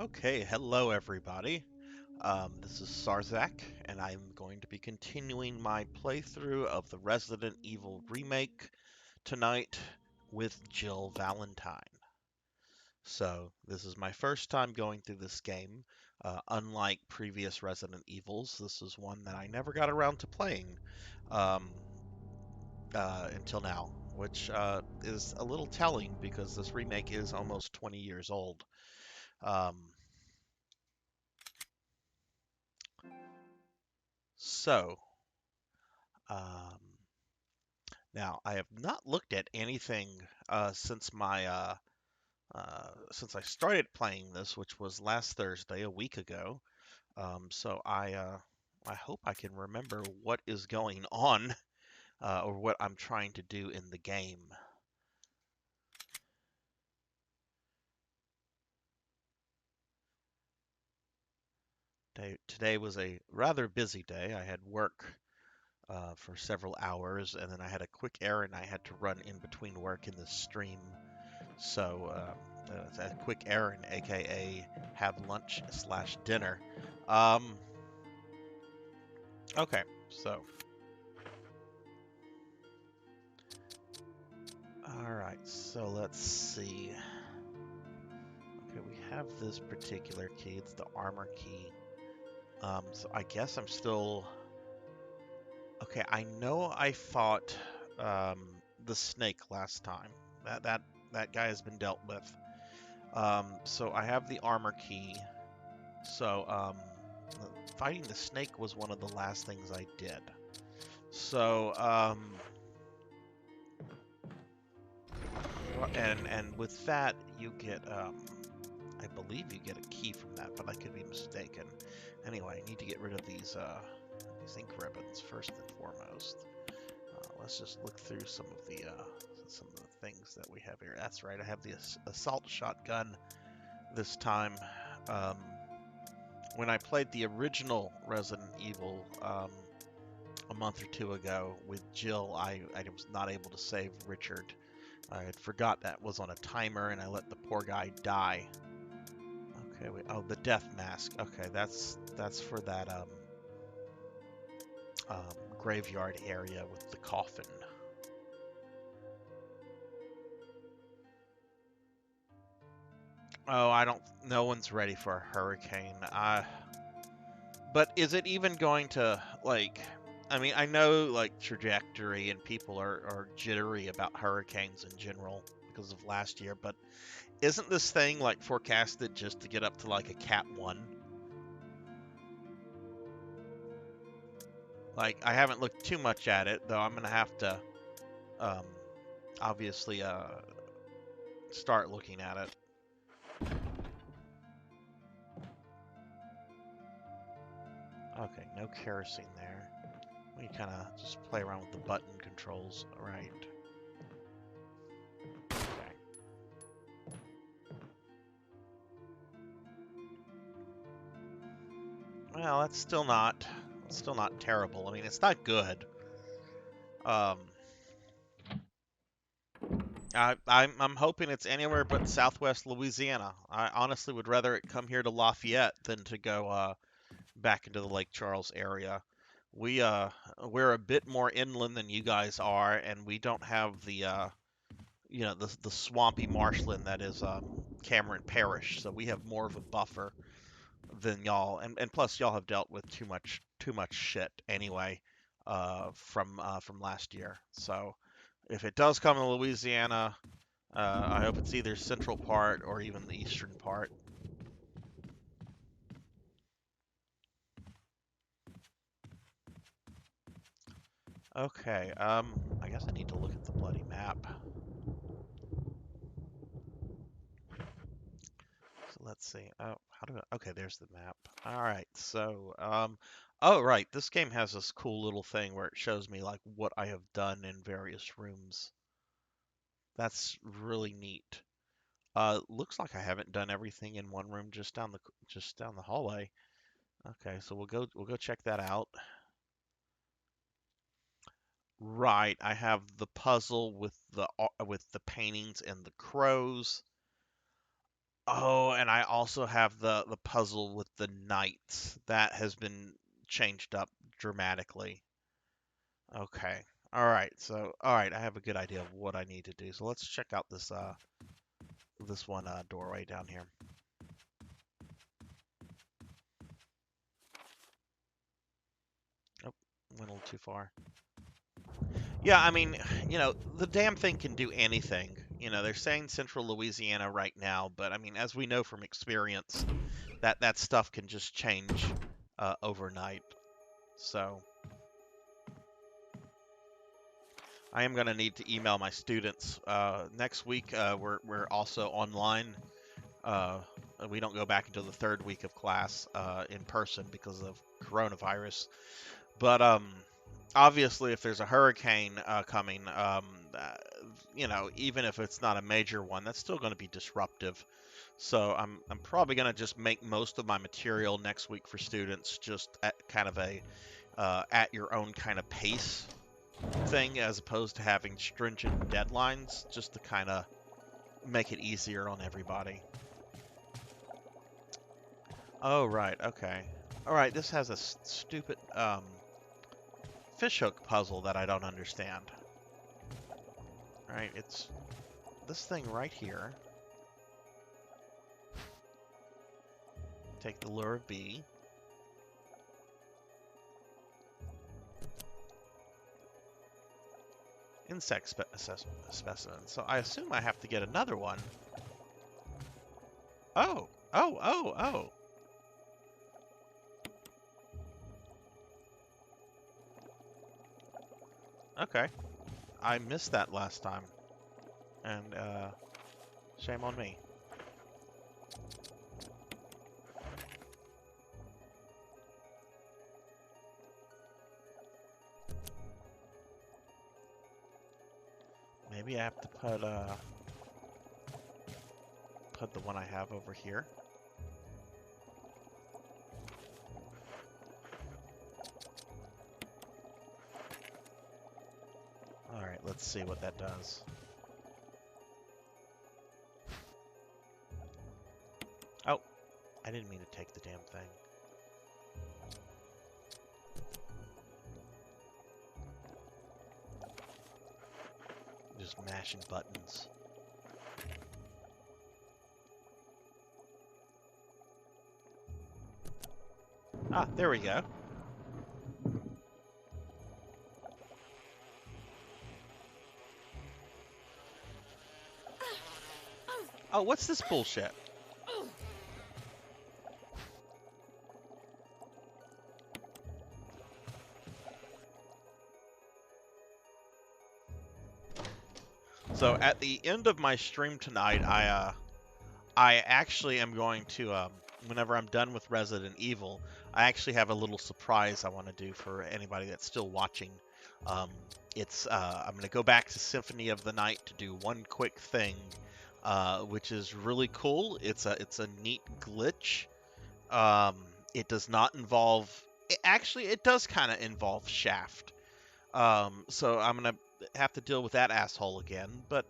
Okay, hello everybody. This is Sarzac, and I'm going to be continuing my playthrough of the Resident Evil remake tonight with Jill Valentine. So, this is my first time going through this game. Unlike previous Resident Evils, this is one that I never got around to playing um, until now, which is a little telling because this remake is almost 20 years old. Um, so, um, Now, I have not looked at anything since I started playing this, which was last Thursday, a week ago. So I hope I can remember what is going on or what I'm trying to do in the game. Today was a rather busy day. I had work for several hours, and then I had a quick errand I had to run in between work and the stream. So it's a quick errand, aka have lunch slash dinner. Um, okay, so all right, so let's see. Okay, we have this particular key. It's the armor key. So I guess I'm still okay. I know I fought the snake last time. That guy has been dealt with. So I have the armor key. So fighting the snake was one of the last things I did. So and with that you get I believe you get a key from that, but I could be mistaken. Anyway, I need to get rid of these ink ribbons first and foremost. Let's just look through some of the things that we have here. That's right, I have the assault shotgun this time. Um, when I played the original Resident Evil a month or two ago with Jill, I was not able to save Richard. I had forgot that was on a timer, and I let the poor guy die. Okay, wait. Oh, the death mask. Okay, that's for that um, graveyard area with the coffin. Oh, I don't. No one's ready for a hurricane. But is it even going to like? I mean, I know like trajectory and people are jittery about hurricanes in general because of last year, but isn't this thing like forecasted just to get up to like a Cat 1? Like, I haven't looked too much at it, though I'm gonna have to um, obviously start looking at it. Okay, no kerosene there. We kind of just play around with the button controls, right? Okay. Well, that's still not terrible. I mean, it's not good. Um, I'm hoping it's anywhere but Southwest Louisiana. I honestly would rather it come here to Lafayette than to go back into the Lake Charles area. We we're a bit more inland than you guys are, and we don't have the swampy marshland that is Cameron Parish. So we have more of a buffer than y'all, and plus y'all have dealt with too much shit anyway from last year. So if it does come to Louisiana, I hope it's either central part or even the eastern part. Okay, I guess I need to look at the bloody map. So let's see. Oh, how do I? Okay, there's the map. All right. Oh, right. This game has this cool little thing where it shows me like what I have done in various rooms. That's really neat. Looks like I haven't done everything in one room just down the hallway. Okay, so we'll go check that out. Right, I have the puzzle with the paintings and the crows. Oh, and I also have the puzzle with the knights. That has been changed up dramatically. Okay. All right. So, all right, I have a good idea of what I need to do. So let's check out this one doorway down here. Oh, went a little too far. Yeah, I mean, the damn thing can do anything. They're saying Central Louisiana right now, but I mean, as we know from experience, that stuff can just change overnight. So I am going to need to email my students next week. We're also online. Uh, we don't go back until the third week of class in person because of coronavirus. But obviously, if there's a hurricane coming, even if it's not a major one, that's still going to be disruptive. So I'm probably going to just make most of my material next week for students just at kind of a at your own kind of pace thing, as opposed to having stringent deadlines, just to kind of make it easier on everybody. Oh, right, okay. All right, this has a stupid fishhook puzzle that I don't understand. All right, it's this thing right here. Take the lure of B. Insect specimen. So I assume I have to get another one. Oh, oh, oh, oh. Okay. I missed that last time. And, shame on me. Maybe I have to put the one I have over here. Alright, let's see what that does. Oh, I didn't mean to take the damn thing. Just mashing buttons. Ah, there we go. Oh, what's this bullshit? So at the end of my stream tonight, I actually am going to whenever I'm done with Resident Evil, I actually have a little surprise I want to do for anybody that's still watching. Um, it's I'm going to go back to Symphony of the Night to do one quick thing, which is really cool. It's a neat glitch. Um, it does not involve. Actually, it does kind of involve Shaft. So I'm gonna have to deal with that asshole again, but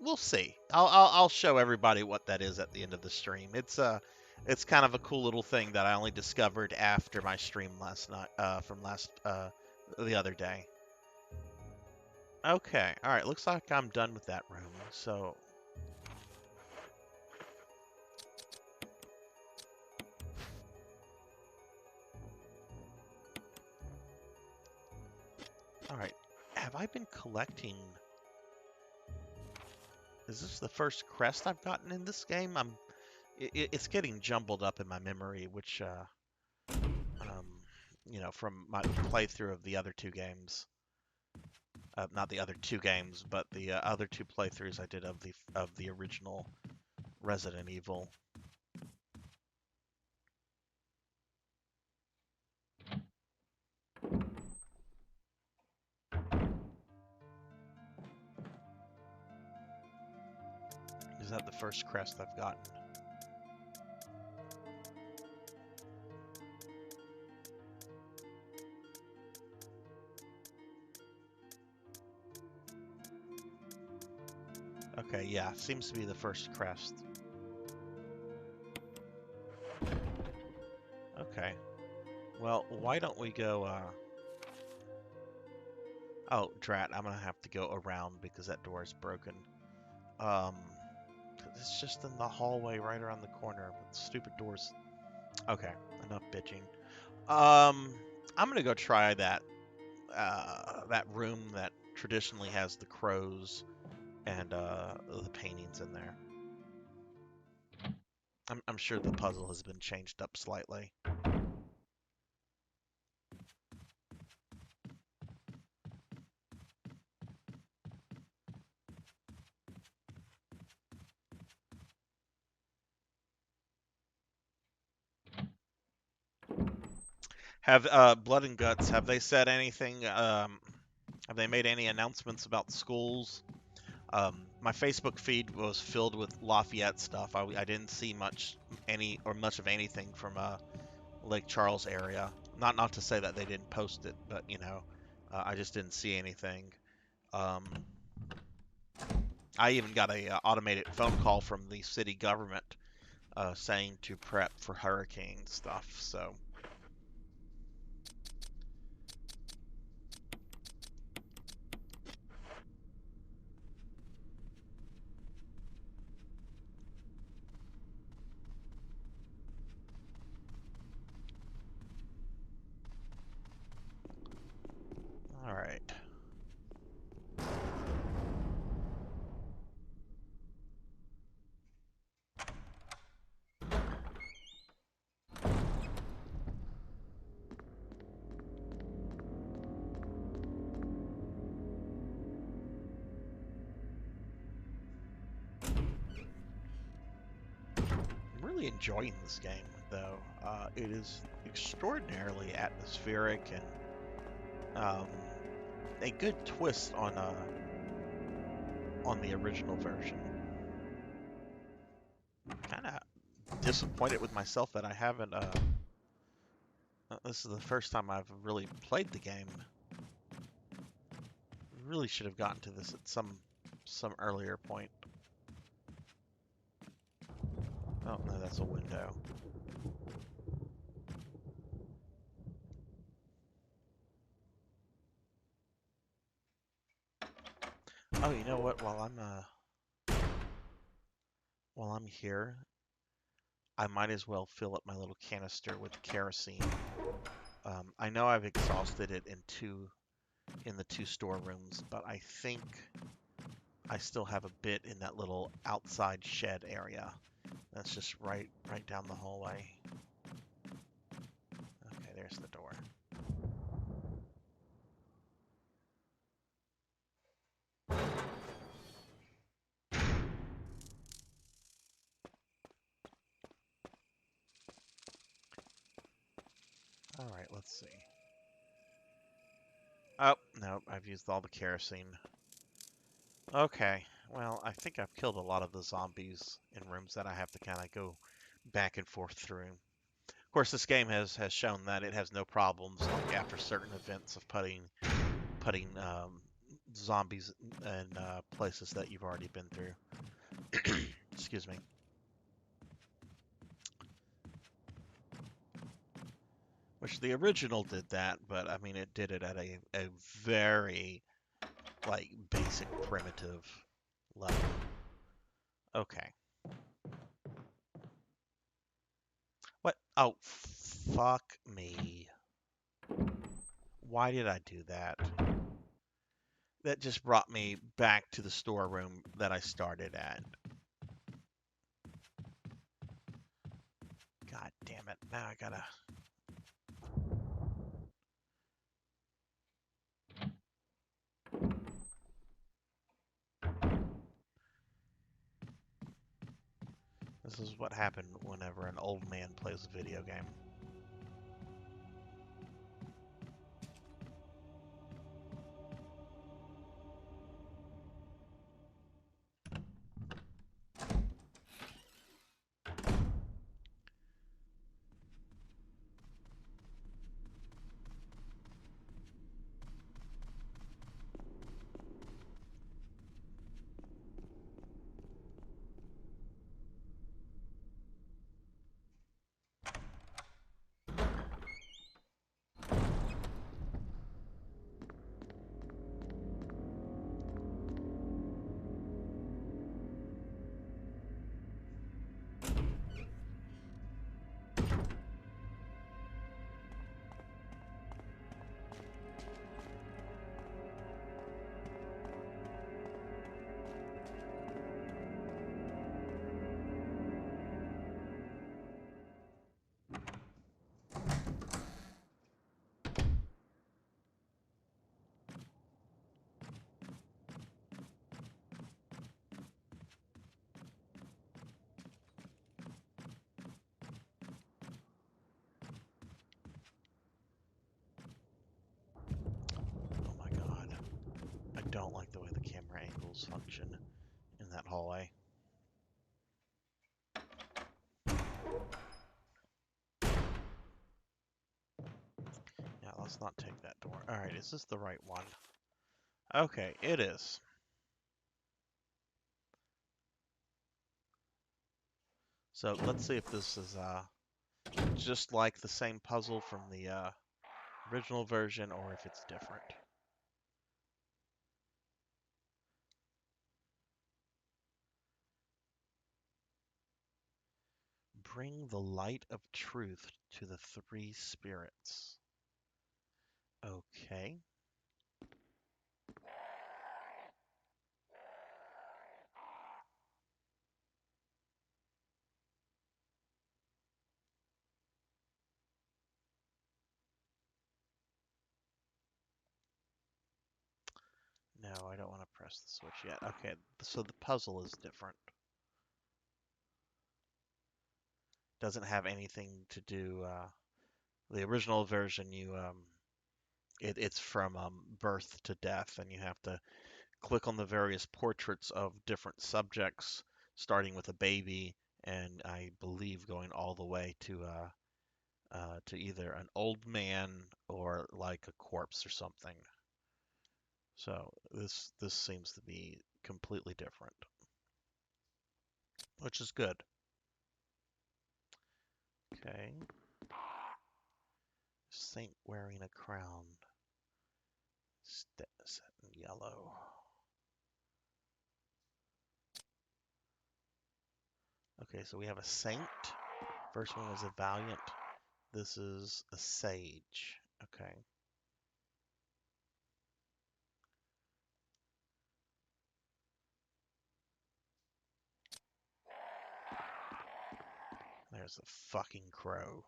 we'll see. I'll show everybody what that is at the end of the stream. It's kind of a cool little thing that I only discovered after my stream last night, from last the other day. Okay, all right. Looks like I'm done with that room. So all right. Have I been collecting? Is this the first crest I've gotten in this game? It's getting jumbled up in my memory, which um, from my playthrough of the other two games. Not the other two games, but the other two playthroughs I did of the original Resident Evil. Is that the first crest I've gotten? Okay, yeah, seems to be the first crest. Well, why don't we go, oh, drat, I'm gonna have to go around because that door is broken. Um, 'Cause it's just in the hallway right around the corner with stupid doors. Okay, enough bitching. Um, I'm gonna go try that room that traditionally has the crows and the paintings in there. I'm sure the puzzle has been changed up slightly. Have Blood and Guts, have they said anything? Have they made any announcements about the schools? My Facebook feed was filled with Lafayette stuff. I didn't see much of anything from Lake Charles area. Not to say that they didn't post it, but I just didn't see anything. Um, I even got a automated phone call from the city government saying to prep for hurricane stuff. So, all right. I'm really enjoying this game, though. It is extraordinarily atmospheric and a good twist on the original version. Kind of disappointed with myself that I haven't. This is the first time I've really played the game. Really should have gotten to this at some earlier point. Oh no, that's a window. Oh, you know what? While I'm here, I might as well fill up my little canister with kerosene. I know I've exhausted it in the two storerooms, but I think I still have a bit in that little outside shed area. That's just right down the hallway. Okay, there's the door. All right, let's see. Oh, no, I've used all the kerosene. Okay, well, I think I've killed a lot of the zombies in rooms that I have to kind of go back and forth through. Of course, this game has shown that it has no problems like after certain events of putting zombies in places that you've already been through. Excuse me. Which the original did that, but I mean it did it at a very like basic primitive level. Okay. What? Oh, fuck me. Why did I do that? That just brought me back to the storeroom that I started at. God damn it. Now I gotta... This is what happened whenever an old man plays a video game. don't like the way the camera angles function in that hallway. Yeah, let's not take that door. Alright, is this the right one? Okay, it is. So let's see if this is just like the same puzzle from the original version or if it's different. Bring the light of truth to the three spirits. Okay. No, I don't want to press the switch yet. Okay, so the puzzle is different. Doesn't have anything to do. The original version, it's from birth to death, and you have to click on the various portraits of different subjects, starting with a baby, and I believe going all the way to either an old man or like a corpse or something. So this seems to be completely different, which is good. Okay. Saint wearing a crown. Set in yellow. Okay, so we have a saint. First one was a valiant. This is a sage. Okay. There's a fucking crow.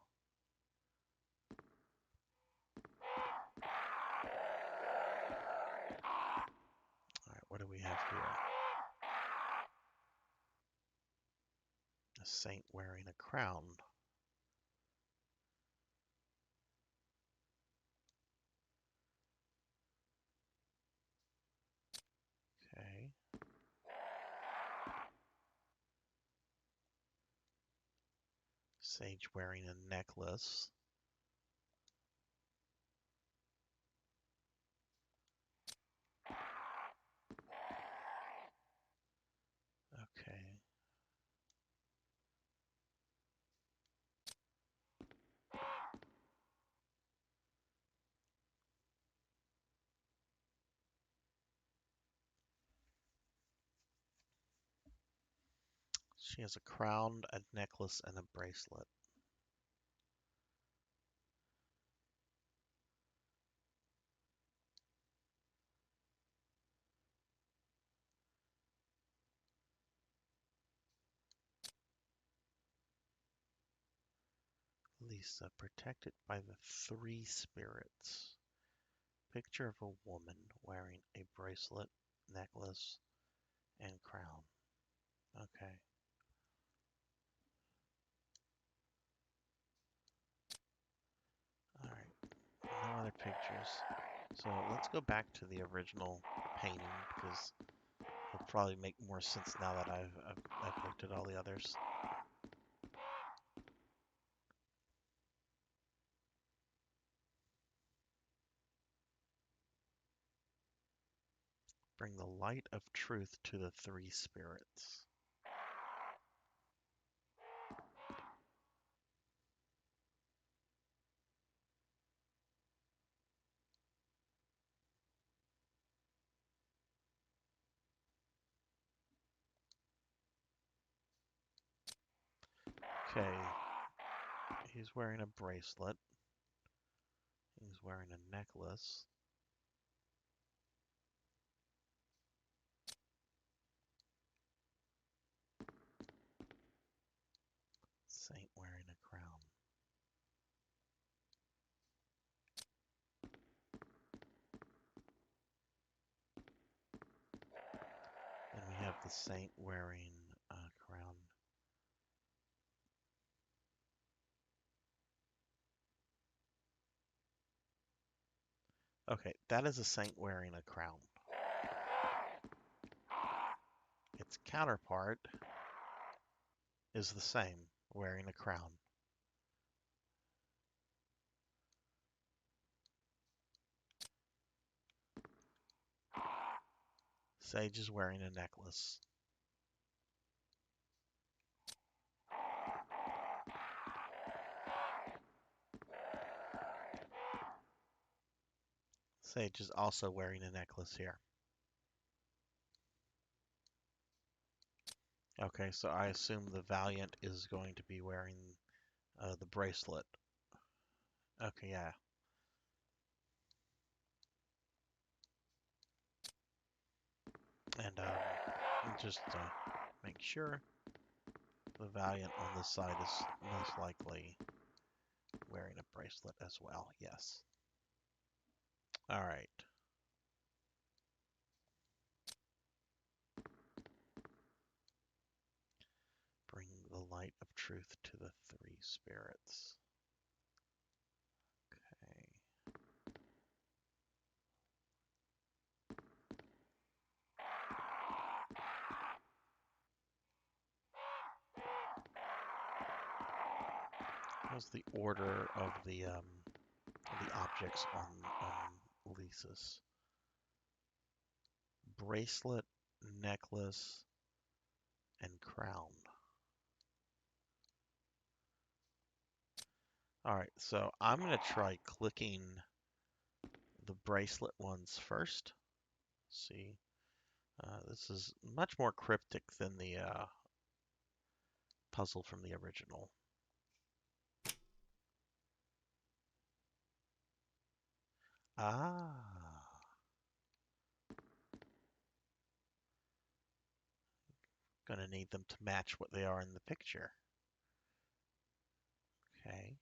Alright, what do we have here? A saint wearing a crown. Okay. Sage wearing a necklace. Okay. She has a crown, a necklace, and a bracelet. Lisa, protected by the three spirits. Picture of a woman wearing a bracelet, necklace, and crown. Okay. Alright. No other pictures. So let's go back to the original painting because it'll probably make more sense now that I've looked at all the others. Bring the light of truth to the three spirits. Okay. He's wearing a bracelet. He's wearing a necklace. Saint wearing a crown. And we have the saint wearing a crown. Okay, that is a saint wearing a crown. its counterpart is the same, wearing a crown. Sage is wearing a necklace. Sage is also wearing a necklace here. Okay, so I assume the Valiant is going to be wearing the bracelet. Okay, yeah. And just make sure the Valiant on this side is most likely wearing a bracelet as well. Yes. All right. Bring the light of truth to the three spirits. Okay. What's the order of the objects on Lisa's? Bracelet, necklace, and crown. All right, so I'm going to try clicking the bracelet ones first. See, this is much more cryptic than the puzzle from the original. Ah. Gonna need them to match what they are in the picture. Okay.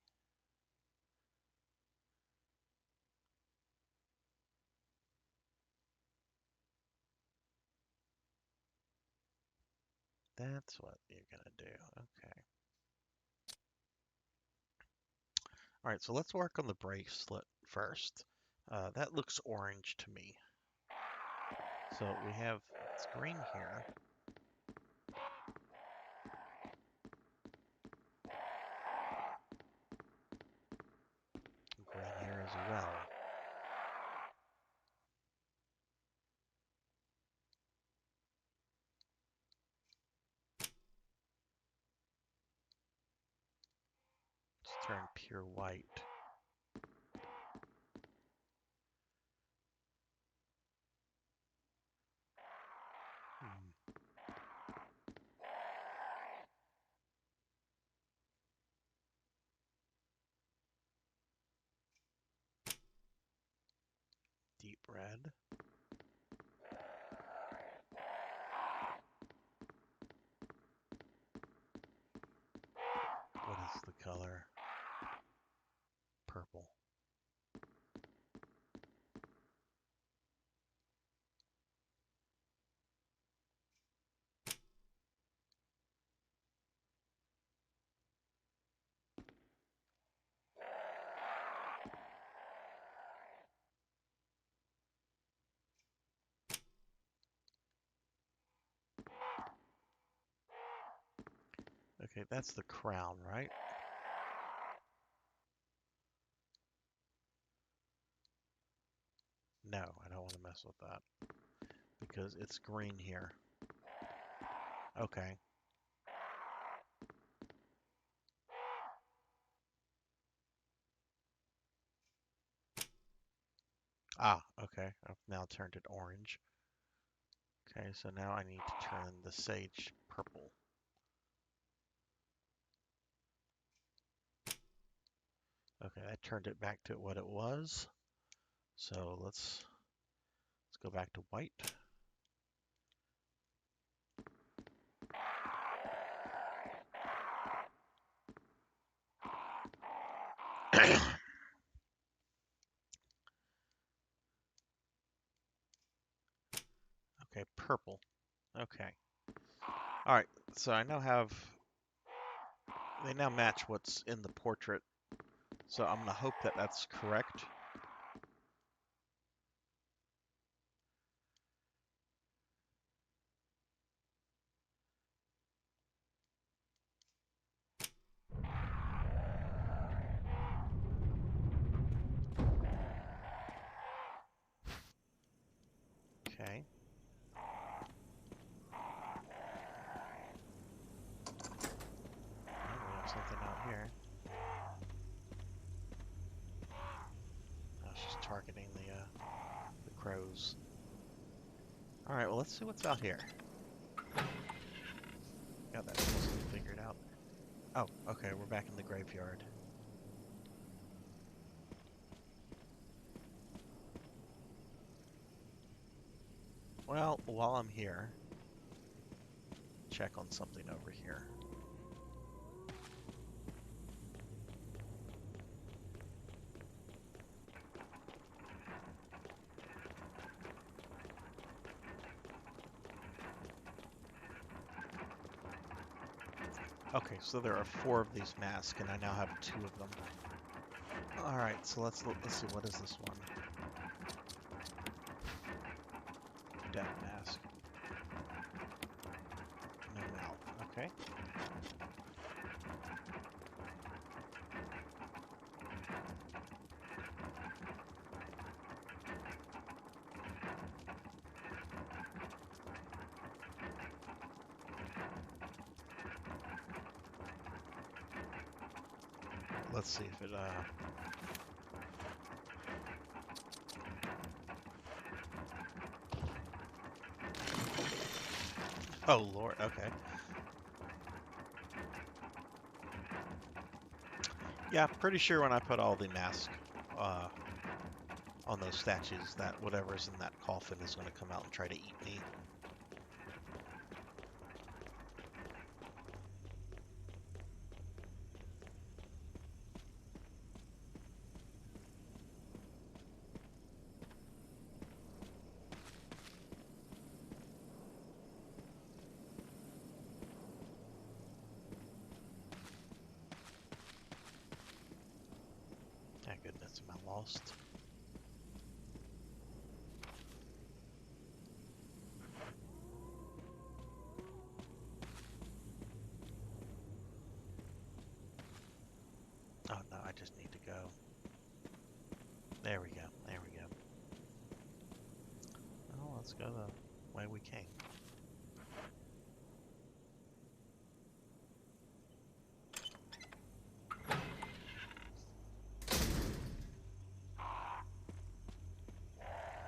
That's what you're gonna do. Okay. All right, so let's work on the bracelet first. That looks orange to me. So we have, it's green here. Green here as well. Let's turn pure white. Deep red. What is the color? Purple. Okay, that's the crown, right? No, I don't want to mess with that because it's green here. Okay. Ah, okay. I've now turned it orange. Okay, so now I need to turn the sage purple. Okay, I turned it back to what it was. So let's go back to white. Okay, purple. Okay. All right, so I now have, they now match what's in the portrait. So I'm gonna hope that that's correct. Alright, well, let's see what's out here. Got that puzzle figured out. Oh, okay, we're back in the graveyard. Well, while I'm here, check on something over here. Okay, so there are 4 of these masks, and I now have 2 of them. All right, so let's look. Let's see, what is this one? Death mask. No mouth. Okay. Let's see if it Oh Lord, okay. Yeah, pretty sure when I put all the masks uh, on those statues, that whatever's in that coffin is going to come out and try to eat me. My goodness, am I lost? Oh no, I just need to go. There we go, there we go. Well, let's go the way we came.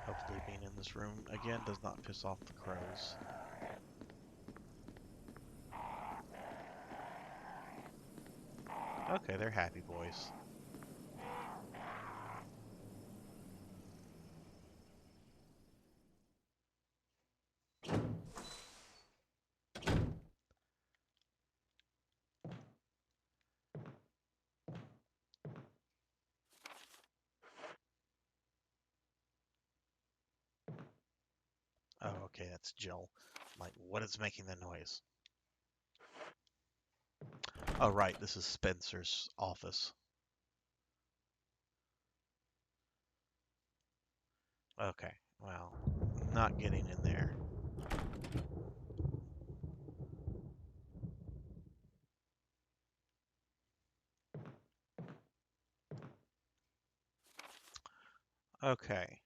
Hopefully being in this room again does not piss off the crows. Okay, they're happy boys. Oh, okay, that's Jill. Like, what is making the noise? Oh, right, this is Spencer's office. Okay, well, not getting in there. Okay.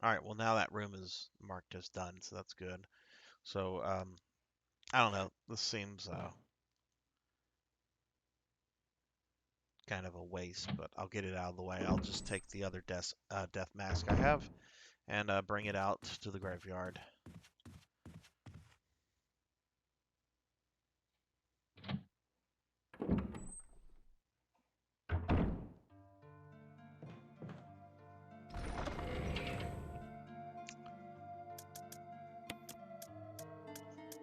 Alright, well now that room is marked as done, so that's good. So, I don't know, this seems, kind of a waste, but I'll get it out of the way. I'll just take the other death mask I have and bring it out to the graveyard.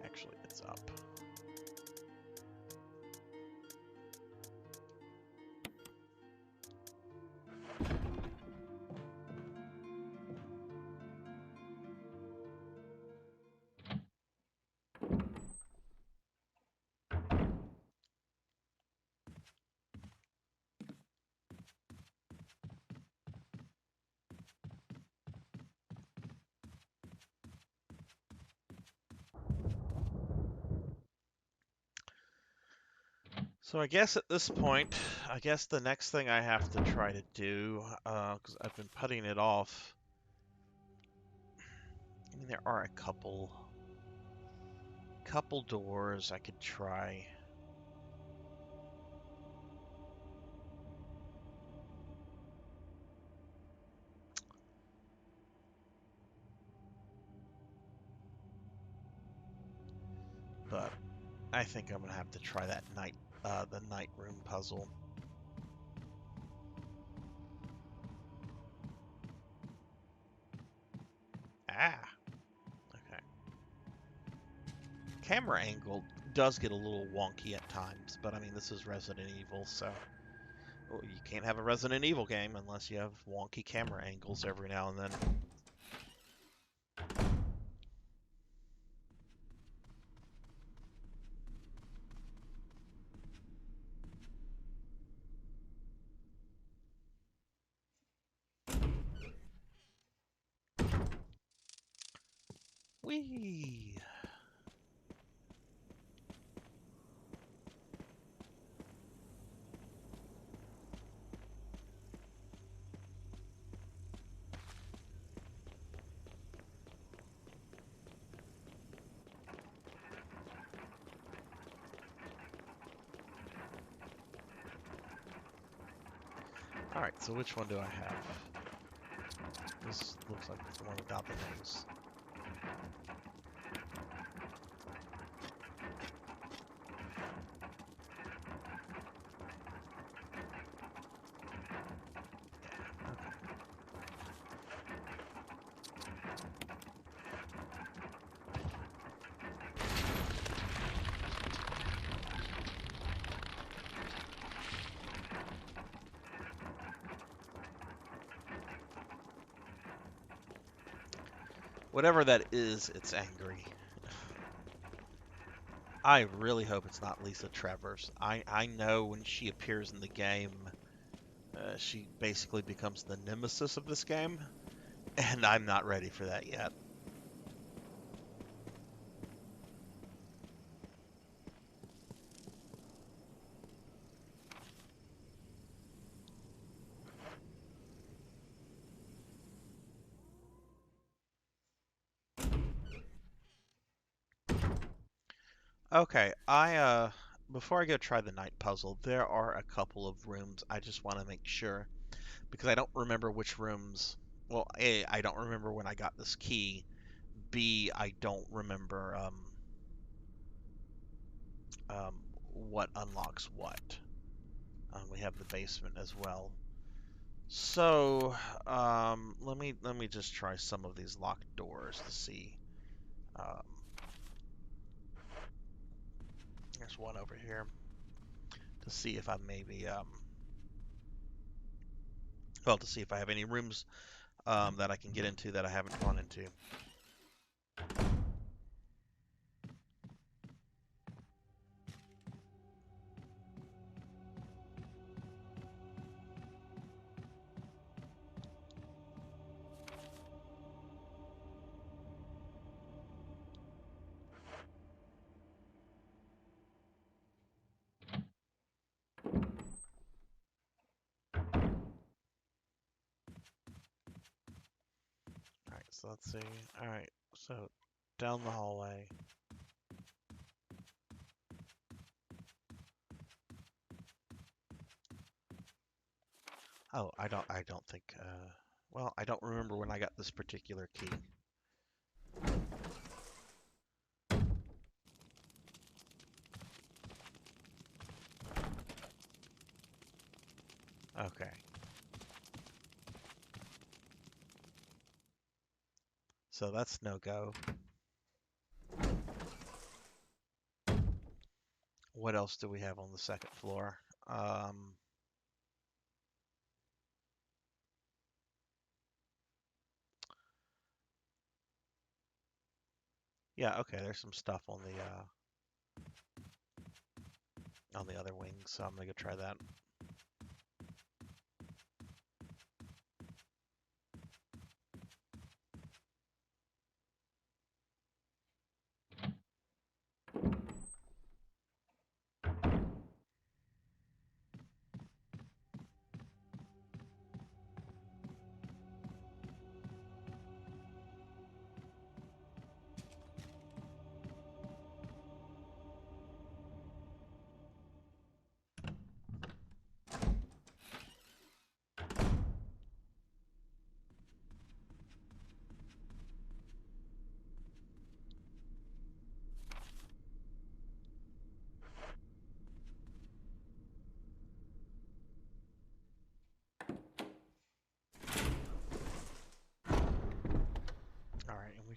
Actually, it's up. So I guess at this point, I guess the next thing I have to try to do, because I've been putting it off. I mean, there are a couple doors I could try. but I think I'm gonna have to try that the night room puzzle. Ah, okay. Camera angle does get a little wonky at times, but I mean, this is Resident Evil, so well, you can't have a Resident Evil game unless you have wonky camera angles every now and then. Whee! Alright, so which one do I have? This looks like it's the one without the names. Whatever that is, it's angry. I really hope it's not Lisa Travers. I know when she appears in the game, she basically becomes the nemesis of this game, and I'm not ready for that yet. Okay, before I go try the night puzzle, there are a couple of rooms I just want to make sure because I don't remember which rooms. Well, A, I don't remember when I got this key. B, I don't remember um, what unlocks what. We have the basement as well. So, let me just try some of these locked doors to see. Um, there's one over here to see if I maybe well, to see if I have any rooms that I can get into that I haven't gone into. All right, so let's see. All right, so down the hallway. Oh, I don't think. Well, I don't remember when I got this particular key. Okay. So that's no go. What else do we have on the second floor? Yeah, okay, there's some stuff on the other wing, so I'm gonna go try that.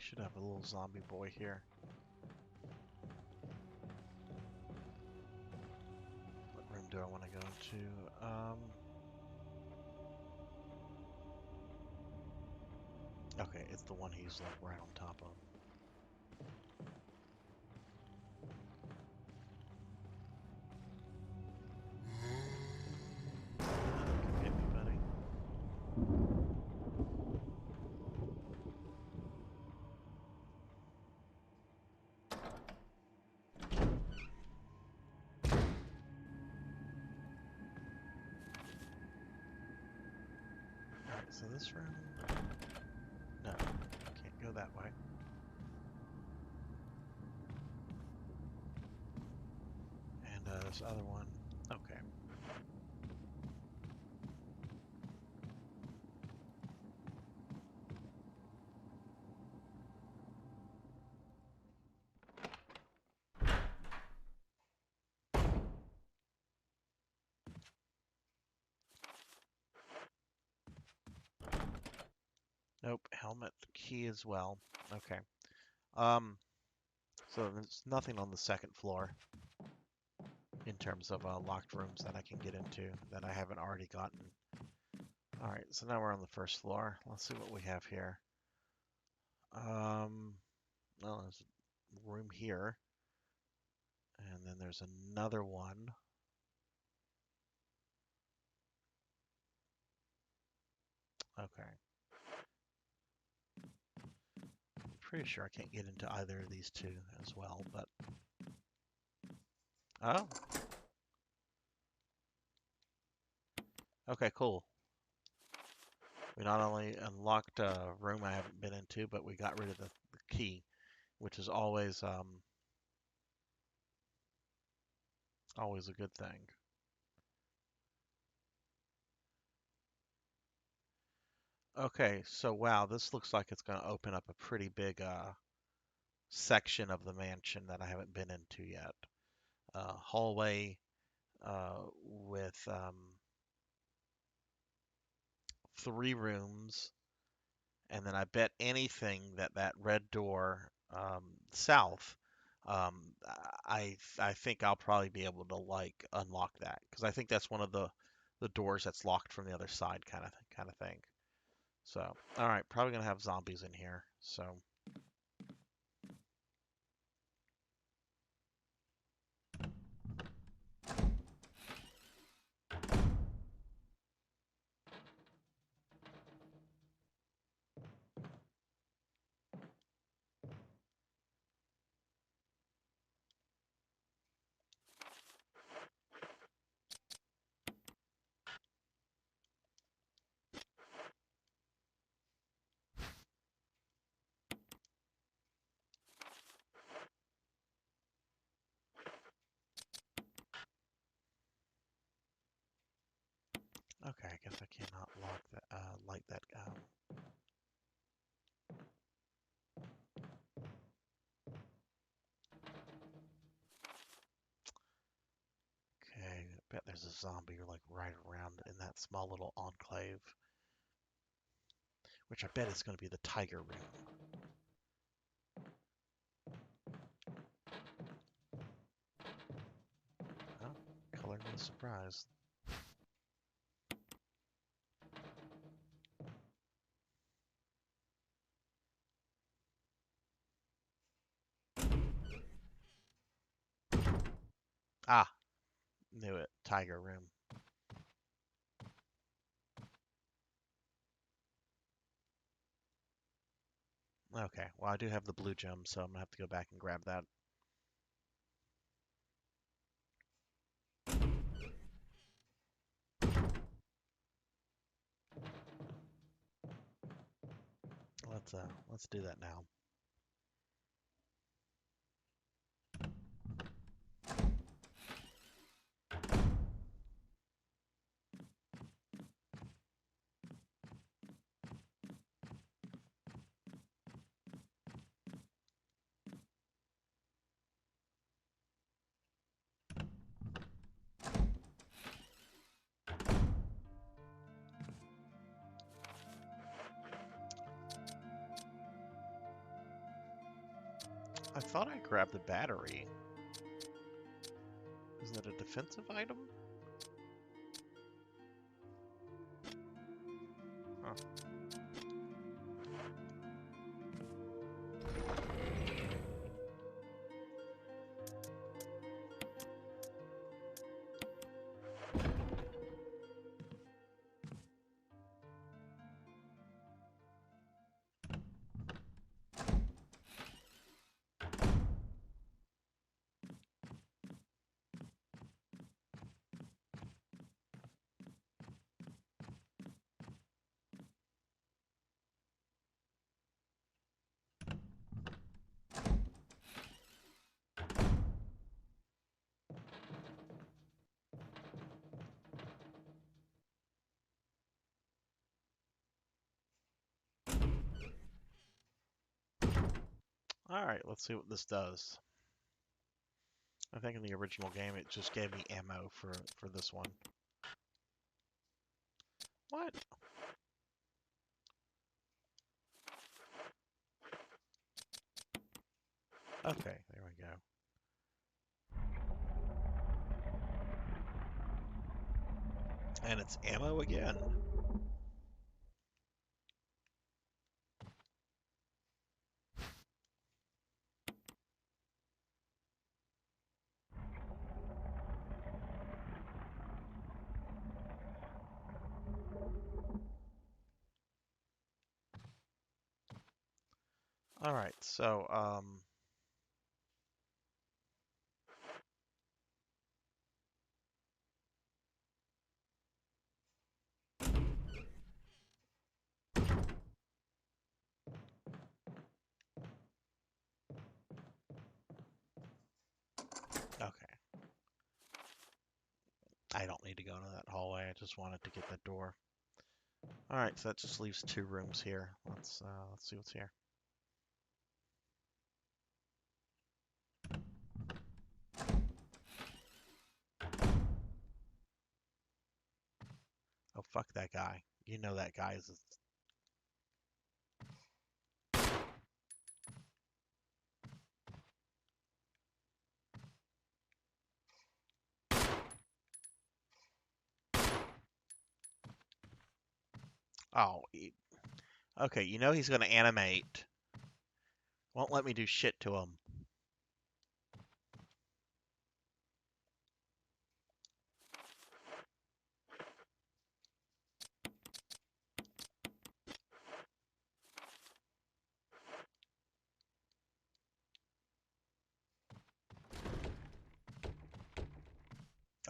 should have a little zombie boy here. What room do I want to go into? Okay, it's the one he's like right on top of. Come get me, buddy. Alright, so this room... No, can't go that way. And this other one... Okay. Nope, helmet, key as well. Okay. So there's nothing on the second floor in terms of locked rooms that I can get into that I haven't already gotten. Alright, so now we're on the first floor. Let's see what we have here. Well, there's a room here. And then there's another one. Okay. I'm pretty sure I can't get into either of these two as well, but... Oh! Okay, cool. We not only unlocked a room I haven't been into, but we got rid of the key, which is always always a good thing. Okay, so wow, this looks like it's going to open up a pretty big section of the mansion that I haven't been into yet. Hallway with 3 rooms, and then I bet anything that that red door south, um, I think I'll probably be able to like unlock that because I think that's one of the doors that's locked from the other side, kind of thing. So, all right, probably gonna have zombies in here. So, okay, I guess I cannot lock that, light that. Okay, I bet there's a zombie like right around in that small little enclave, which I bet is going to be the tiger room. Oh, color me surprised. Ah, knew it. Tiger room. Okay, well I do have the blue gem, so I'm gonna have to go back and grab that. Let's do that now. I thought I grabbed the battery. Isn't it a defensive item? Huh. Alright, let's see what this does. I think in the original game it just gave me ammo for this one. What? Okay, there we go. And it's ammo again. Alright, so, okay. I don't need to go into that hallway, I just wanted to get the door. Alright, so that just leaves 2 rooms here. Let's see what's here. Oh, fuck that guy. You know that guy is... Oh, okay, you know he's gonna animate. Won't let me do shit to him.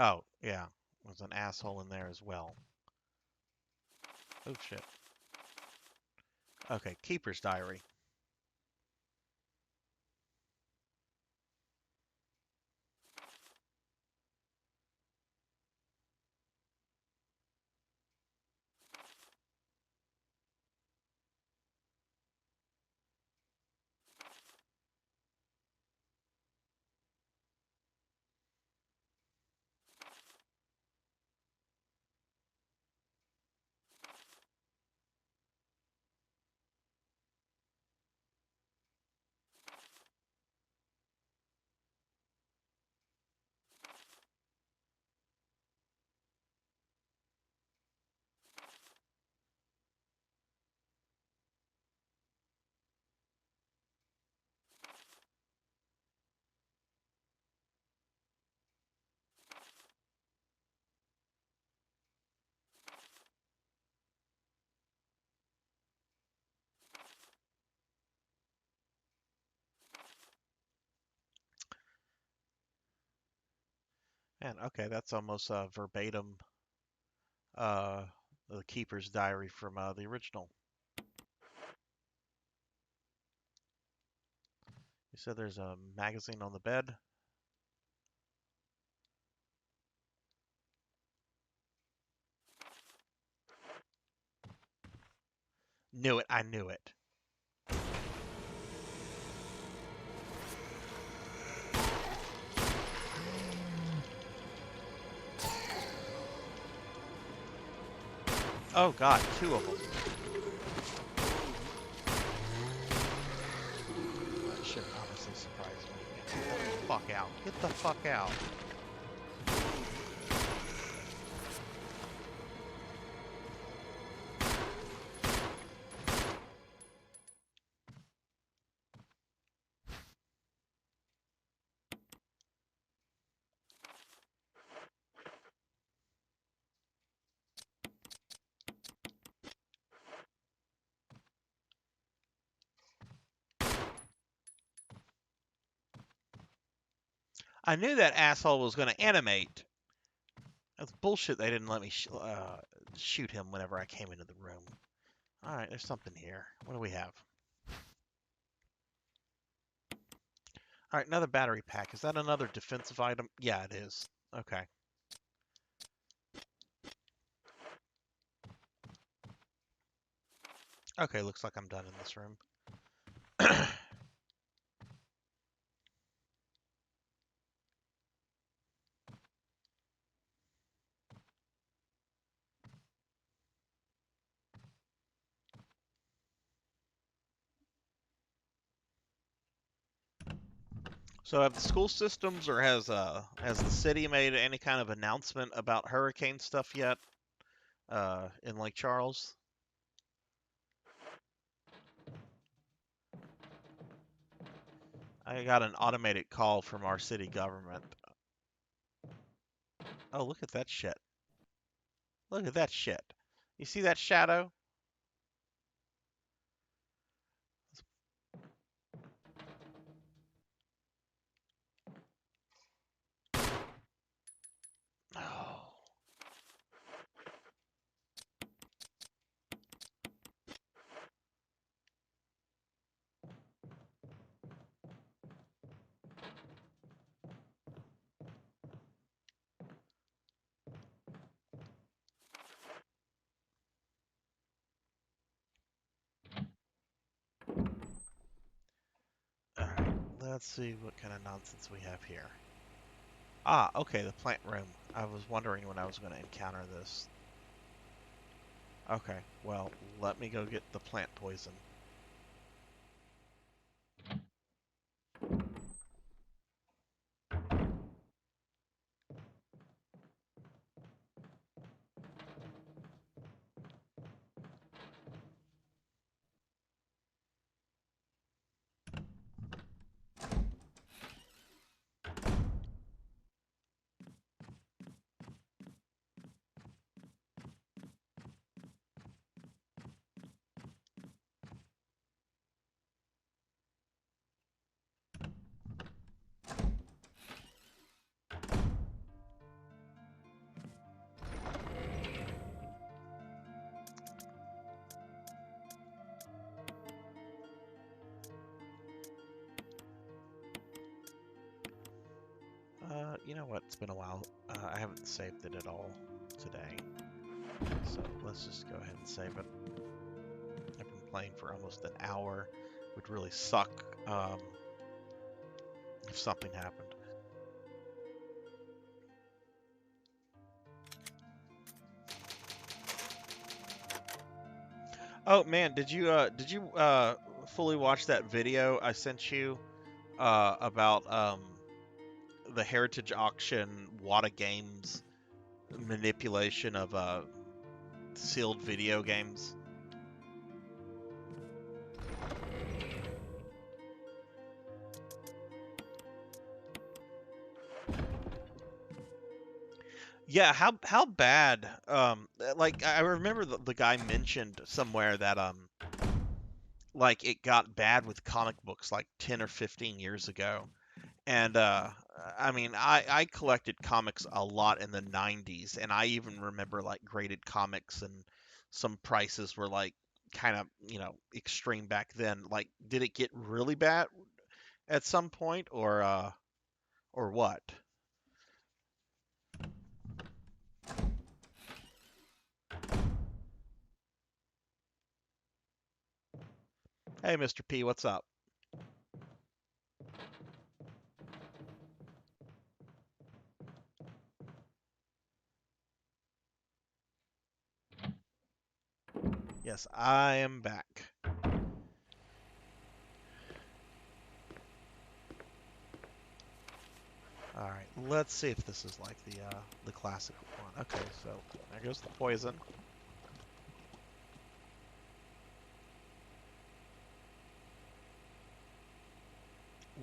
Oh, yeah. There's an asshole in there as well. Oh, shit. Okay, Keeper's Diary. And okay, that's almost verbatim uh, the Keeper's Diary from the original. You said there's a magazine on the bed? Knew it, I knew it. Oh god, 2 of them. That should honestly surprise fuck out. Get the fuck out. I knew that asshole was going to animate. That's bullshit they didn't let me shoot him whenever I came into the room. Alright, there's something here. What do we have? Alright, another battery pack. Is that another defensive item? Yeah, it is. Okay. Okay, looks like I'm done in this room. So have the school systems or has the city made any kind of announcement about hurricane stuff yet? In Lake Charles? I got an automated call from our city government. Oh, look at that shit. Look at that shit. You see that shadow? Oh. Alright, let's see what kind of nonsense we have here. Ah, okay, the plant room. I was wondering when I was going to encounter this. Okay, well, let me go get the plant poison. You know what? It's been a while. I haven't saved it at all today. So let's just go ahead and save it. I've been playing for almost an hour. Would really suck if something happened. Oh man, did you fully watch that video I sent you about the Heritage Auction Wada Games manipulation of sealed video games? Yeah, how bad? Like I remember the guy mentioned somewhere that like it got bad with comic books like 10 or 15 years ago. And I mean, I collected comics a lot in the 90s, and I even remember like graded comics, and some prices were like kind of, extreme back then. Like, did it get really bad at some point, or what? Hey, Mr. P, what's up? Yes, I am back. All right, let's see if this is like the classic one. Okay, so there goes the poison.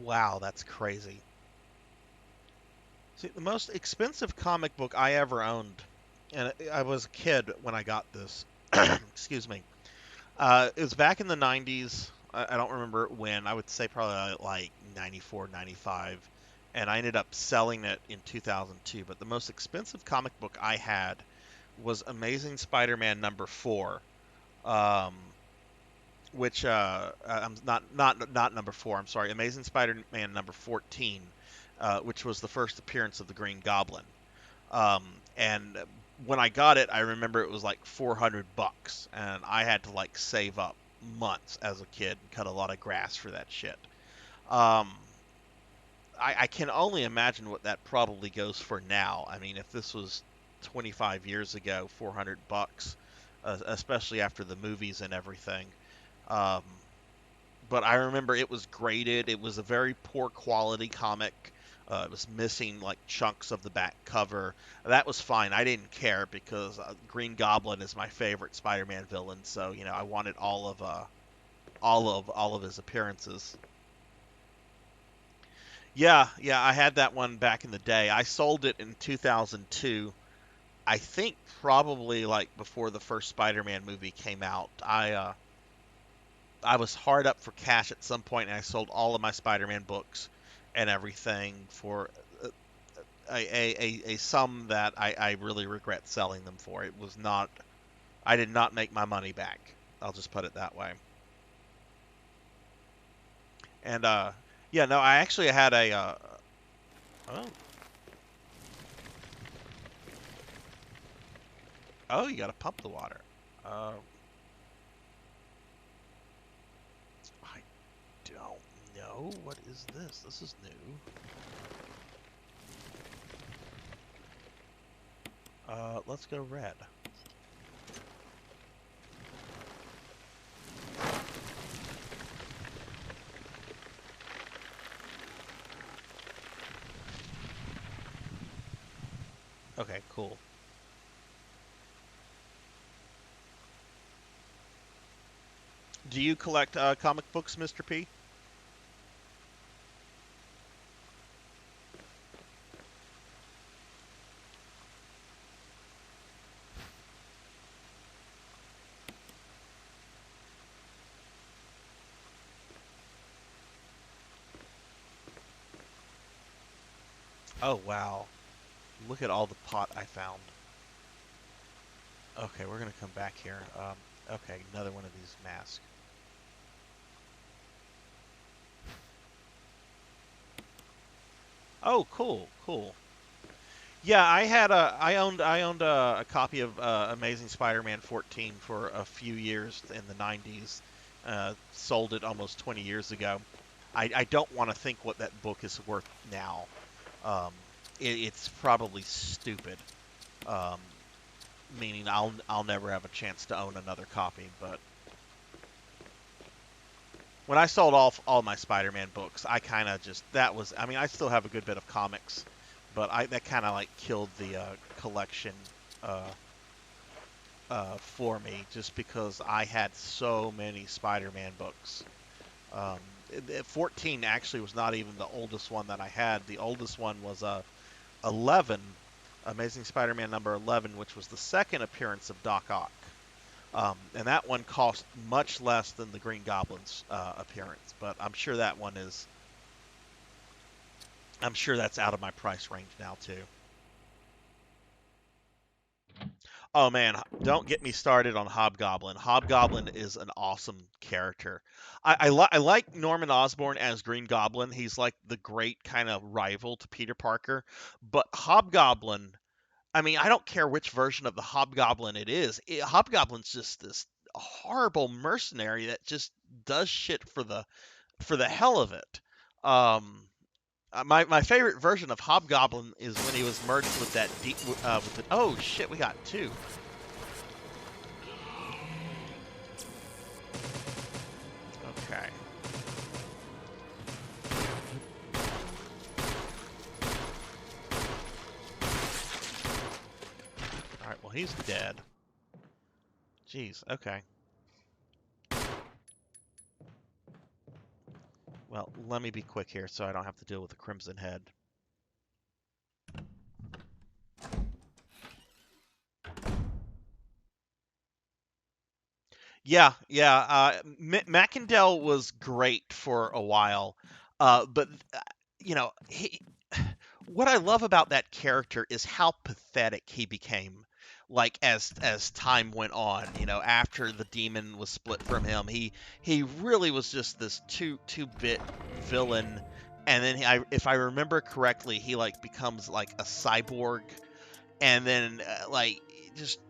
Wow, that's crazy. See, the most expensive comic book I ever owned, and I was a kid when I got this. Excuse me. It was back in the 90s. I don't remember when. I would say probably like 94, 95. And I ended up selling it in 2002. But the most expensive comic book I had was Amazing Spider-Man number 4. Um, which I'm not number 4. I'm sorry, Amazing Spider-Man number 14, which was the first appearance of the Green Goblin. Um, and when I got it, I remember it was like $400, and I had to like save up months as a kid and cut a lot of grass for that shit. Um, I can only imagine what that probably goes for now. I mean, if this was 25 years ago, $400, especially after the movies and everything. Um, but I remember it was graded. It was a very poor quality comic. It was missing like chunks of the back cover. That was fine. I didn't care because Green Goblin is my favorite Spider-Man villain. So I wanted all of his appearances. Yeah, yeah, I had that one back in the day. I sold it in 2002. I think probably like before the first Spider-Man movie came out. I was hard up for cash at some point, and I sold all of my Spider-Man books and everything for a sum that I really regret selling them for. It was not, I did not make my money back. I'll just put it that way. And yeah, no, I actually had oh, oh, you got to pump the water. Uh, I don't know. What is this? This is new. Let's go red. Okay, cool. Do you collect comic books, Mr. P? Oh, wow. Look at all the pot I found. Okay, we're gonna come back here. Okay, another one of these masks. Oh, cool, cool. Yeah, I owned a copy of Amazing Spider-Man 14 for a few years in the 90s. Sold it almost 20 years ago. I don't want to think what that book is worth now. Um, it's probably stupid. Um, Meaning I'll never have a chance to own another copy. But when I sold all my Spider-Man books, I kind of just that was. I mean, I still have a good bit of comics, but I that kind of like killed the collection uh, for me, just because I had so many Spider-Man books. 14 actually was not even the oldest one that I had. The oldest one was 11, Amazing Spider-Man number 11, which was the second appearance of Doc Ock. And that one cost much less than the Green Goblin's appearance, but I'm sure that's out of my price range now too. Oh man, don't get me started on Hobgoblin. Hobgoblin is an awesome character. I like Norman Osborn as Green Goblin. He's like the great kind of rival to Peter Parker. But Hobgoblin, I mean, I don't care which version of the Hobgoblin it is. Hobgoblin's just this horrible mercenary that just does shit for the hell of it. Um, my favorite version of Hobgoblin is when he was merged with that deep with the oh shit, we got two. Okay. he's dead. Jeez, okay. Well, let me be quick here so I don't have to deal with the Crimson Head. Yeah, yeah. Mackendell was great for a while, but you know, what I love about that character is how pathetic he became. Like as time went on, after the demon was split from him, he really was just this two-bit villain. And then if I remember correctly, he like becomes like a cyborg, and then like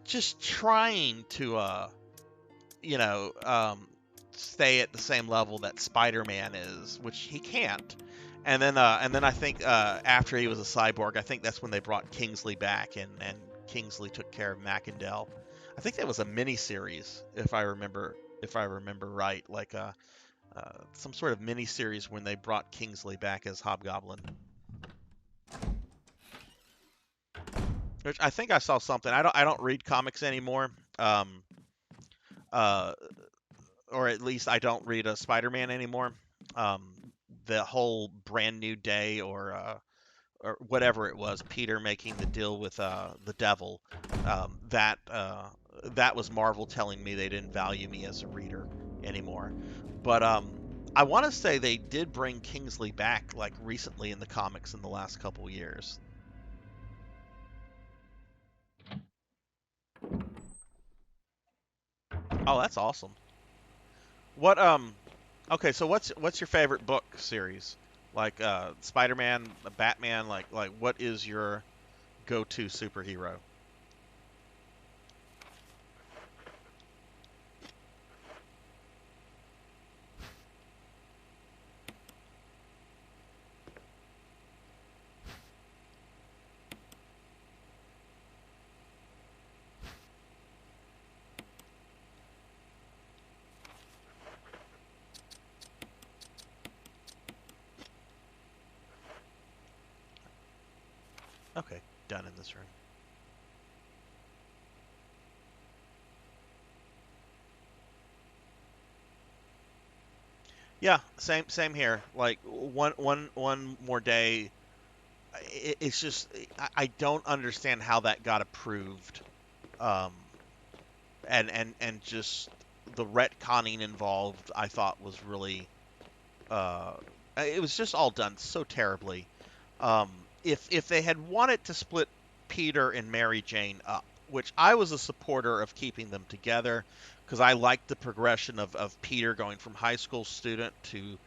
just trying to you know, stay at the same level that Spider-Man is, which he can't. And then I think after he was a cyborg, I think that's when they brought Kingsley back, and Kingsley took care of Mackendell. I think that was a mini series, if I remember right, like some sort of mini series when they brought Kingsley back as Hobgoblin. Which I think I saw something. I don't read comics anymore. Uh, or at least I don't read a Spider-Man anymore. Um, the whole Brand New Day or whatever it was, Peter making the deal with the devil, that was Marvel telling me they didn't value me as a reader anymore. But I want to say they did bring Kingsley back like recently in the comics in the last couple years. Oh, that's awesome. What Okay, so what's your favorite book series? Like Spider-Man, Batman, like what is your go-to superhero? Okay, done in this room. Yeah, same here. Like one more day. It's just I don't understand how that got approved. Um, and just the retconning involved, I thought was really uh, it was just all done so terribly. Um, if they had wanted to split Peter and Mary Jane up, which I was a supporter of keeping them together, because I liked the progression of Peter going from high school student to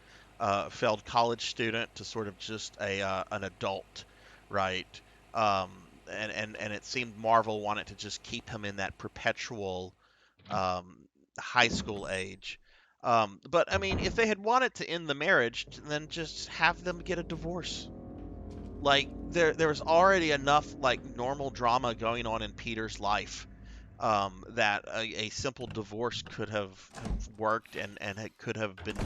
failed college student to sort of just a an adult, right? Um, and it seemed Marvel wanted to just keep him in that perpetual um, high school age. But I mean, if they had wanted to end the marriage, then just have them get a divorce. Like there was already enough like normal drama going on in Peter's life, that a simple divorce could have worked, and it could have been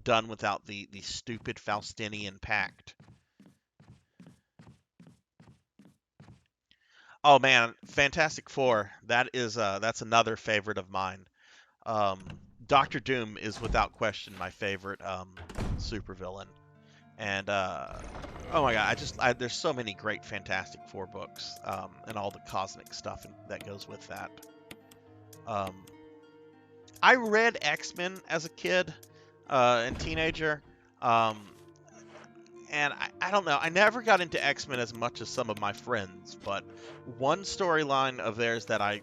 done without the stupid Faustinian pact. Oh man, Fantastic Four. That's another favorite of mine. Um, Doctor Doom is without question my favorite supervillain. And oh my god, there's so many great Fantastic Four books, and all the cosmic stuff that goes with that. Um, I read X-Men as a kid and teenager, um, and I don't know. I never got into X-Men as much as some of my friends, but one storyline of theirs that I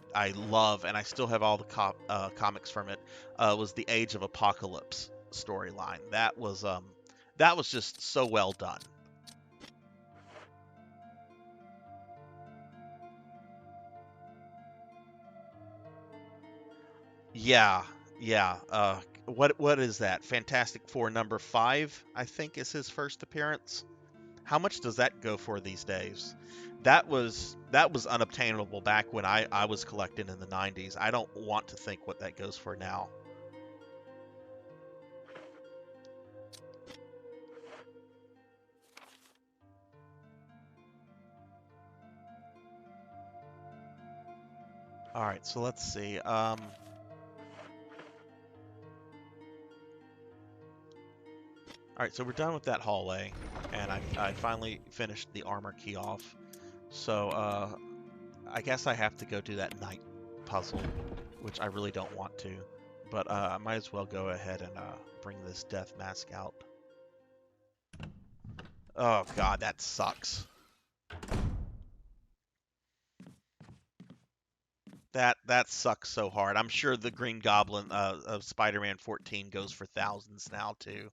love, and I still have all the comics from it, was the Age of Apocalypse storyline. That was just so well done. Yeah, yeah. What is that? Fantastic Four number 5, I think, is his first appearance. How much does that go for these days? That was unobtainable back when I was collecting in the 90s. I don't want to think what that goes for now. All right, so let's see. All right, so we're done with that hallway, and I finally finished the armor key off. So I guess I have to go do that night puzzle, which I really don't want to, but I might as well go ahead and bring this death mask out. Oh God, that sucks. That sucks so hard. I'm sure the Green Goblin of Spider-Man 14 goes for thousands now too.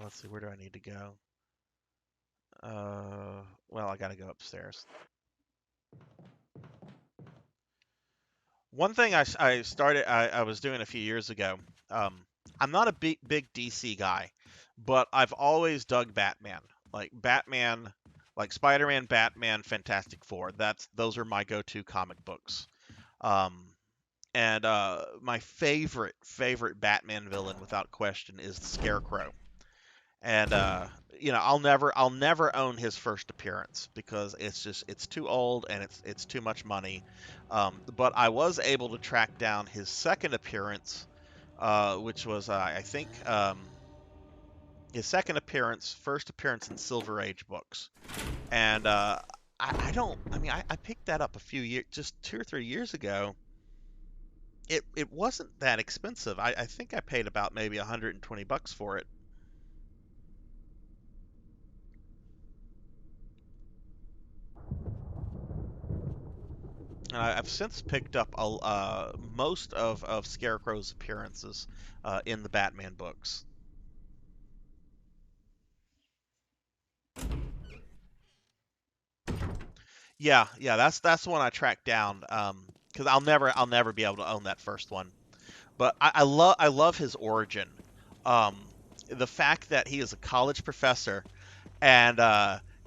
Let's see, where do I need to go? Well, I gotta go upstairs. One thing I was doing a few years ago. I'm not a big DC guy, but I've always dug Batman. Like Batman, like Spider-Man, Batman, Fantastic Four. Those are my go-to comic books. Um, and my favorite Batman villain, without question, is the Scarecrow. And I'll never own his first appearance because it's too old and it's too much money. But I was able to track down his second appearance, which was I think his second appearance, first appearance in Silver Age books. And I don't, I mean, I picked that up a few years, just 2 or 3 years ago. It wasn't that expensive. I think I paid about maybe $120 for it. And I've since picked up most of Scarecrow's appearances in the Batman books. Yeah, yeah, that's the one I tracked down. Because I'll never be able to own that first one. But I love his origin. Um, the fact that he is a college professor and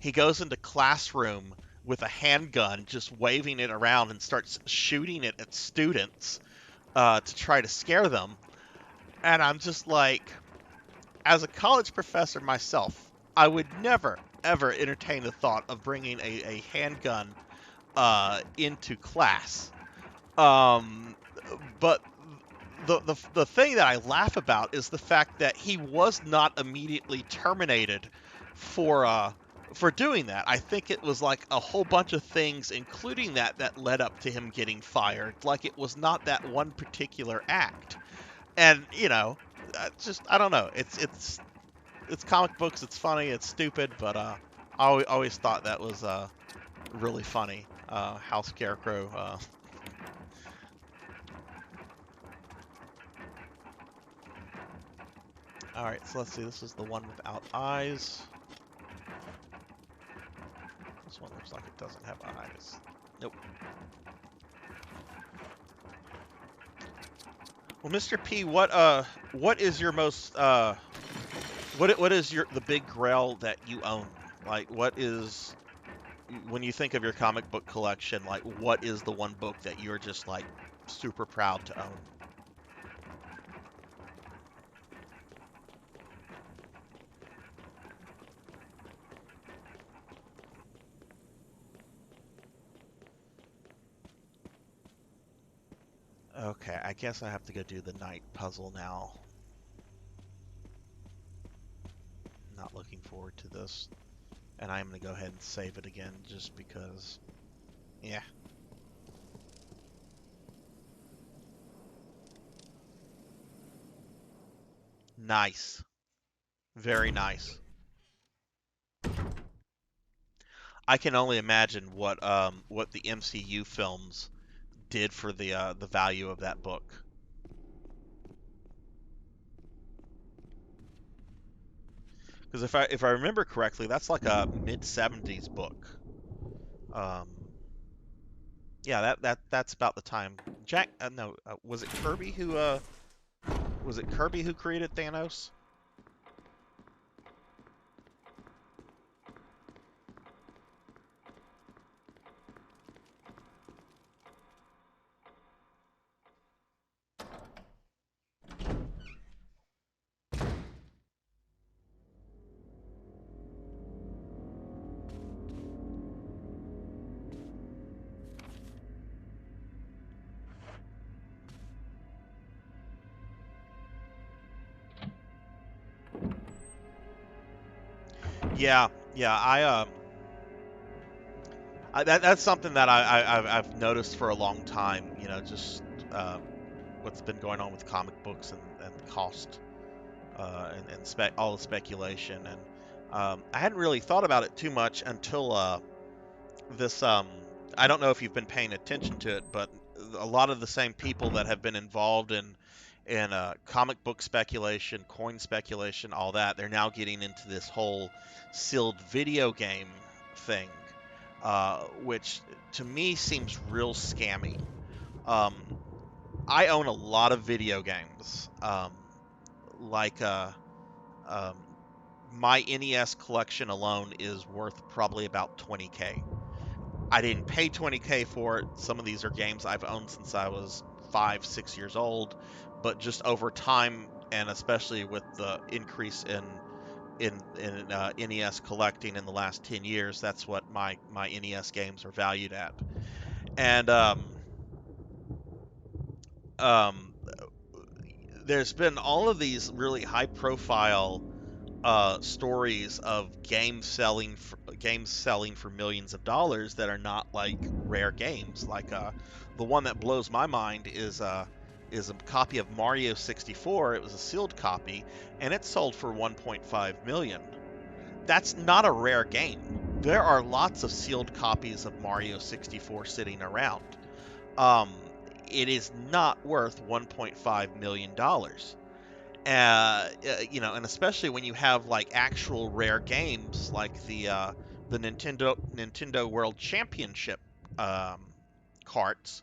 he goes into classroom with a handgun, just waving it around and starts shooting it at students to try to scare them. And I'm just like, as a college professor myself, I would never ever entertain the thought of bringing a handgun into class. Um, but the thing that I laugh about is the fact that he was not immediately terminated for for doing that. I think it was like a whole bunch of things, including that led up to him getting fired. Like it was not that one particular act. And just I don't know. It's comic books. It's funny. It's stupid, but I always thought that was really funny. How Scarecrow. All right, so let's see. This is the one without eyes. This one looks like it doesn't have eyes. Nope. Well, Mr. P, what is your most what is your the big grail that you own? Like, what is when you think of your comic book collection? Like, what is the one book that you're just like super proud to own? Okay, I guess I have to go do the night puzzle now. Not looking forward to this. And I'm going to go ahead and save it again just because, yeah. Nice. Very nice. I can only imagine what the MCU films did for the value of that book. Because if I remember correctly, that's like a mid '70s book. Um, yeah, that's about the time. Jack, no, was it Kirby who created Thanos? Yeah, yeah. That's something that I've noticed for a long time. You know, just uh, what's been going on with comic books and cost and all the speculation. And I hadn't really thought about it too much until this. I don't know if you've been paying attention to it, but a lot of the same people that have been involved in comic book speculation, coin speculation, all that, they're now getting into this whole sealed video game thing, which to me seems real scammy. Um, I own a lot of video games, like um, my NES collection alone is worth probably about 20K. I didn't pay 20K for it. Some of these are games I've owned since I was 5, 6 years old, but just over time, and especially with the increase in NES collecting in the last 10 years, that's what my NES games are valued at. And um, there's been all of these really high profile stories of games selling for millions of dollars that are not like rare games. Like the one that blows my mind is a copy of Mario 64. It was a sealed copy, and it sold for 1.5 million. That's not a rare game. There are lots of sealed copies of Mario 64 sitting around. Um, it is not worth 1.5 million dollars. And especially when you have like actual rare games like the Nintendo World Championship um, carts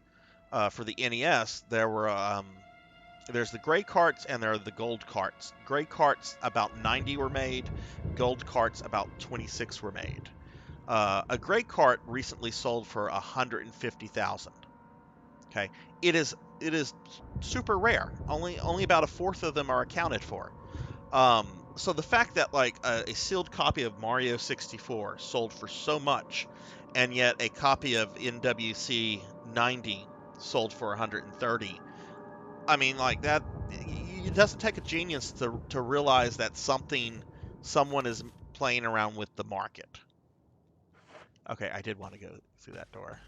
for the NES. There's the gray carts and there are the gold carts. Gray carts about 90 were made, gold carts about 26 were made. A gray cart recently sold for 150,000. Okay, it is super rare. Only about a fourth of them are accounted for. So the fact that like a sealed copy of Mario 64 sold for so much, and yet a copy of NWC 90 sold for 130, I mean, like that, it doesn't take a genius to realize that someone is playing around with the market. Okay, I did want to go through that door.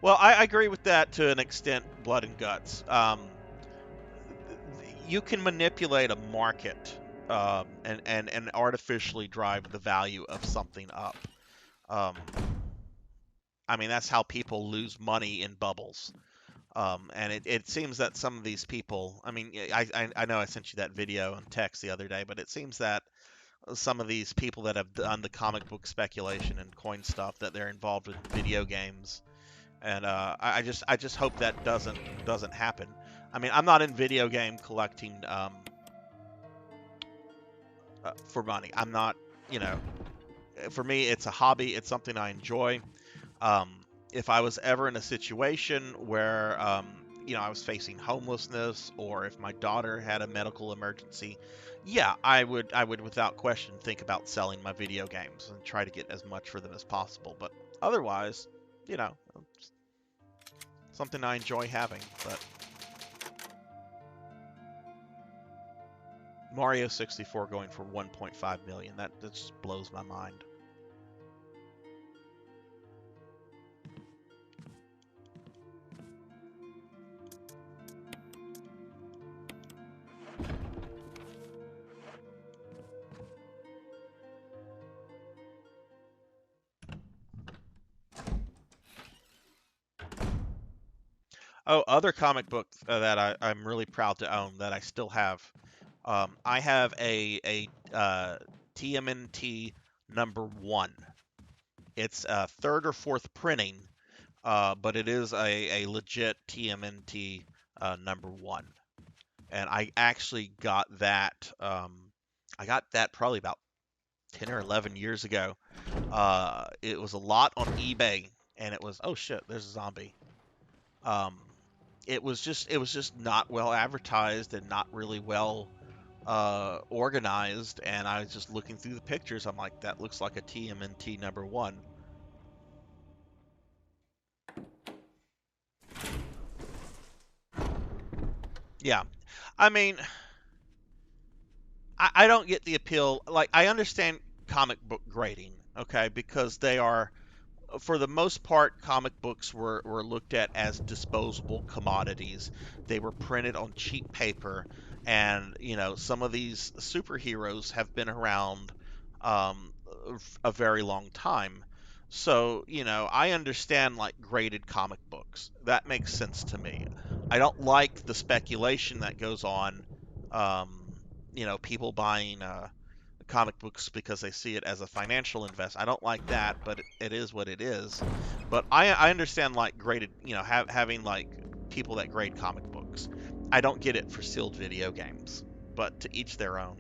Well, I agree with that to an extent, blood and guts. You can manipulate a market and artificially drive the value of something up. Um, I mean, that's how people lose money in bubbles. And it seems that some of these people, I mean, I know I sent you that video and text the other day, but it seems that some of these people that have done the comic book speculation and coin stuff that they're involved in video games, and I just hope that doesn't happen. I mean, I'm not in video game collecting for money. I'm not, you know, for me, it's a hobby. It's something I enjoy. Um, if I was ever in a situation where, I was facing homelessness, or if my daughter had a medical emergency, yeah, I would without question think about selling my video games and try to get as much for them as possible. But otherwise, you know, it's something I enjoy having. But Mario 64 going for 1.5 million, that just blows my mind. Oh, other comic books that I'm really proud to own that I still have. I have a TMNT #1. It's third or fourth printing, but it is a legit TMNT #1. And I actually got that. I got that probably about 10 or 11 years ago. It was a lot on eBay, and it was, oh shit, there's a zombie. Um, it was just not well advertised and not really well. organized, and I was just looking through the pictures. I'm like, that looks like a TMNT number one. Yeah, I mean, I don't get the appeal. Like, I understand comic book grading, okay, because they are, for the most part, comic books were looked at as disposable commodities. They were printed on cheap paper, and some of these superheroes have been around um, a very long time. So, I understand like graded comic books. That makes sense to me. I don't like the speculation that goes on. Um, people buying comic books because they see it as a financial invest. I don't like that, but it is what it is. But I understand like graded, having like people that grade comic books. I don't get it for sealed video games, but to each their own.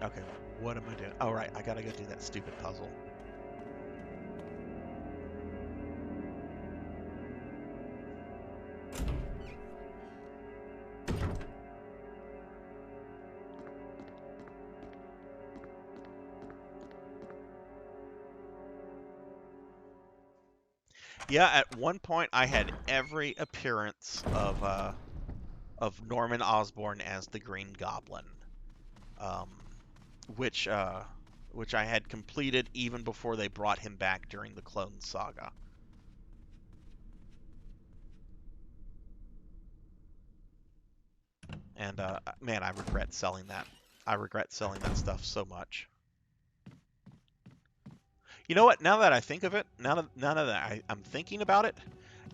Okay, what am I doing? Oh, right, I gotta go do that stupid puzzle. Yeah, at one point I had every appearance of Norman Osborn as the Green Goblin. Um, which which I had completed even before they brought him back during the Clone Saga. And man, I regret selling that. I regret selling that stuff so much. You know what? Now that I think of it, now that I'm thinking about it,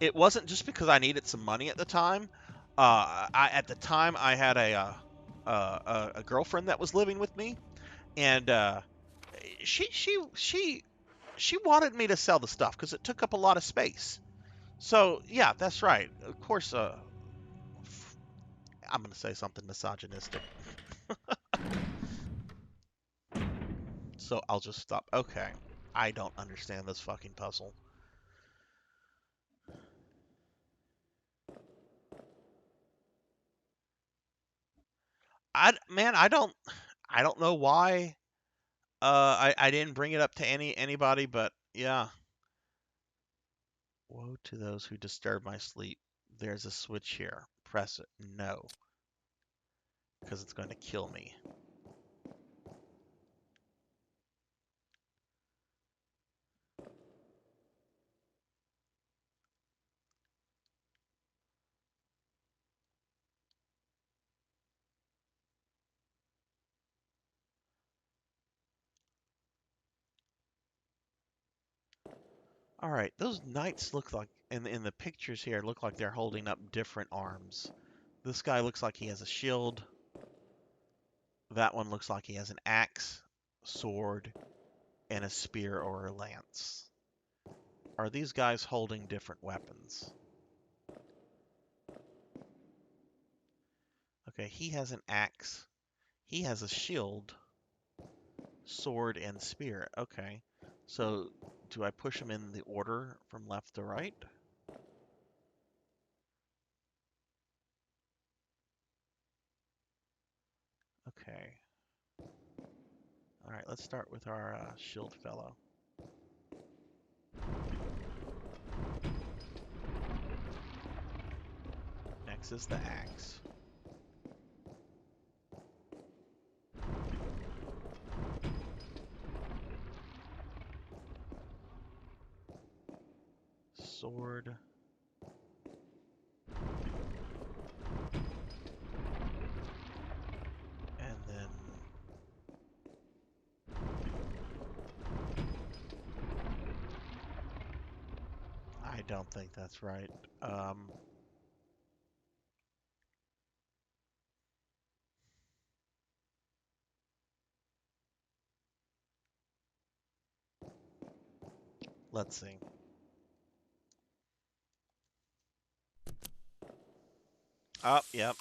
it wasn't just because I needed some money at the time. At the time I had a girlfriend that was living with me, and she she she she wanted me to sell the stuff because it took up a lot of space. So yeah, that's right. Of course, I'm gonna say something misogynistic, so I'll just stop. Okay, I don't understand this fucking puzzle. Man, I don't know why. I didn't bring it up to anybody, but yeah. Woe to those who disturb my sleep. There's a switch here. Press it. No, because it's going to kill me. All right, those knights look like in the pictures here look like they're holding up different arms. This guy looks like he has a shield. That one looks like he has an axe, sword, and a spear or a lance. Are these guys holding different weapons? Okay, he has an axe. He has a shield, sword, and spear. Okay. So, do I push him in the order from left to right? Okay. All right, let's start with our shield fellow. Next is the axe. Sword. And then I don't think that's right. Um, let's see. Oh, yep.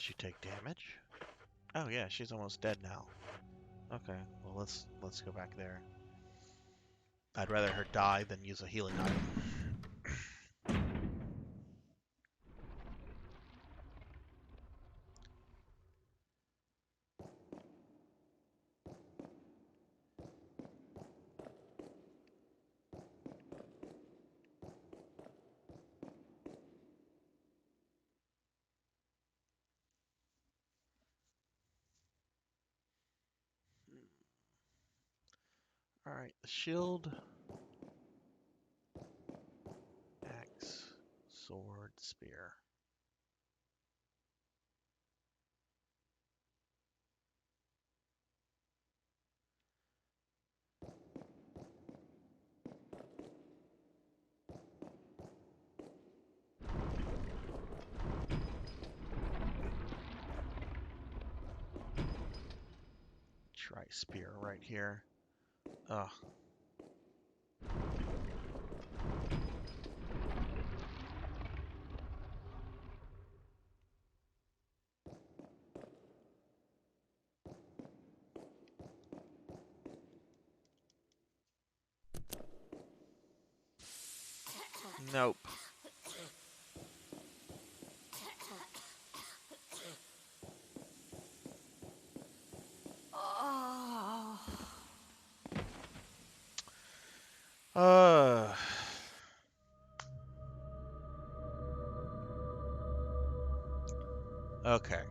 she take damage? Oh yeah, she's almost dead now. Okay, well let's go back there. I'd rather her die than use a healing item. Alright, the shield, axe, sword, spear. Try spear right here. Ugh. Nope. Uh. Okay.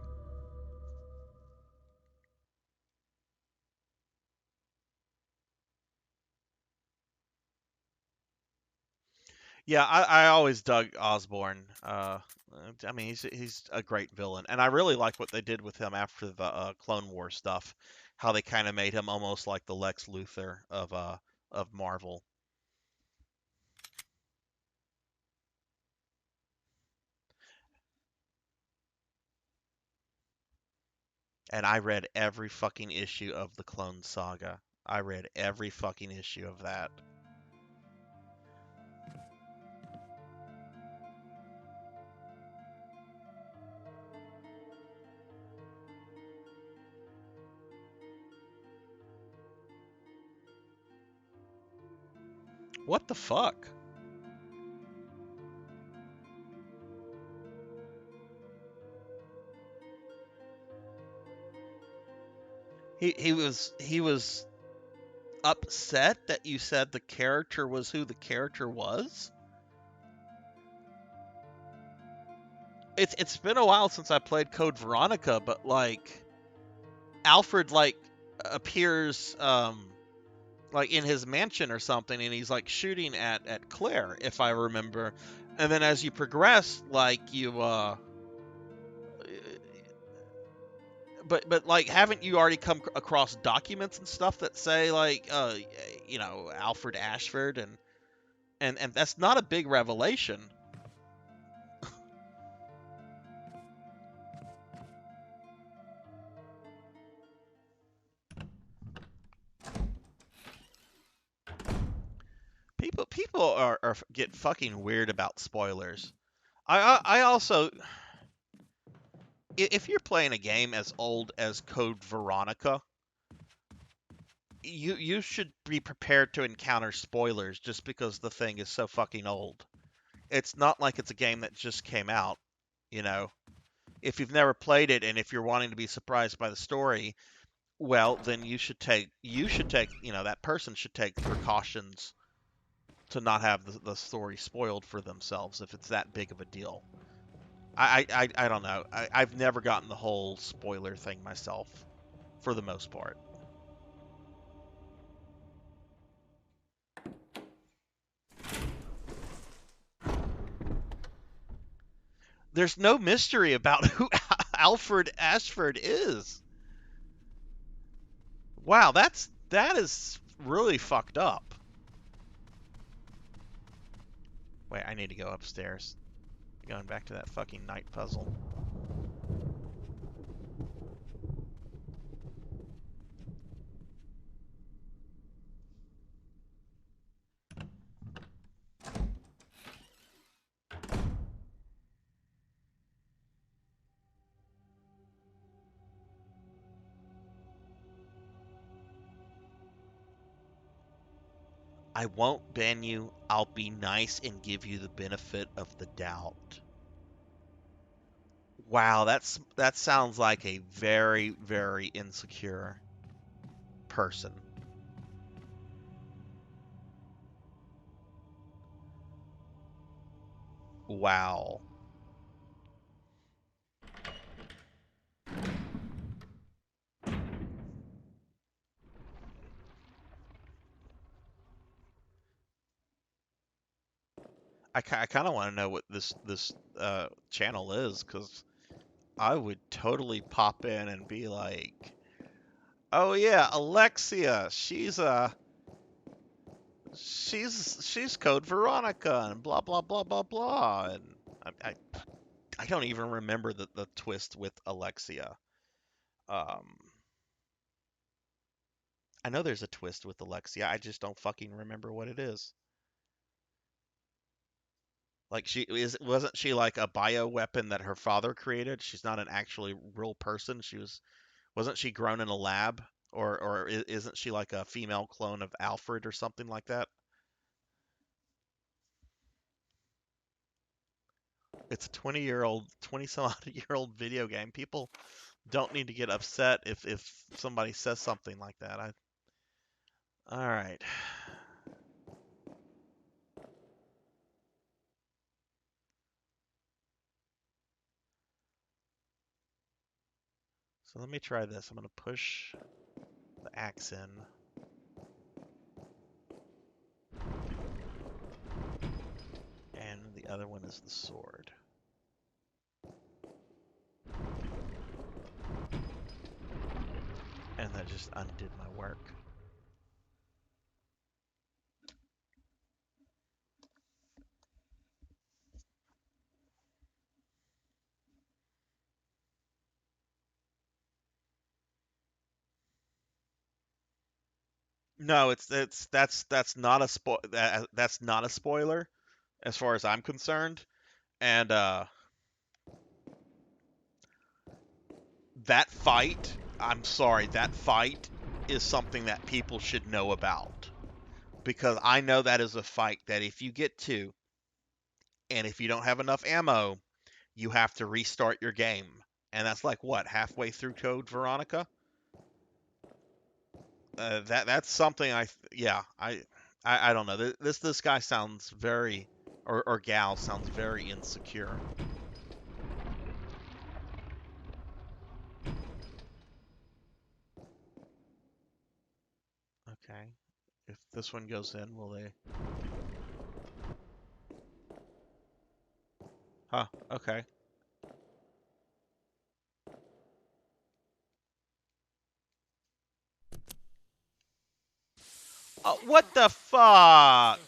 Yeah, I always dug Osborn. I mean, he's a great villain, and I really like what they did with him after the Clone Wars stuff. How they kind of made him almost like the Lex Luthor of Marvel. And I read every fucking issue of the Clone Saga. I read every fucking issue of that. What the fuck? He was upset that you said the character was who the character was? It's been a while since I played Code Veronica, but like Alfred like appears like in his mansion or something, and he's like shooting at Claire, if I remember. And then as you progress, like you but like haven't you already come across documents and stuff that say like Alfred Ashford, and that's not a big revelation. People are get fucking weird about spoilers. I also, if you're playing a game as old as Code Veronica, you should be prepared to encounter spoilers just because the thing is so fucking old. It's not like it's a game that just came out, you know. If you've never played it and if you're wanting to be surprised by the story, well, then that person should take precautions to not have the story spoiled for themselves if it's that big of a deal. I don't know. I've never gotten the whole spoiler thing myself, for the most part. There's no mystery about who Alfred Ashford is. Wow, that is really fucked up. Wait, I need to go upstairs. Going back to that fucking night puzzle. I won't ban you. I'll be nice and give you the benefit of the doubt. Wow, that sounds like a very, very insecure person. Wow. I kind of want to know what this channel is, because I would totally pop in and be like, "Oh yeah, Alexia, she's Code Veronica and blah blah blah blah blah." And I don't even remember the twist with Alexia. Um, I know there's a twist with Alexia. I just don't fucking remember what it is. Like wasn't she like a bio weapon that her father created? She's not an actually real person. Wasn't she grown in a lab? Or isn't she like a female clone of Alfred or something like that? It's a 20 some odd year old video game. People don't need to get upset if somebody says something like that. All right. So let me try this. I'm going to push the axe in. And the other one is the sword. And that just undid my work. No, that's not a that's not a spoiler as far as I'm concerned. And that fight, I'm sorry, that fight is something that people should know about, because I know that is a fight that if you get to, and if you don't have enough ammo, you have to restart your game. And that's like what, halfway through Code Veronica? That's something yeah, I don't know. This guy sounds very, or gal sounds very insecure. Okay. If this one goes in, will they? Huh, okay. Oh, what the fuck?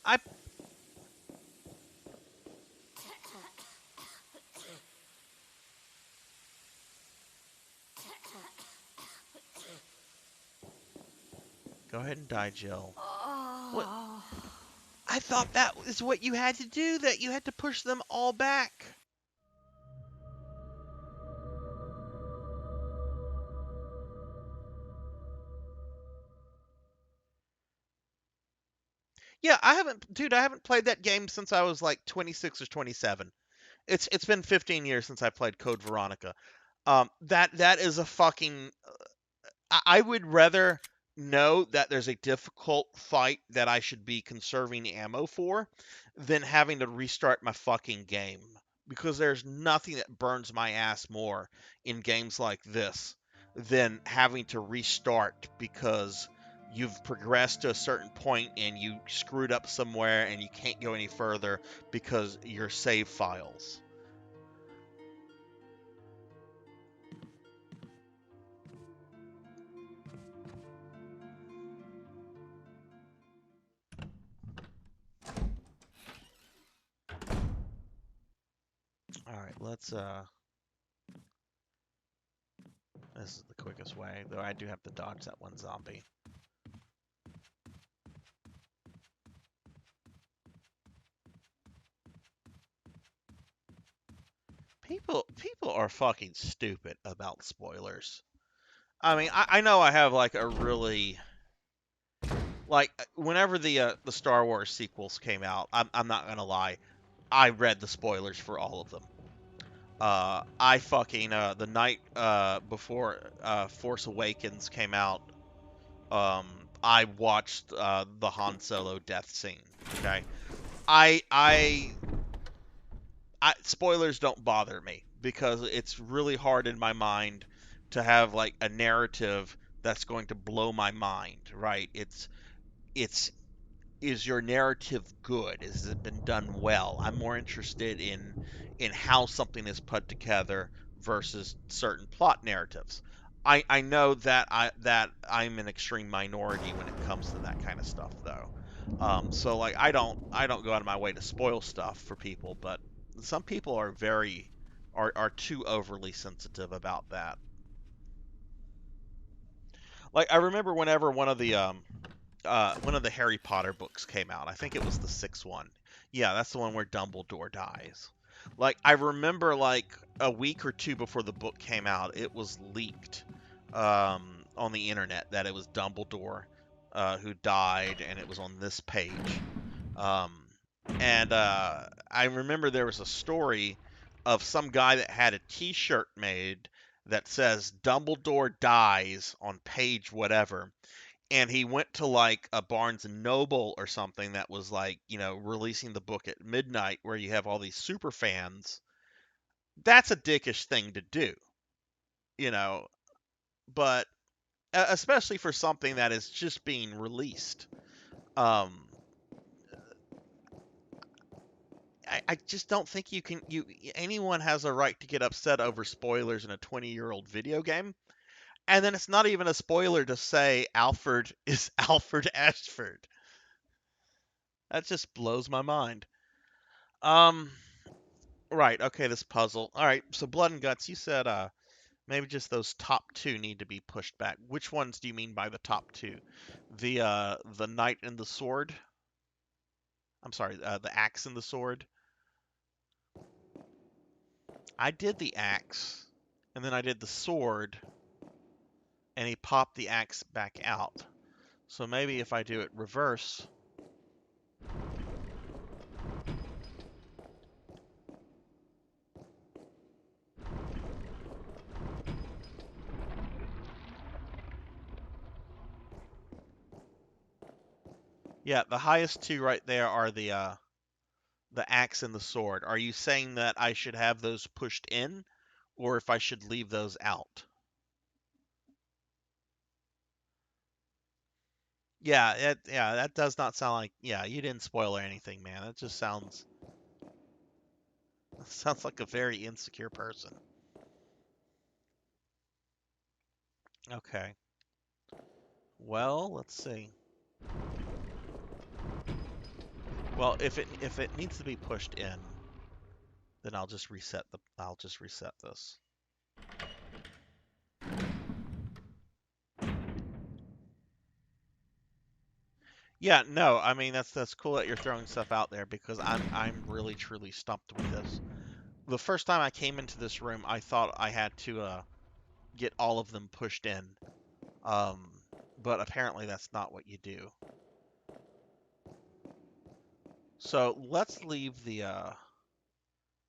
I Go ahead and die, Jill. What? I thought that was what you had to do, that you had to push them all back. Yeah, I haven't played that game since I was like 26 or 27. It's been 15 years since I played Code Veronica. That is a fucking I would rather know that there's a difficult fight that I should be conserving ammo for than having to restart my fucking game. Because there's nothing that burns my ass more in games like this than having to restart because you've progressed to a certain point and you screwed up somewhere and you can't go any further because your save files. All right, this is the quickest way, though I do have to dodge that one zombie. People are fucking stupid about spoilers. I mean, I know I have like a really like whenever the Star Wars sequels came out, I'm not gonna lie, I read the spoilers for all of them. I fucking the night before Force Awakens came out, um, I watched the Han Solo death scene. Okay, I I spoilers don't bother me because it's really hard in my mind to have like a narrative that's going to blow my mind, right? It's is your narrative good? Has it been done well? I'm more interested in how something is put together versus certain plot narratives. I know that I'm an extreme minority when it comes to that kind of stuff though. So like I don't go out of my way to spoil stuff for people, but some people are very are too overly sensitive about that. Like I remember whenever one of the Harry Potter books came out. I think it was the sixth one. Yeah, that's the one where Dumbledore dies. Like I remember, like a week or two before the book came out, it was leaked on the internet that it was Dumbledore who died, and it was on this page. Um, and I remember there was a story of some guy that had a T-shirt made that says Dumbledore dies on page whatever, and he went to like a Barnes and Noble or something that was like, releasing the book at midnight where you have all these super fans. That's a dickish thing to do, you know, but especially for something that is just being released. Um, I just don't think anyone has a right to get upset over spoilers in a 20-year-old video game. And then it's not even a spoiler to say Alfred is Alfred Ashford. That just blows my mind. Um, Right. Okay. This puzzle. All right. So blood and guts. You said maybe just those top two need to be pushed back. Which ones do you mean by the top two? The knight and the sword. I'm sorry. The axe and the sword. I did the axe, and then I did the sword, and he popped the axe back out. So maybe if I do it reverse. Yeah, the highest two right there are the axe and the sword. Are you saying that I should have those pushed in, or if I should leave those out? Yeah, that does not sound like, yeah, you didn't spoil anything, man. It just sounds like a very insecure person. Okay. Well, let's see. Well, if it needs to be pushed in, then I'll just reset this. Yeah, no, I mean that's cool that you're throwing stuff out there because I'm really truly stumped with this. The first time I came into this room, I thought I had to get all of them pushed in. Um, but apparently that's not what you do. So let's leave the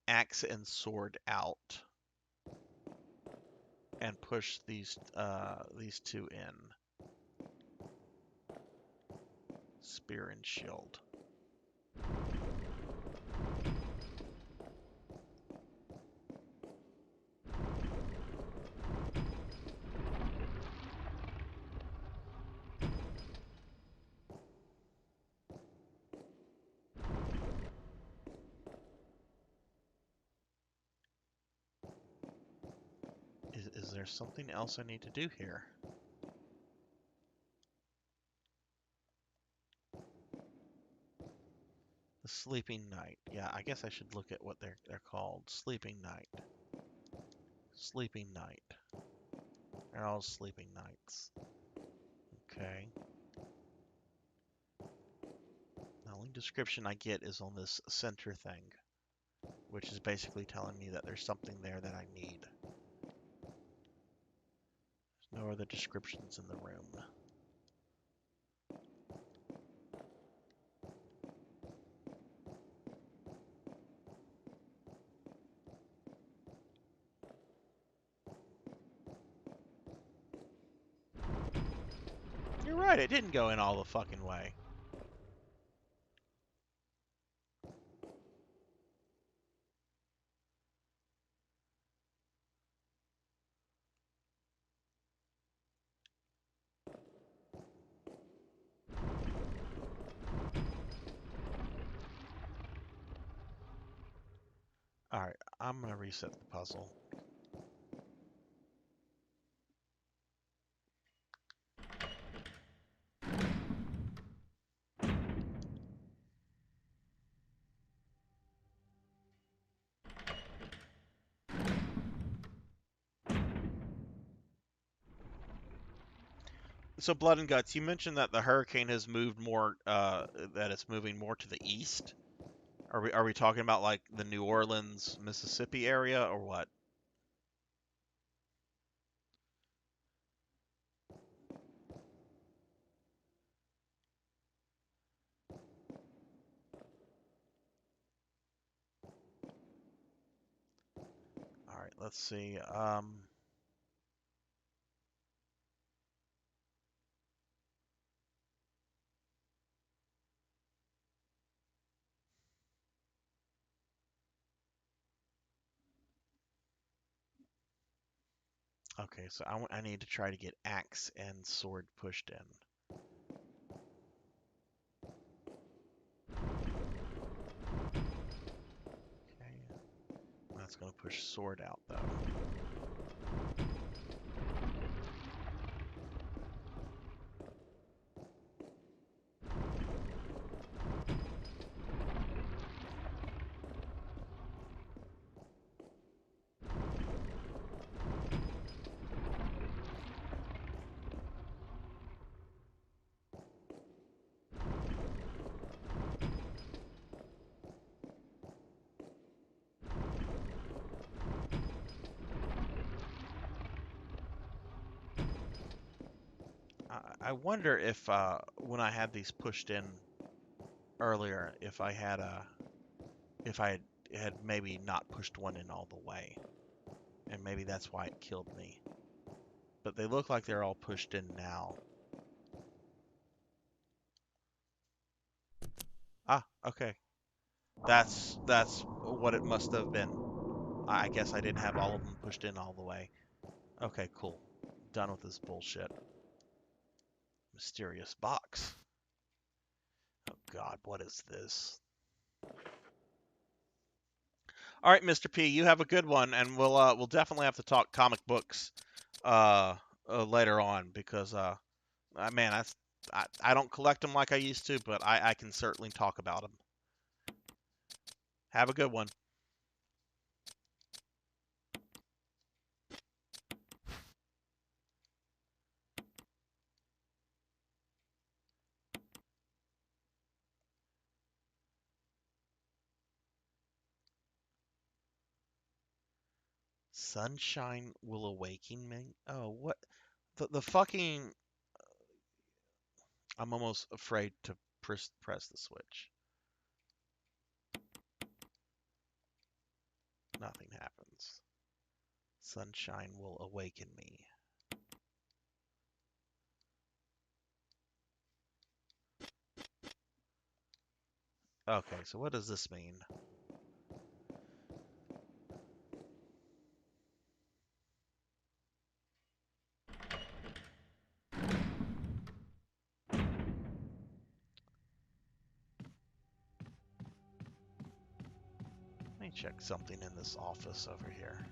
axe and sword out and push these two in. Spear and shield. Is there something else I need to do here? The sleeping knight. Yeah, I guess I should look at what they're called. Sleeping knight. Sleeping knight. They're all sleeping knights. Okay. The only description I get is on this center thing. which is basically telling me that there's something there that I need. There's no other descriptions in the room. You're right, it didn't go in all the fucking way. Alright, I'm gonna reset the puzzle. So Blood and Guts, you mentioned that the hurricane has moved more, that it's moving more to the east. Are we talking about like the New Orleans, Mississippi area or what? All right, let's see. Okay, so I need to try to get axe and sword pushed in. Okay, that's gonna push sword out though. I wonder if when I had these pushed in earlier, if I had maybe not pushed one in all the way, and maybe that's why it killed me. But they look like they're all pushed in now. Ah, okay. That's what it must have been. I guess I didn't have all of them pushed in all the way. Okay, cool. Done with this bullshit. Mysterious box. Oh God, what is this? All right, Mr. P, you have a good one, and we'll definitely have to talk comic books later on because man, I don't collect them like I used to, but I can certainly talk about them. Have a good one. Sunshine will awaken me. Oh, what the fucking I'm almost afraid to press the switch. Nothing happens. Sunshine will awaken me. Okay, so what does this mean? Let me check something in this office over here.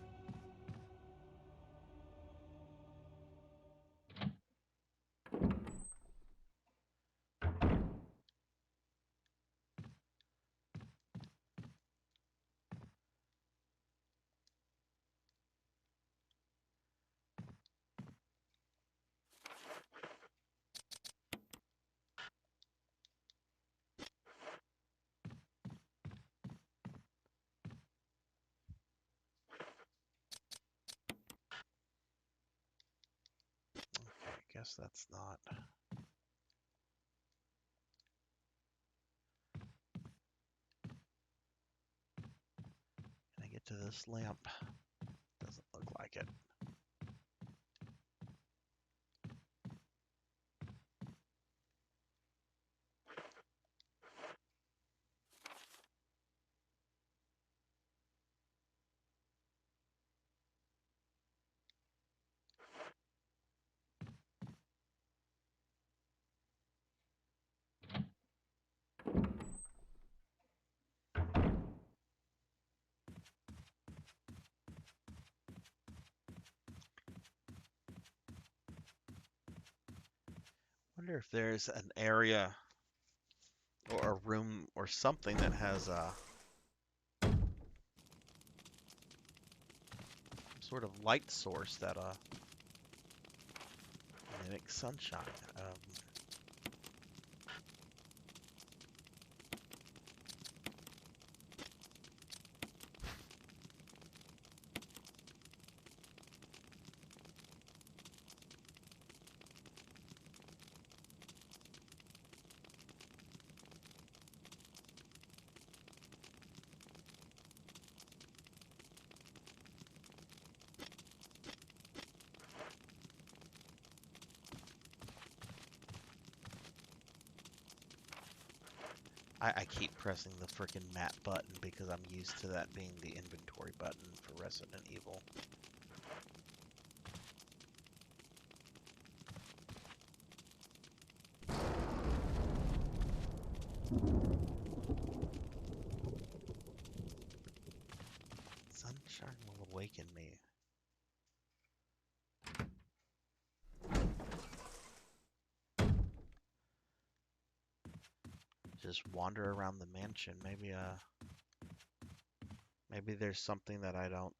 course, that's not. Can I get to this lamp? Doesn't look like it. Wonder if there's an area or a room or something that has some sort of light source that mimics sunshine. I keep pressing the frickin' map button because I'm used to that being the inventory button for Resident Evil. Sunshine will awaken me. Just wander around the mansion. Maybe there's something that I don't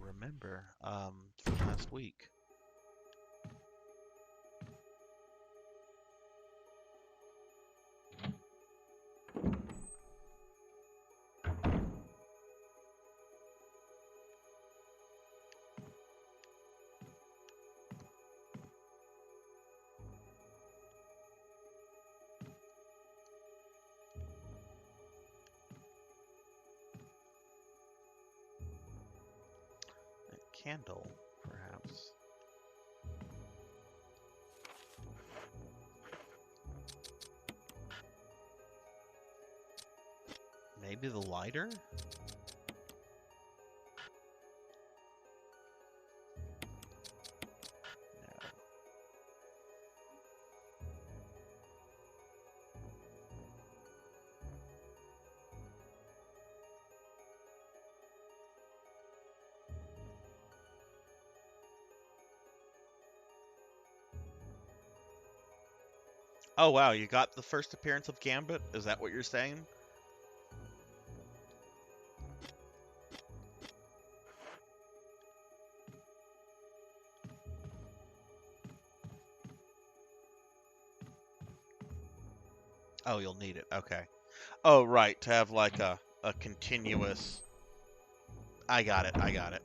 remember from last week. A candle, perhaps. Maybe the lighter? No. Oh wow, you got the first appearance of Gambit? Is that what you're saying? Oh, you'll need it. Okay. Oh, right, to have like a continuous. I got it. I got it.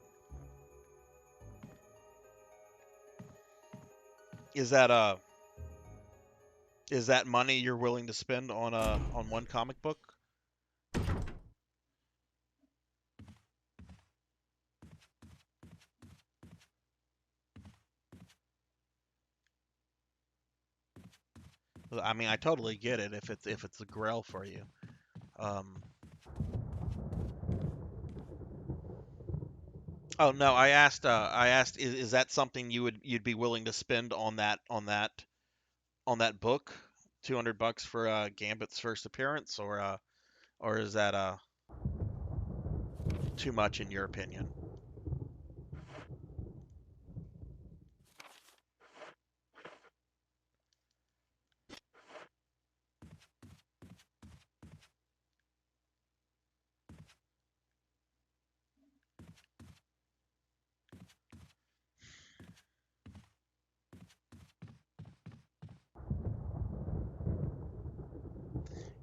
Is that is that money you're willing to spend on one comic book? I mean, I totally get it if it's a Grail for you. Um, oh no, I asked is that something you'd be willing to spend on that book? $200 for Gambit's first appearance, or is that too much in your opinion?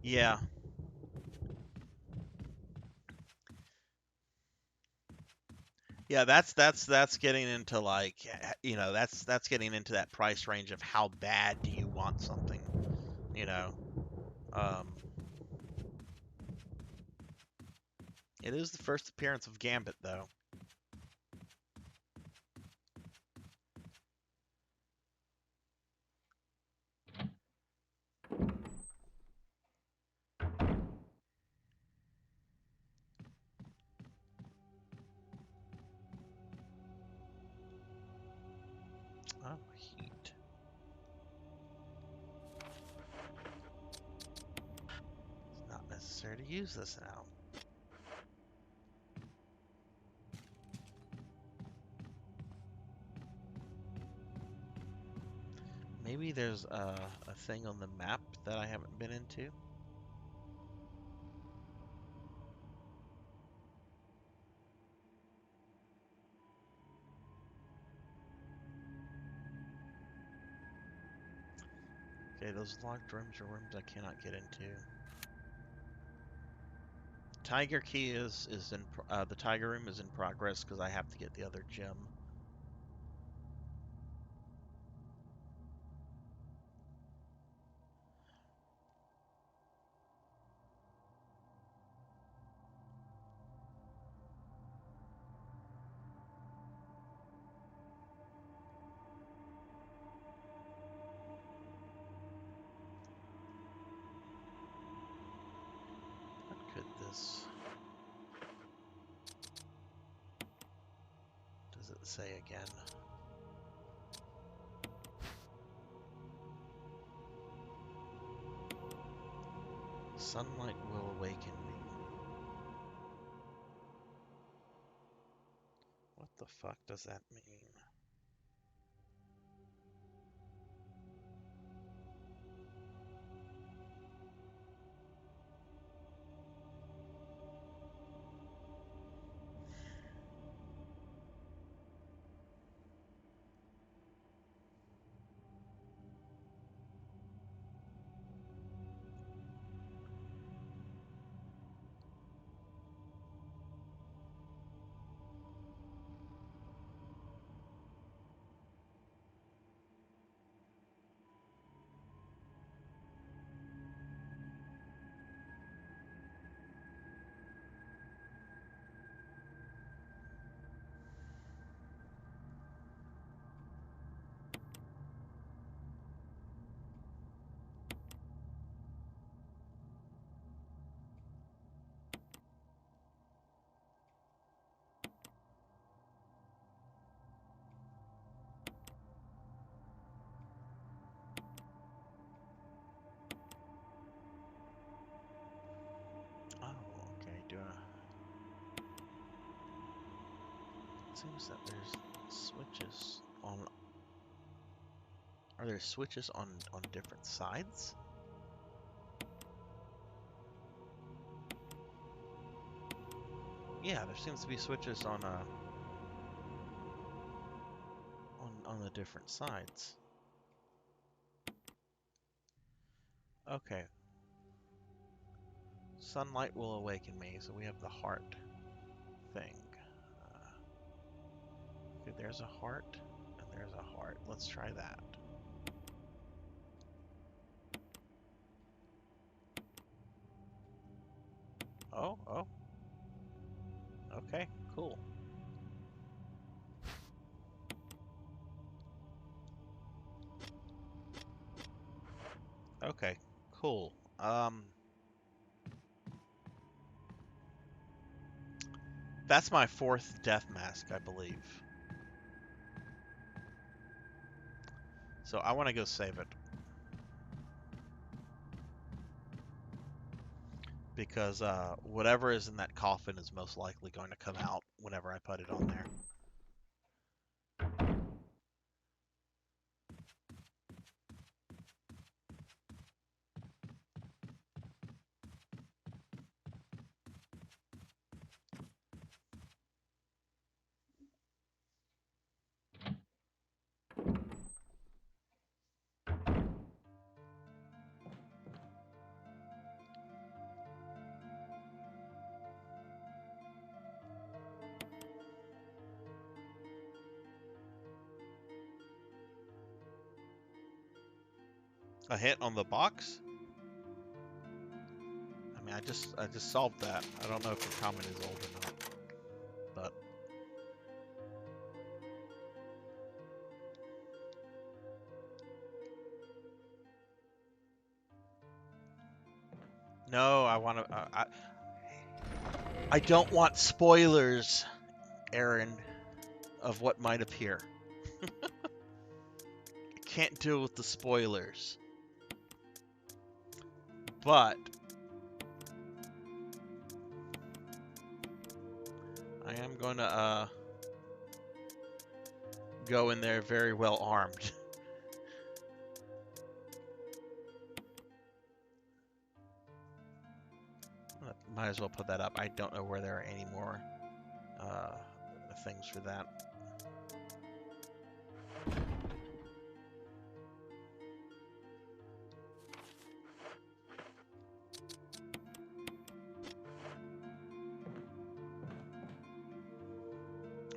Yeah. Yeah, that's getting into like that's getting into that price range of how bad do you want something, you know. Um, it is the first appearance of Gambit though. Oh, heat. It's not necessary to use this now. Maybe there's a thing on the map that I haven't been into. Okay, those locked rooms are rooms I cannot get into. Tiger key is in the tiger room is in progress because I have to get the other gem. What could this? Does it say again? Sunlight will awaken me. What the fuck does that mean? Oh, okay. It seems that there's switches on. Are there switches on different sides? Yeah, there seems to be switches on the different sides. Okay. Sunlight will awaken me, so we have the heart thing. Okay, there's a heart, and there's a heart. Let's try that. Oh, oh. Okay, cool. Okay, cool. That's my fourth death mask, I believe. So I want to go save it. Because whatever is in that coffin is most likely going to come out whenever I put it on there. A hit on the box? I mean, I just solved that. I don't know if your comment is old or not, but no, I want to. I don't want spoilers, Aaron, of what might appear. I can't deal with the spoilers. But I am going to go in there very well armed. Might as well put that up. I don't know where there are any more things for that.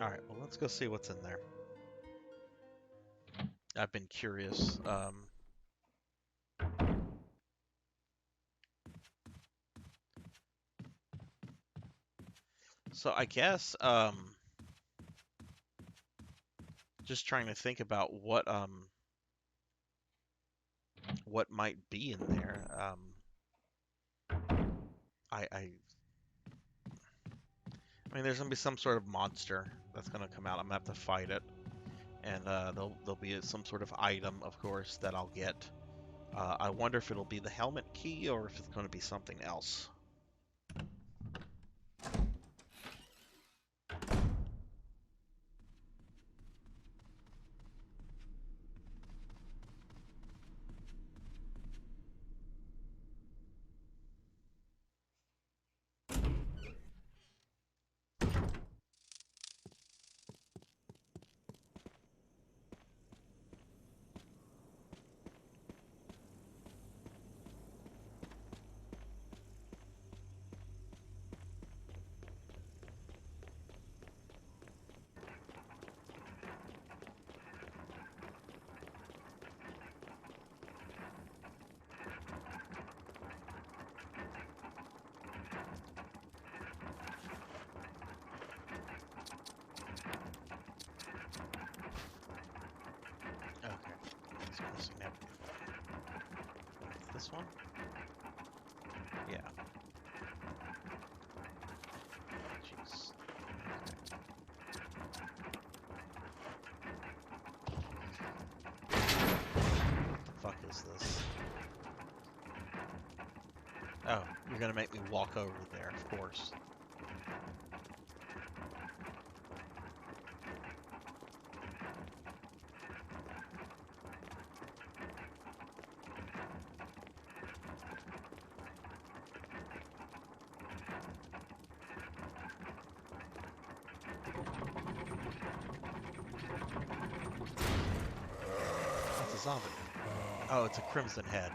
Alright, well, let's go see what's in there. I've been curious. So I guess just trying to think about what might be in there. I mean, there's gonna be some sort of monster that's gonna come out. I'm gonna have to fight it, and there'll be some sort of item, of course, that I'll get. I wonder if it'll be the helmet key or if it's gonna be something else. This one? Yeah. Jeez. What the fuck is this? Oh, you're gonna make me walk over there, of course. That's a zombie. Oh, it's a crimson head.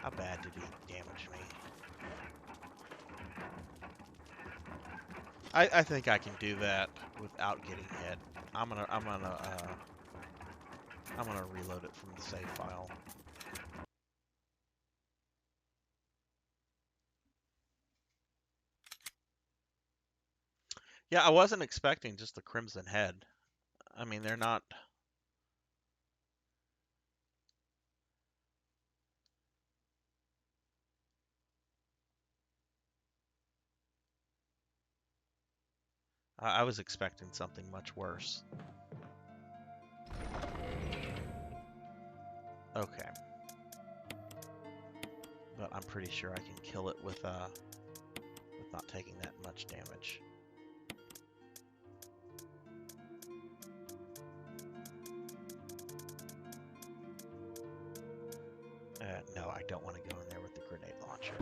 How bad did he damage me? I think I can do that without getting hit. I'm gonna reload it from the save file. Yeah, I wasn't expecting just the crimson head. I mean, they're not. I was expecting something much worse. Okay. But I'm pretty sure I can kill it with not taking that much damage. No, I don't want to go in there with the grenade launcher.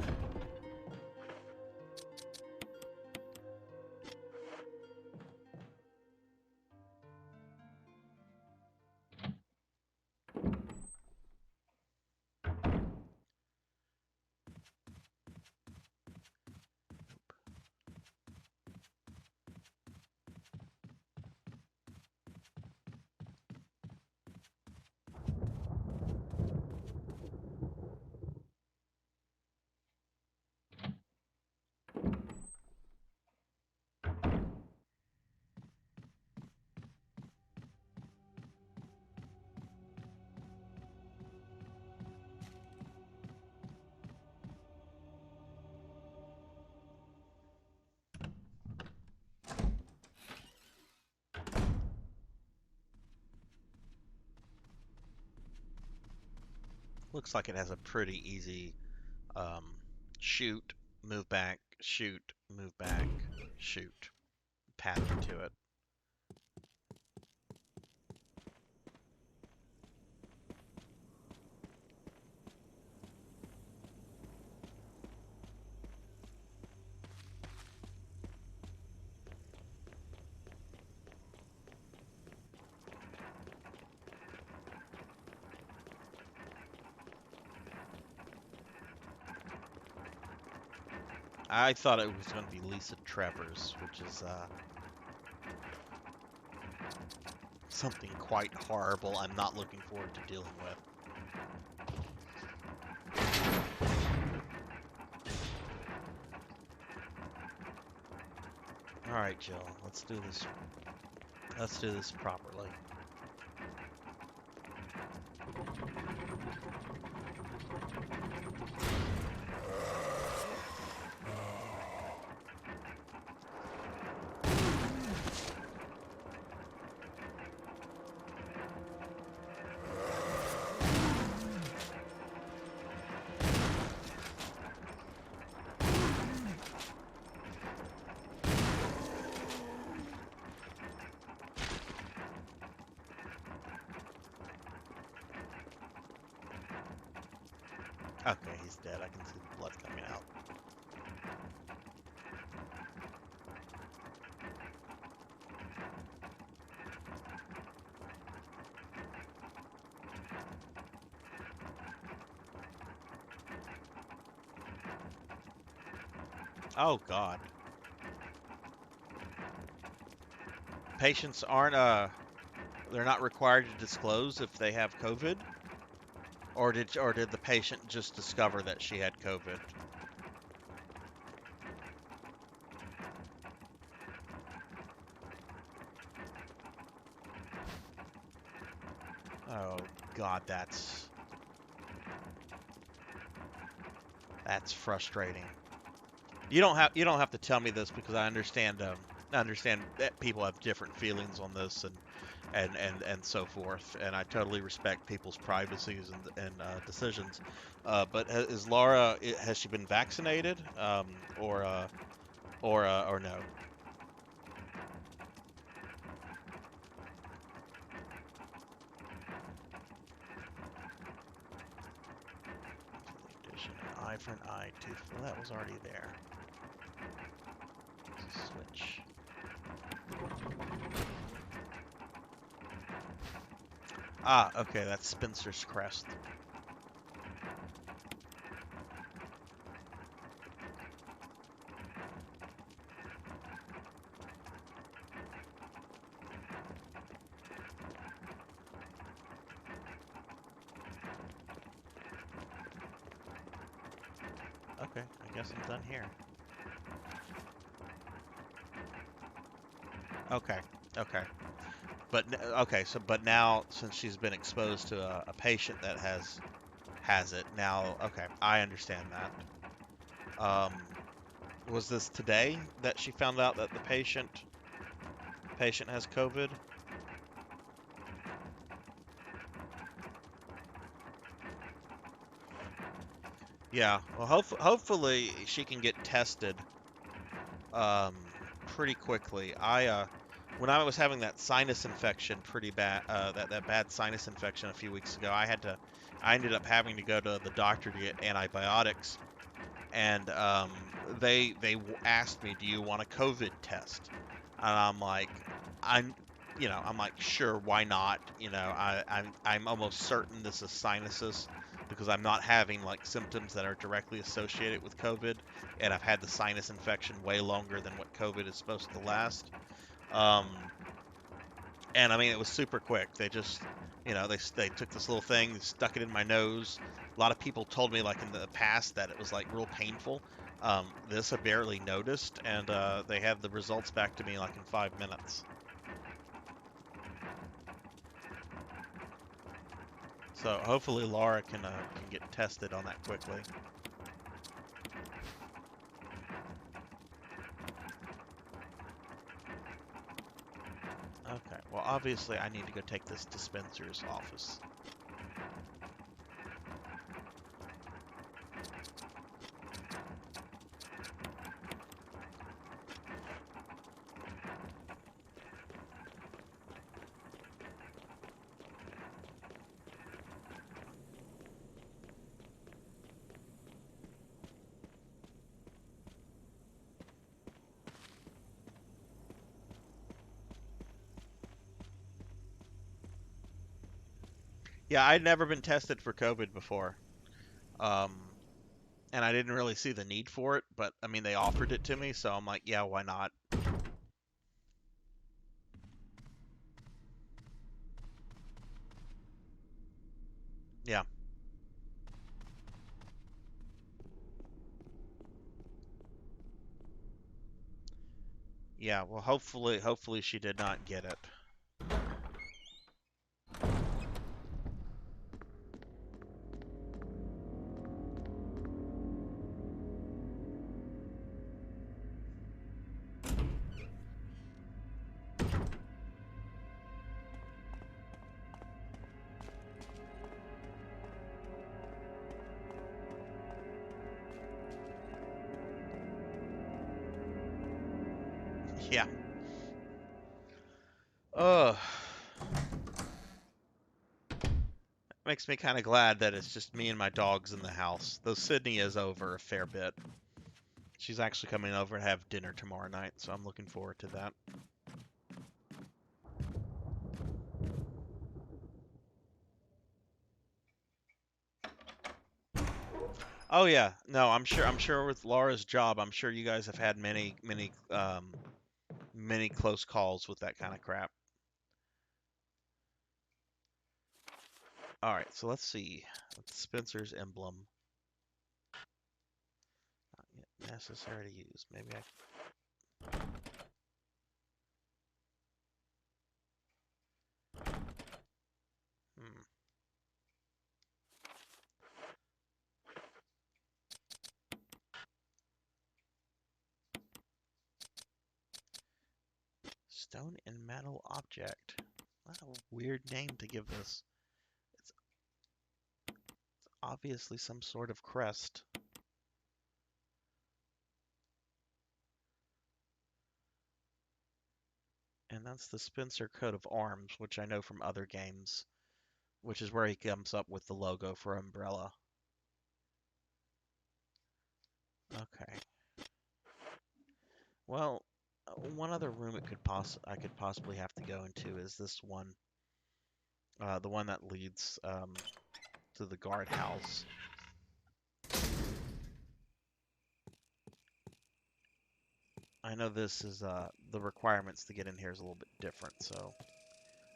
Looks like it has a pretty easy um, shoot, move back, shoot, move back, shoot pattern to it. I thought it was going to be Lisa Travers, which is something quite horrible I'm not looking forward to dealing with. All right, Jill, let's do this. Let's do this properly. Okay, he's dead. I can see the blood coming out. Oh God. Patients aren't they're not required to disclose if they have COVID, or did the patient just discover that she had COVID? Oh God, that's frustrating. You don't have to tell me this because I understand that people have different feelings on this and so forth, and I totally respect people's privacies and decisions. But is Laura has she been vaccinated or or no? Addition, an eye for an eye, tooth. Well, that was already there. Switch. Ah, okay, that's Spencer's crest. Okay, I guess I'm done here. Okay, okay. Okay, so but now since she's been exposed to a patient that has it now, okay, I understand that. Was this today that she found out that the patient has COVID? Yeah. Well, hopefully she can get tested um, pretty quickly. When I was having that sinus infection, pretty bad, that bad sinus infection a few weeks ago, I ended up having to go to the doctor to get antibiotics, and they asked me, "Do you want a COVID test?" And I'm like, I'm, I'm like, sure, why not? I'm almost certain this is sinuses because I'm not having like symptoms that are directly associated with COVID, and I've had the sinus infection way longer than what COVID is supposed to last. Um, and I mean, it was super quick. They just, they took this little thing, stuck it in my nose. A lot of people told me, like in the past, that it was like real painful. This I barely noticed, and they had the results back to me like in 5 minutes. So hopefully Laura can get tested on that quickly. Okay. Well, obviously I need to go take this to Spencer's office. Yeah, I'd never been tested for COVID before. Um, and I didn't really see the need for it, but I mean, they offered it to me, so I'm like, yeah, why not? Yeah. Yeah, well, hopefully she did not get it. Yeah. Ugh. Makes me kind of glad that it's just me and my dogs in the house. Though Sydney is over a fair bit. She's actually coming over to have dinner tomorrow night, so I'm looking forward to that. Oh yeah, no, I'm sure with Laura's job, I'm sure you guys have had many close calls with that kind of crap. All right, so let's see. Spencer's emblem. Not yet necessary to use. Maybe I. Hmm. Stone and metal object. What a weird name to give this. It's obviously some sort of crest. And that's the Spencer coat of arms, which I know from other games, which is where he comes up with the logo for Umbrella. Okay. Well, one other room I could possibly have to go into is this one, the one that leads to the guardhouse. I know this is the requirements to get in here is a little bit different, so.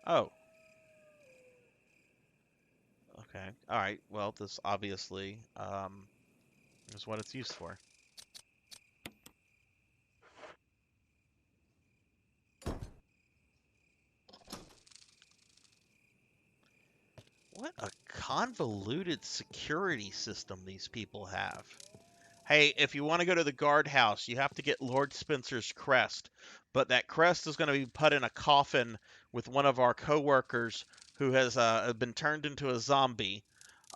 Oh, okay. All right. Well, this obviously is what it's used for. What a convoluted security system these people have. Hey, if you want to go to the guardhouse, you have to get Lord Spencer's crest. But that crest is going to be put in a coffin with one of our coworkers who has been turned into a zombie.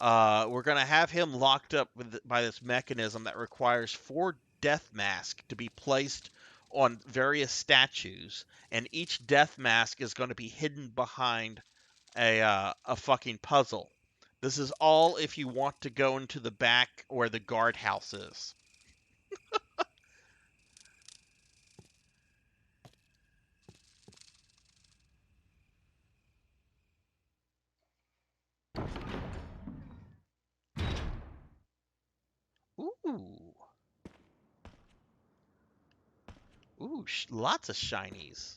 We're going to have him locked up by this mechanism that requires 4 death masks to be placed on various statues, and each death mask is going to be hidden behind a fucking puzzle. This is all if you want to go into the back where the guardhouse is. Ooh, ooh, lots of shinies.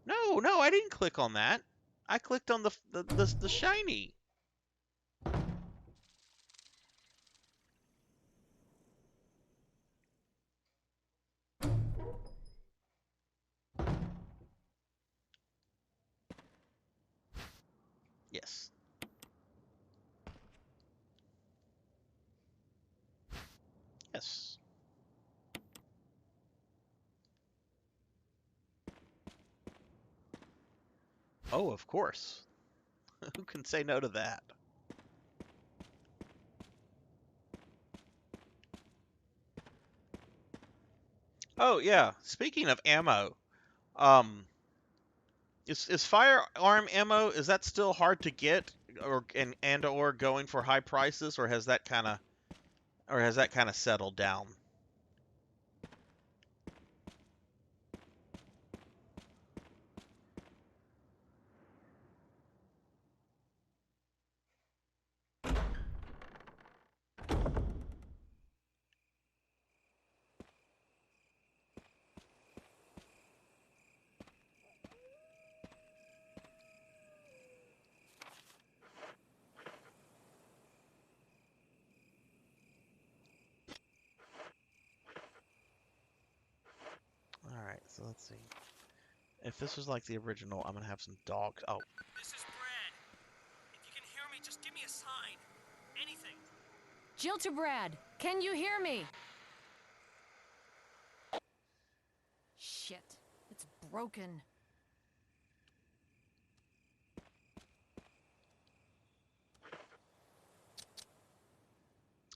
No, no, I didn't click on that. I clicked on the shiny. Yes, yes. Oh, of course. Who can say no to that? Oh yeah. Speaking of ammo, um, is firearm ammo, is that still hard to get, or going for high prices, or has that kind of settled down? So let's see. If this was like the original, I'm gonna have some dogs. Oh. This is Brad. If you can hear me, just give me a sign. Anything. Jill to Brad. Can you hear me? Shit. It's broken.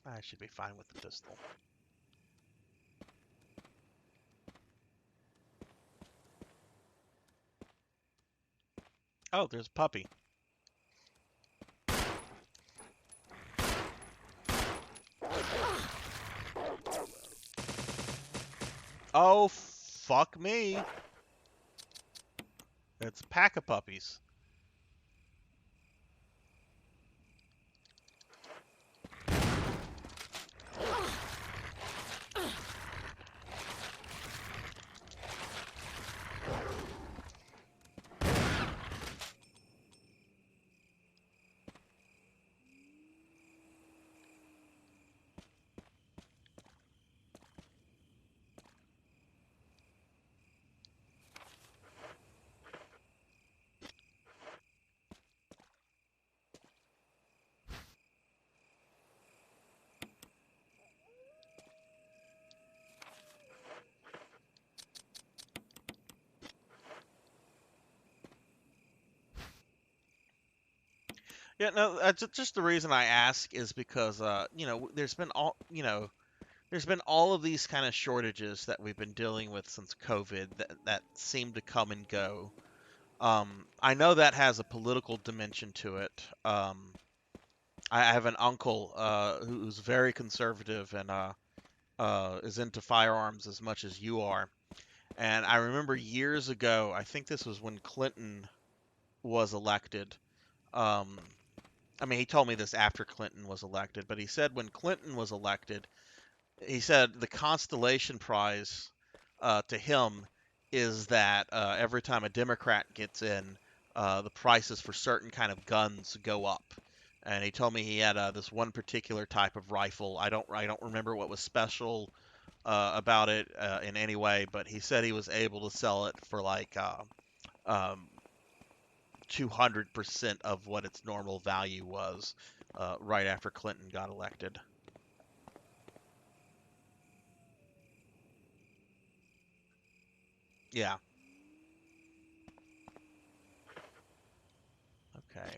I should be fine with the pistol. Oh, there's a puppy. Oh, fuck me. It's a pack of puppies. Yeah, no, just the reason I ask is because, there's been all of these kind of shortages that we've been dealing with since COVID that seem to come and go. I know that has a political dimension to it. I have an uncle who's very conservative and is into firearms as much as you are. And I remember years ago, I think this was when Clinton was elected. Um, I mean, he told me this after Clinton was elected, but he said when Clinton was elected, he said the constellation prize to him is that every time a Democrat gets in, the prices for certain kind of guns go up. And he told me he had this one particular type of rifle. I don't remember what was special about it in any way, but he said he was able to sell it for like um, 200% of what its normal value was right after Clinton got elected. Yeah. Okay.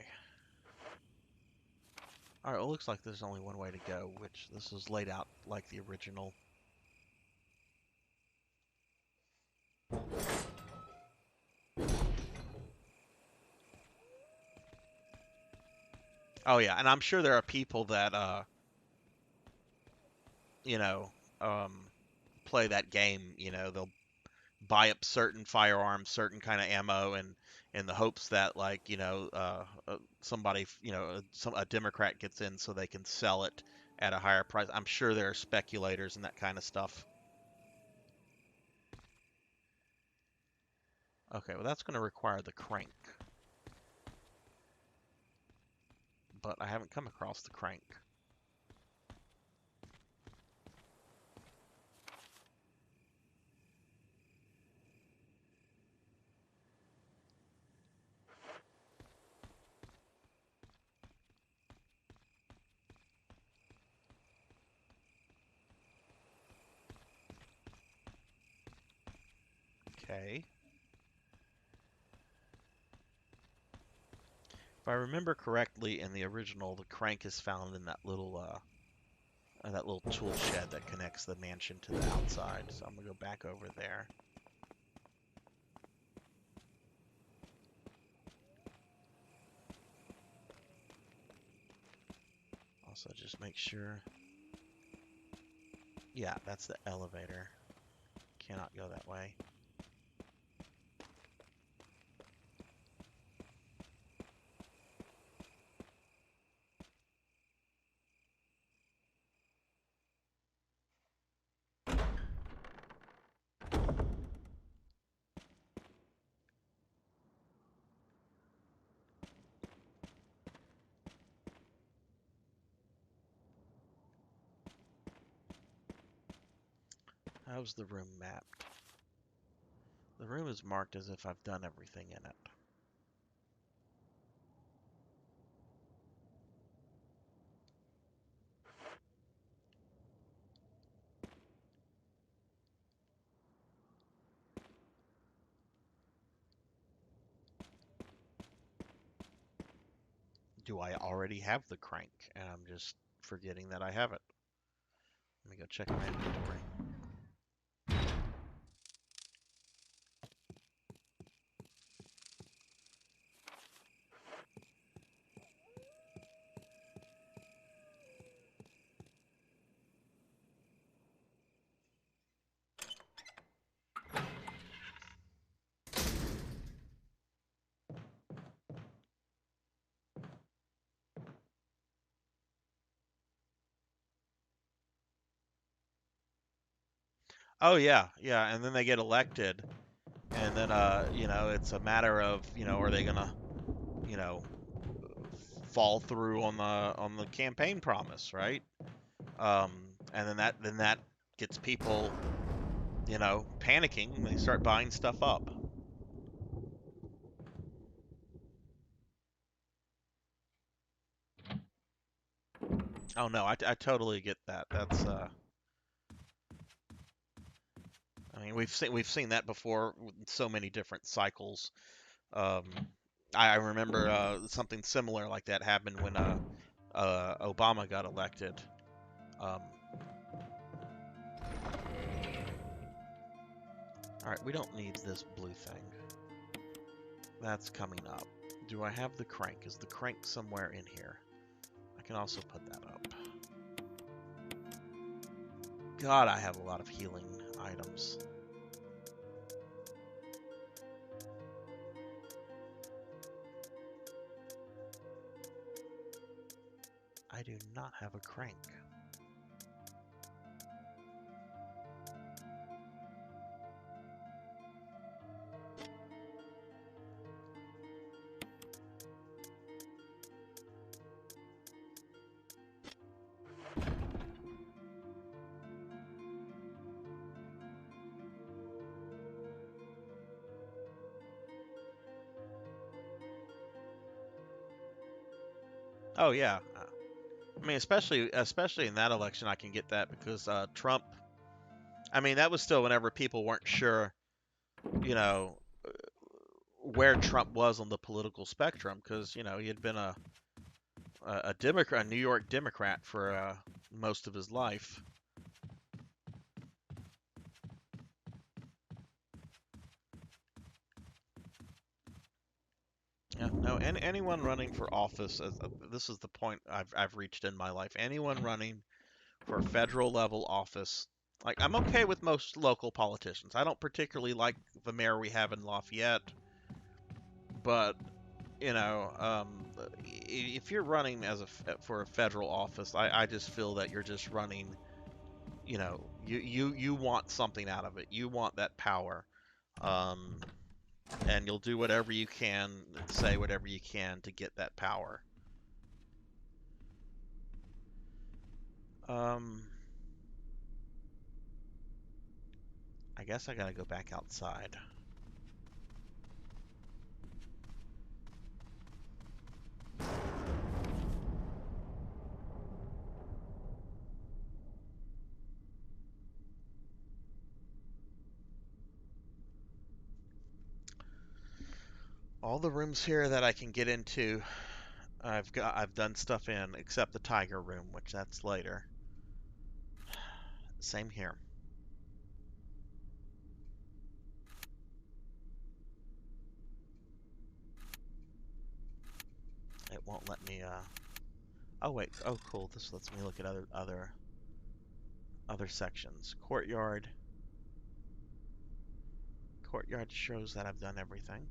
All right. Well, it looks like there's only one way to go, which this is laid out like the original. Oh yeah, and I'm sure there are people that you know, um, play that game. They'll buy up certain firearms, certain kind of ammo, and in the hopes that like somebody a Democrat gets in so they can sell it at a higher price. I'm sure there are speculators and that kind of stuff. Okay, well that's going to require the crank, but I haven't come across the crank. Okay. If I remember correctly, in the original, the crank is found in that little tool shed that connects the mansion to the outside. So I'm gonna go back over there. Also, just make sure. Yeah, that's the elevator. Cannot go that way. How's the room mapped? The room is marked as if I've done everything in it. Do I already have the crank? And I'm just forgetting that I have it. Let me go check my inventory. Oh yeah, yeah, and then they get elected, and then it's a matter of, are they gonna, you know, fall through on the campaign promise, right? Um, and then that gets people, panicking, and they start buying stuff up. Oh no, I totally get that. That's I mean, we've seen that before with so many different cycles. Um, I remember something similar like that happened when Obama got elected. Um, all right, we don't need this blue thing. That's coming up. Do I have the crank? Is the crank somewhere in here? I can also put that up. God, I have a lot of healing items. I do not have a crank. Oh yeah. I mean, especially in that election, I can get that because Trump. I mean, that was still whenever people weren't sure, you know, where Trump was on the political spectrum, because he had been a Democrat, a New York Democrat for most of his life. Yeah, no, and anyone running for office, this is the point I've reached in my life. Anyone running for a federal level office, like I'm okay with most local politicians. I don't particularly like the mayor we have in Lafayette, but if you're running for a federal office, I just feel that you're just running. You want something out of it. You want that power. Um, and you'll do whatever you can, say whatever you can to get that power. Um, I guess I gotta go back outside. All the rooms here that I can get into, I've done stuff in, except the tiger room, which that's later. Same here. It won't let me. Oh wait. Oh cool. This lets me look at other sections. Courtyard. Courtyard shows that I've done everything.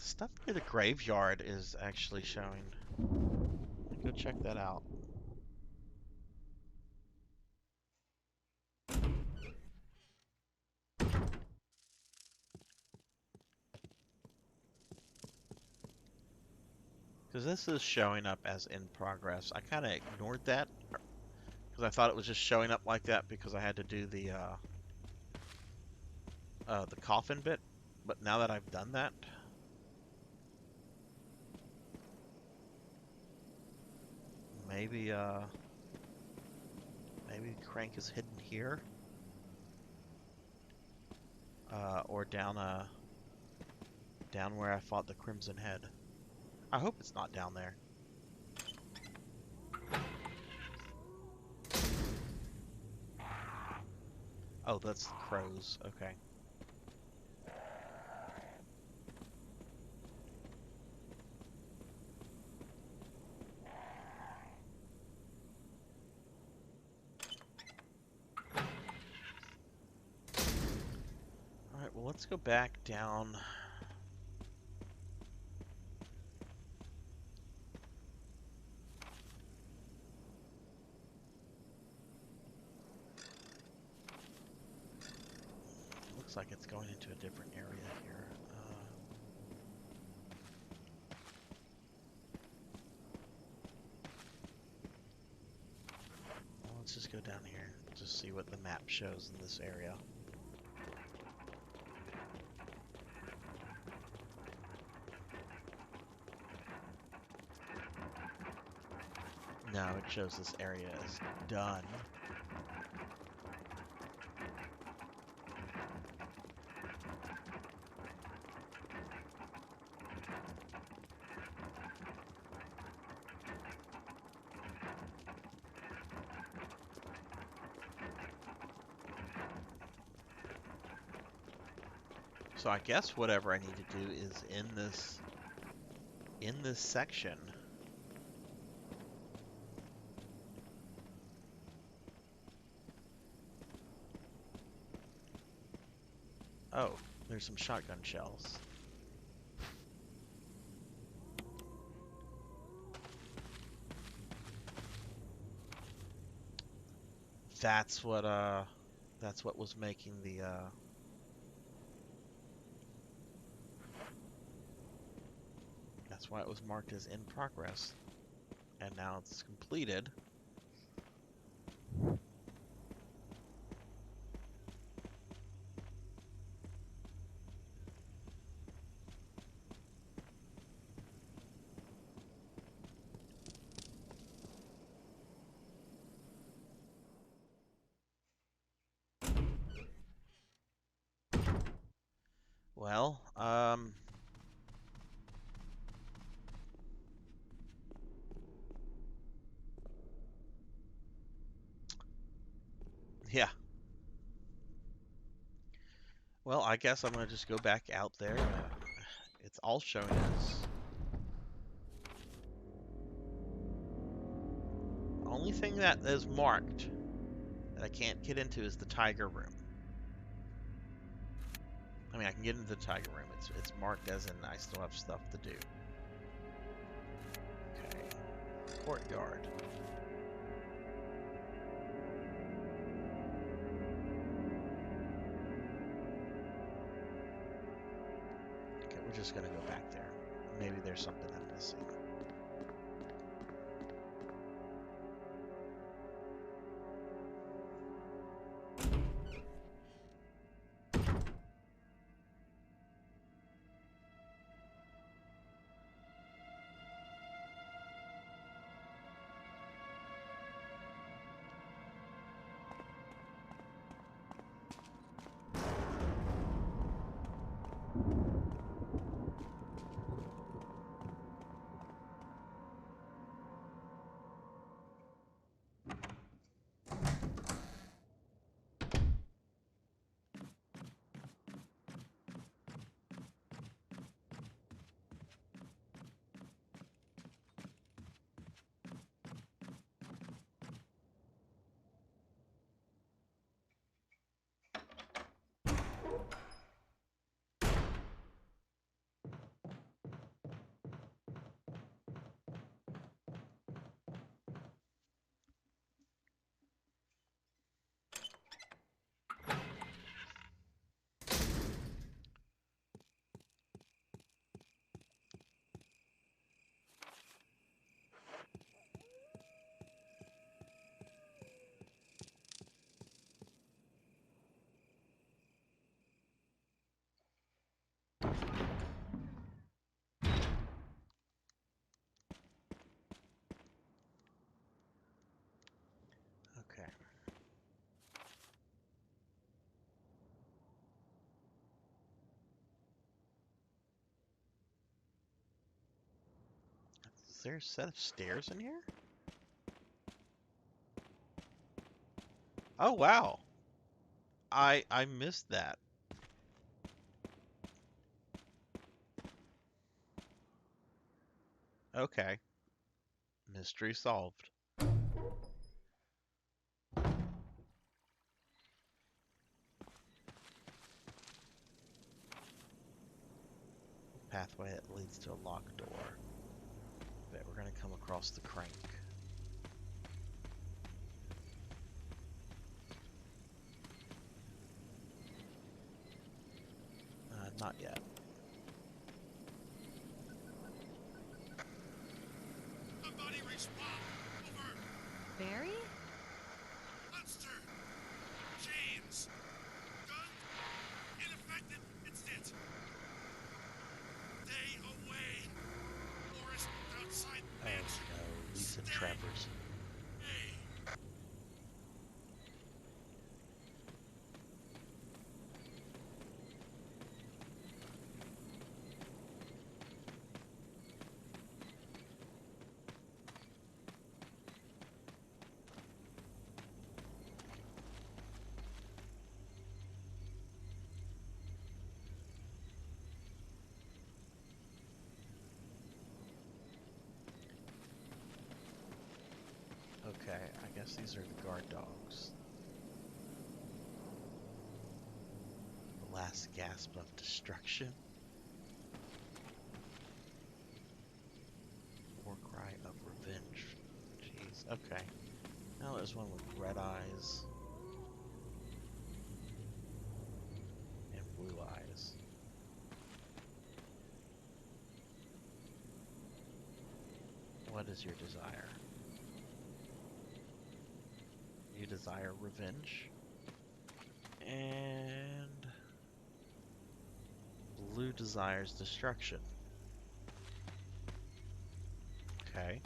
Stuff near the graveyard is actually showing. Go check that out. Because this is showing up as in progress. I kind of ignored that because I thought it was just showing up like that because I had to do the coffin bit. But now that I've done that, maybe maybe Crank is hidden here, or down where I fought the Crimson Head. I hope it's not down there. Oh, that's the crows. Okay. Alright, well, let's go back down. Looks like it's going into a different area here. Well, let's just go down here. Just see what the map shows in this area. No, it shows this area is done. So I guess whatever I need to do is in this section. Oh, there's some shotgun shells. That's what was making the that's why it was marked as in progress. And now it's completed. Well, yeah. Well, I guess I'm gonna just go back out there. It's all showing as. Only thing that is marked that I can't get into is the tiger room. I mean, I can get into the tiger room. It's marked as in I still have stuff to do. Okay. Courtyard. Okay, we're just gonna go back there. Maybe there's something I'm missing. there a set of stairs in here? Oh, wow. I missed that. Okay. Mystery solved. Pathway that leads to a locked door. Bet we're gonna come across the crank. Not yet. Somebody respawn! Over! Barry? Monster! Chains! Gun! Ineffective! It's it! Stay away! Forest outside Oh mansion! no, Lisa Stay Trappers. away! Okay, I guess these are the guard dogs. The last gasp of destruction. War cry of revenge. Jeez, okay. Now there's one with red eyes. And blue eyes. What is your desire? You desire revenge. And blue desires destruction. Okay.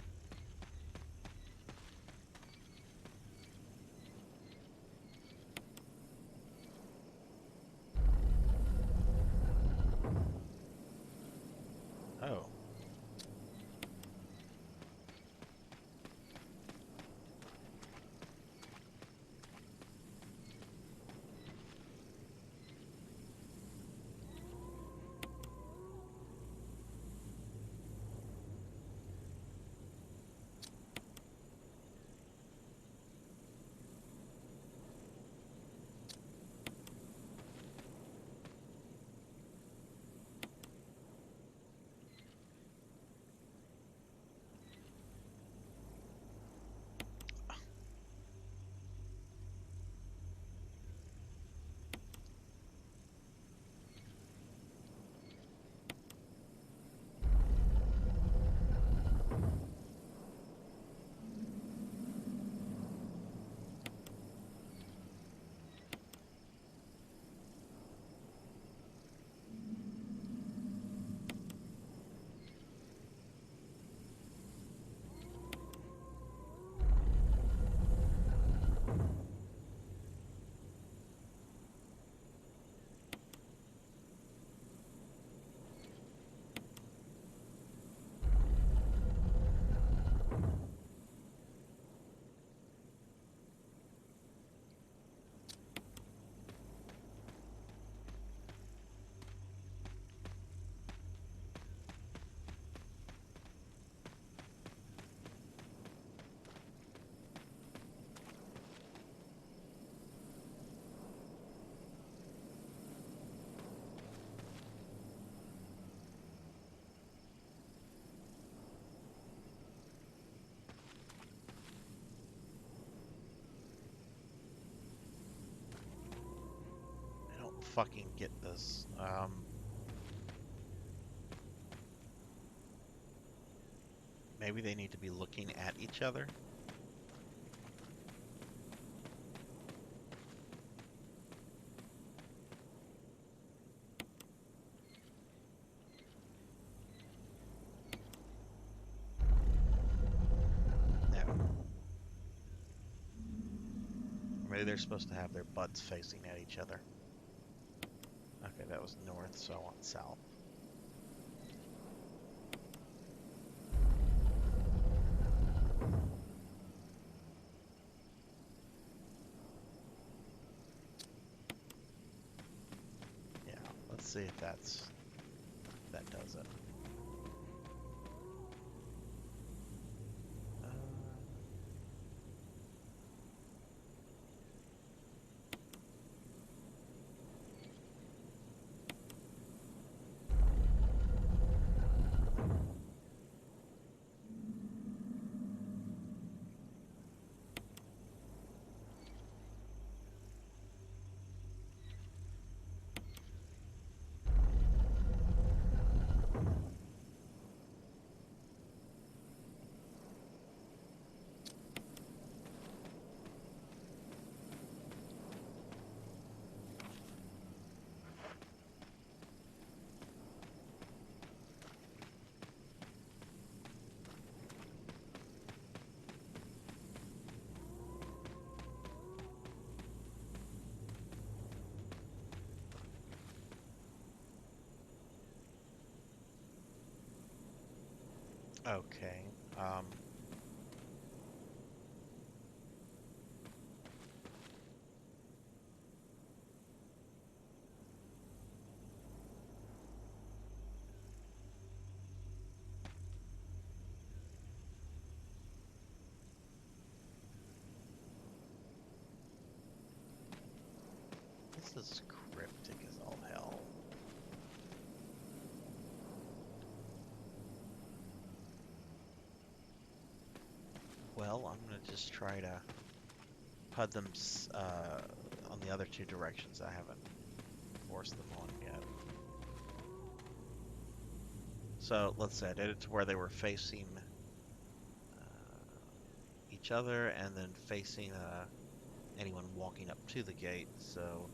Oh. Fucking get this. Maybe they need to be looking at each other. No. Maybe they're supposed to have their butts facing at each other. Okay, that was north, so I want south. see if that does it. Okay. This is cryptic as all hell. Well, I'm gonna just try to PUD them on the other two directions. I haven't forced them on yet. So let's say I did it to where they were facing each other and then facing anyone walking up to the gate. So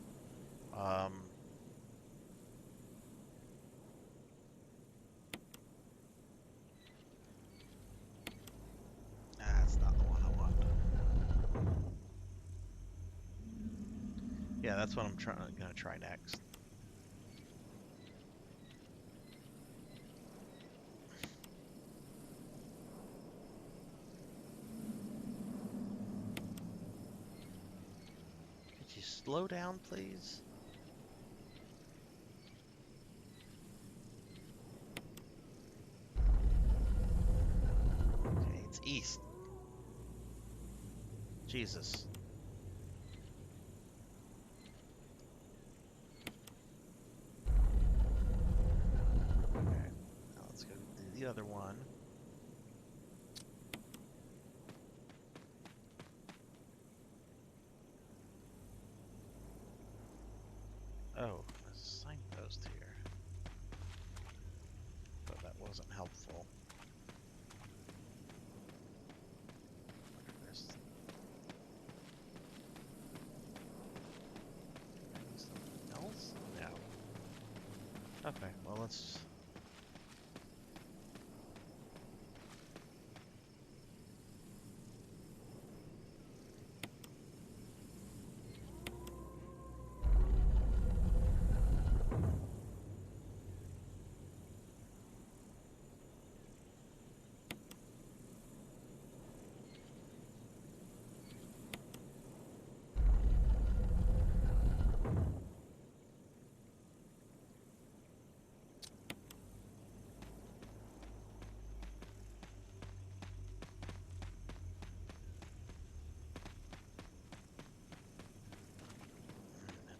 that's not the one I want. Yeah, that's what I'm gonna try next. Could you slow down, please? Okay, it's east. Jesus. Okay, now let's go do the other one. Oh, there's a signpost here. But that wasn't helpful. Wonder if there's something else? No. Okay, well let's...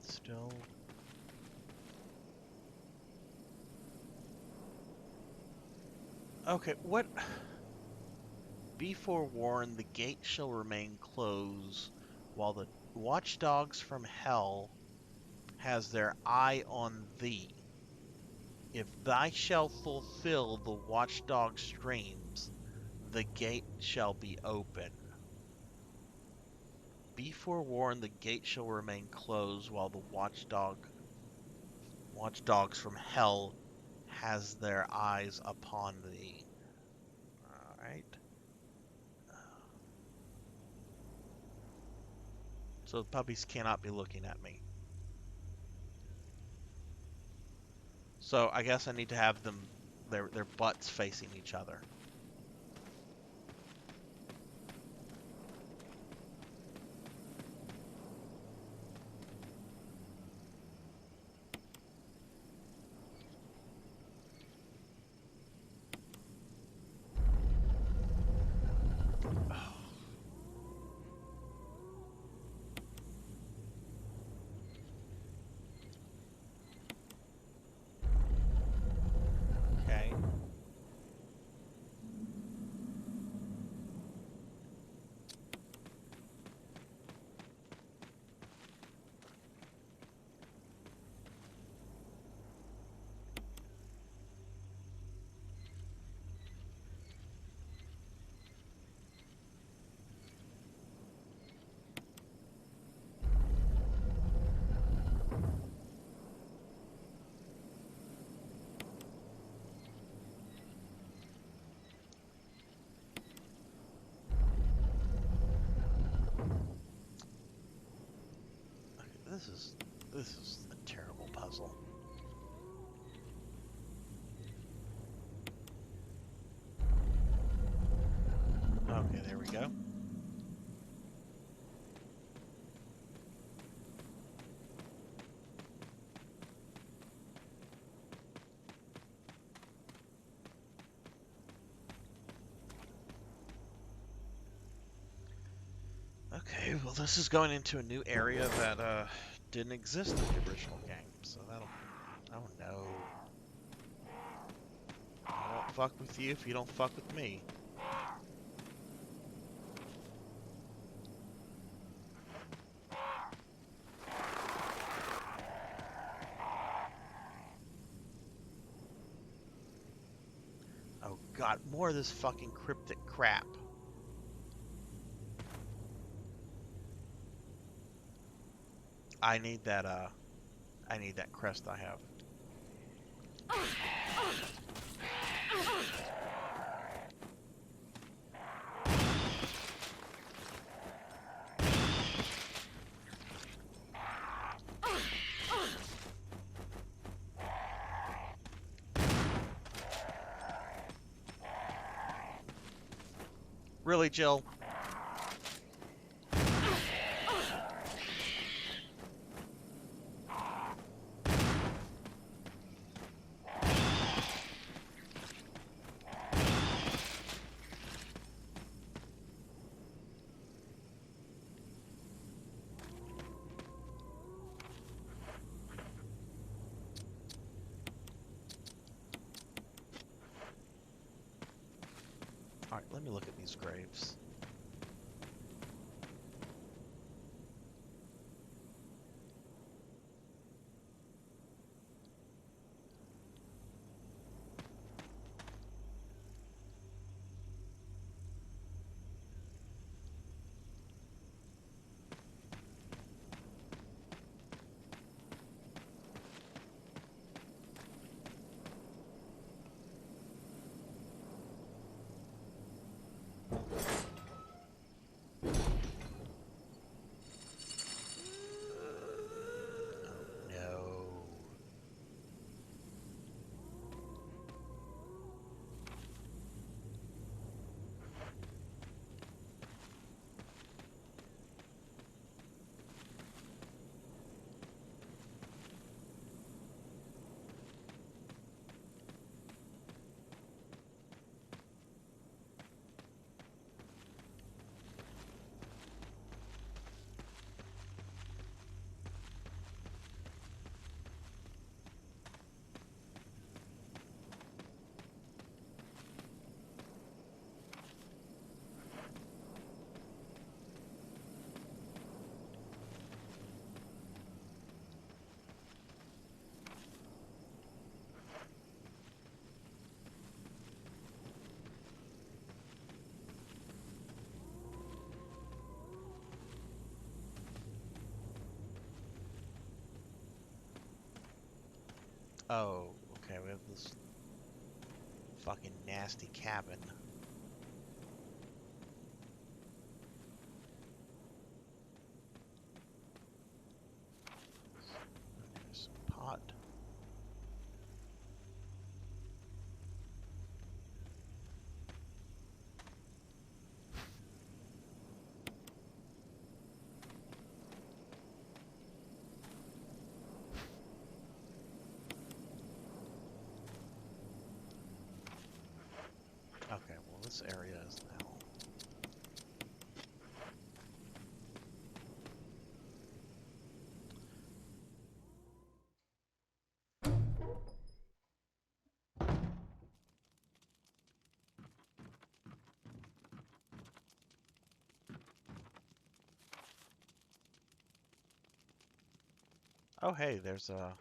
It's still... Okay, what... Be forewarned, the gate shall remain closed while the watchdogs from hell has their eye on thee. If thou shalt fulfill the watchdog's dreams, the gate shall be open. Be forewarned, the gate shall remain closed while the watchdogs from hell has their eyes upon thee. Alright. So the puppies cannot be looking at me. So I guess I need to have them, their butts facing each other. This is a terrible puzzle. Okay, there we go. Okay, well this is going into a new area that didn't exist in the original game, so that'll... Oh no. I won't fuck with you if you don't fuck with me. Oh god, more of this fucking cryptic crap. I need that crest I have. Really, Jill? Alright, let me look at these graves. No. Oh, okay, we have this fucking nasty cabin. There's some pot. Okay, well this area is now... Oh hey, there's a...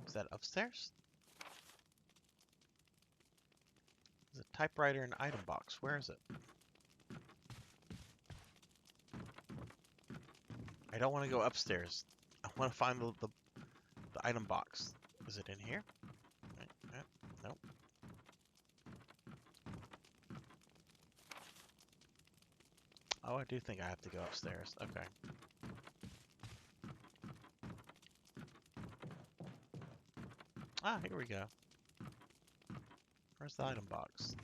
Is that upstairs? There's a typewriter and item box. Where is it? I don't want to go upstairs. I want to find the item box. Is it in here? Nope. Oh, I do think I have to go upstairs. Okay. Ah, here we go. Where's the item box?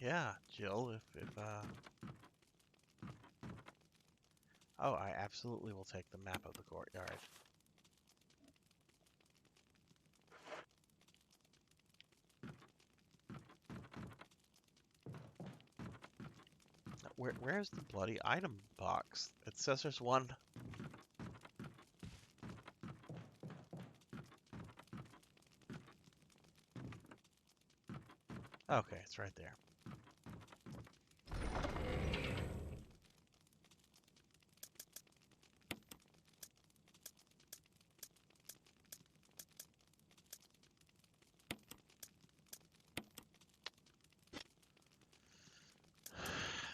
Yeah, Jill, Oh, I absolutely will take the map of the courtyard. Where's the bloody item box? It says there's one. Okay, it's right there.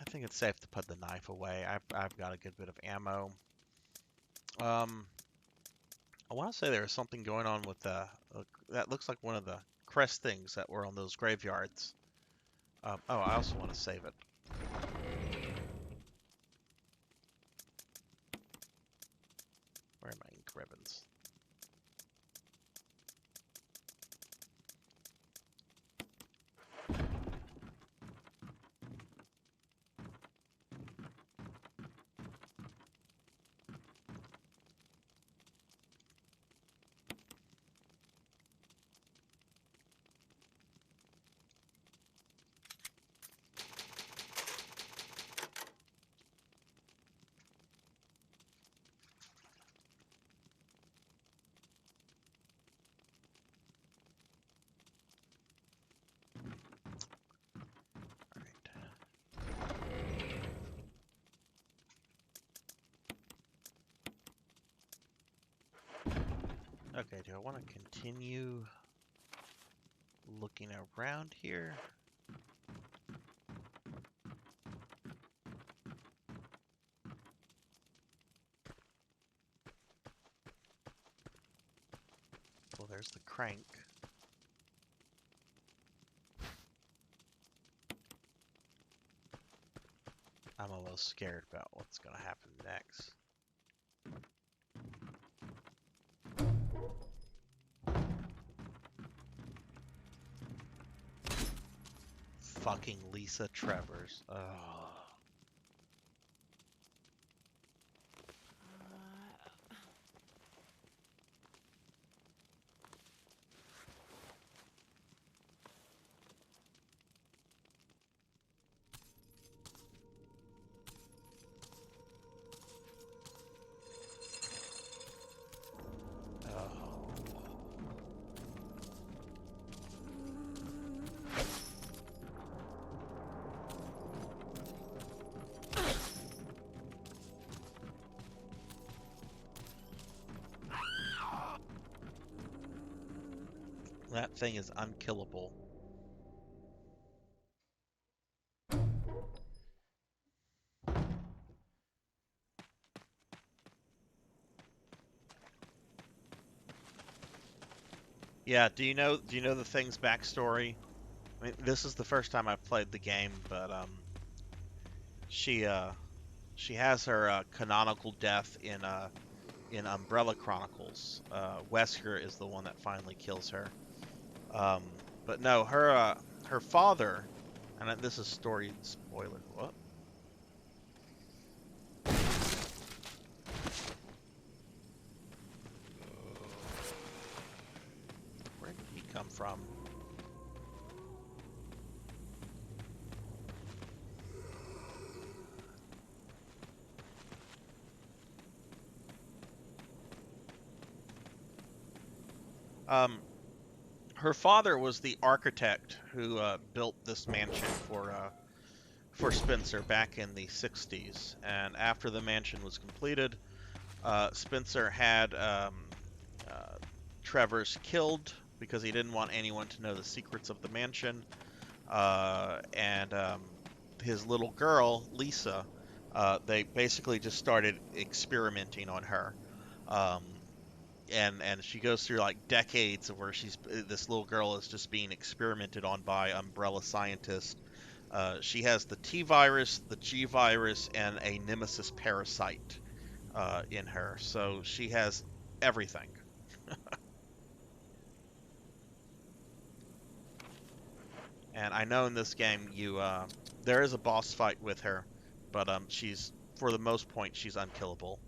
I think it's safe to put the knife away. I've got a good bit of ammo. I want to say there was something going on with that looks like one of the crest things that were on those graveyards. Oh, I also want to save it. Where are my ink ribbons? Okay, do I want to continue looking around here? Well, there's the crank. I'm almost scared about what's going to happen next. Fucking Lisa Travers. Ugh. That thing is unkillable. Yeah, do you know the thing's backstory? I mean, this is the first time I've played the game, but she she has her canonical death in Umbrella Chronicles. Wesker is the one that finally kills her. Um, but no, her father, and this is story spoiler. What? from. Her father was the architect who built this mansion for Spencer back in the 60s. And after the mansion was completed, Spencer had Trevor's killed because he didn't want anyone to know the secrets of the mansion. And his little girl, Lisa, they basically just started experimenting on her. Um, and she goes through like decades of where this little girl is just being experimented on by umbrella scientists. She has the T virus, the G virus, and a nemesis parasite in her, so she has everything. And I know in this game there is a boss fight with her, but she's for the most point she's unkillable.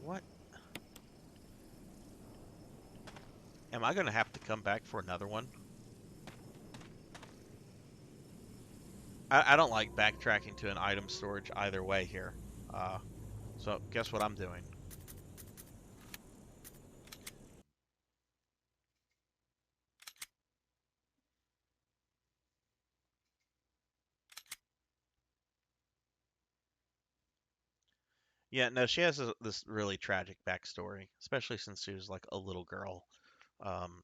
What? Am I gonna have to come back for another one? I don't like backtracking to an item storage either way here. So guess what I'm doing? Yeah, no, she has this really tragic backstory, especially since she was like a little girl. Um,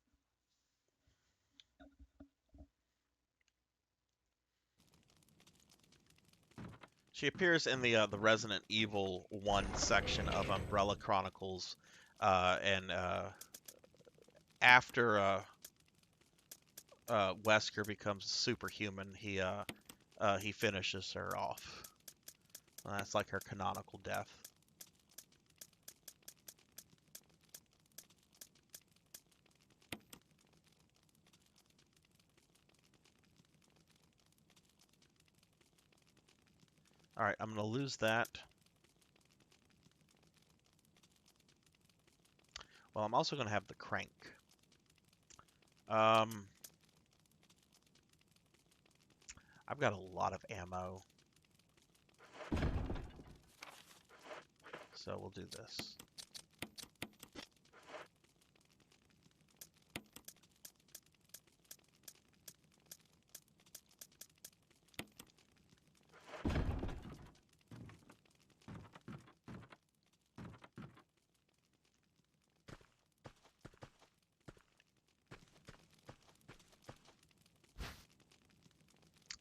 she appears in the Resident Evil 1 section of Umbrella Chronicles, and after Wesker becomes superhuman, he finishes her off. And that's like her canonical death. All right, I'm gonna lose that. Well, I'm also gonna have the crank. Um, I've got a lot of ammo, so we'll do this.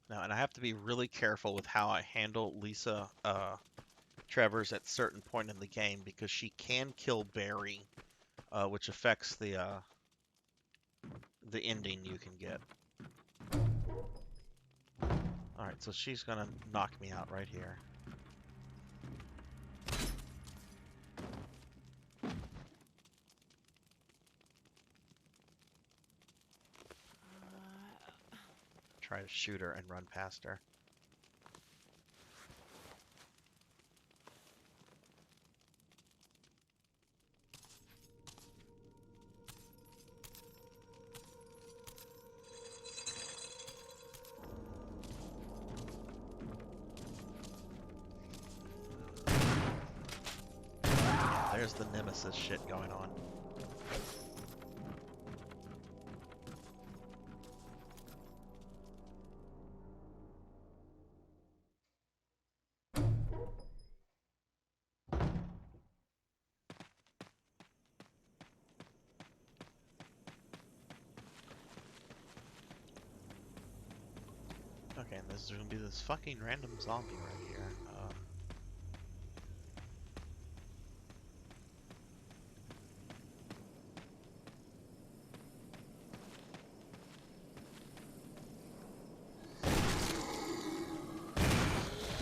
Now, and I have to be really careful with how I handle Lisa Travers at certain point in the game because she can kill Barry, which affects the ending you can get. All right, so she's gonna knock me out right here. Try to shoot her and run past her. Yeah, there's the nemesis shit going on. Okay, and this is gonna be this fucking random zombie right here.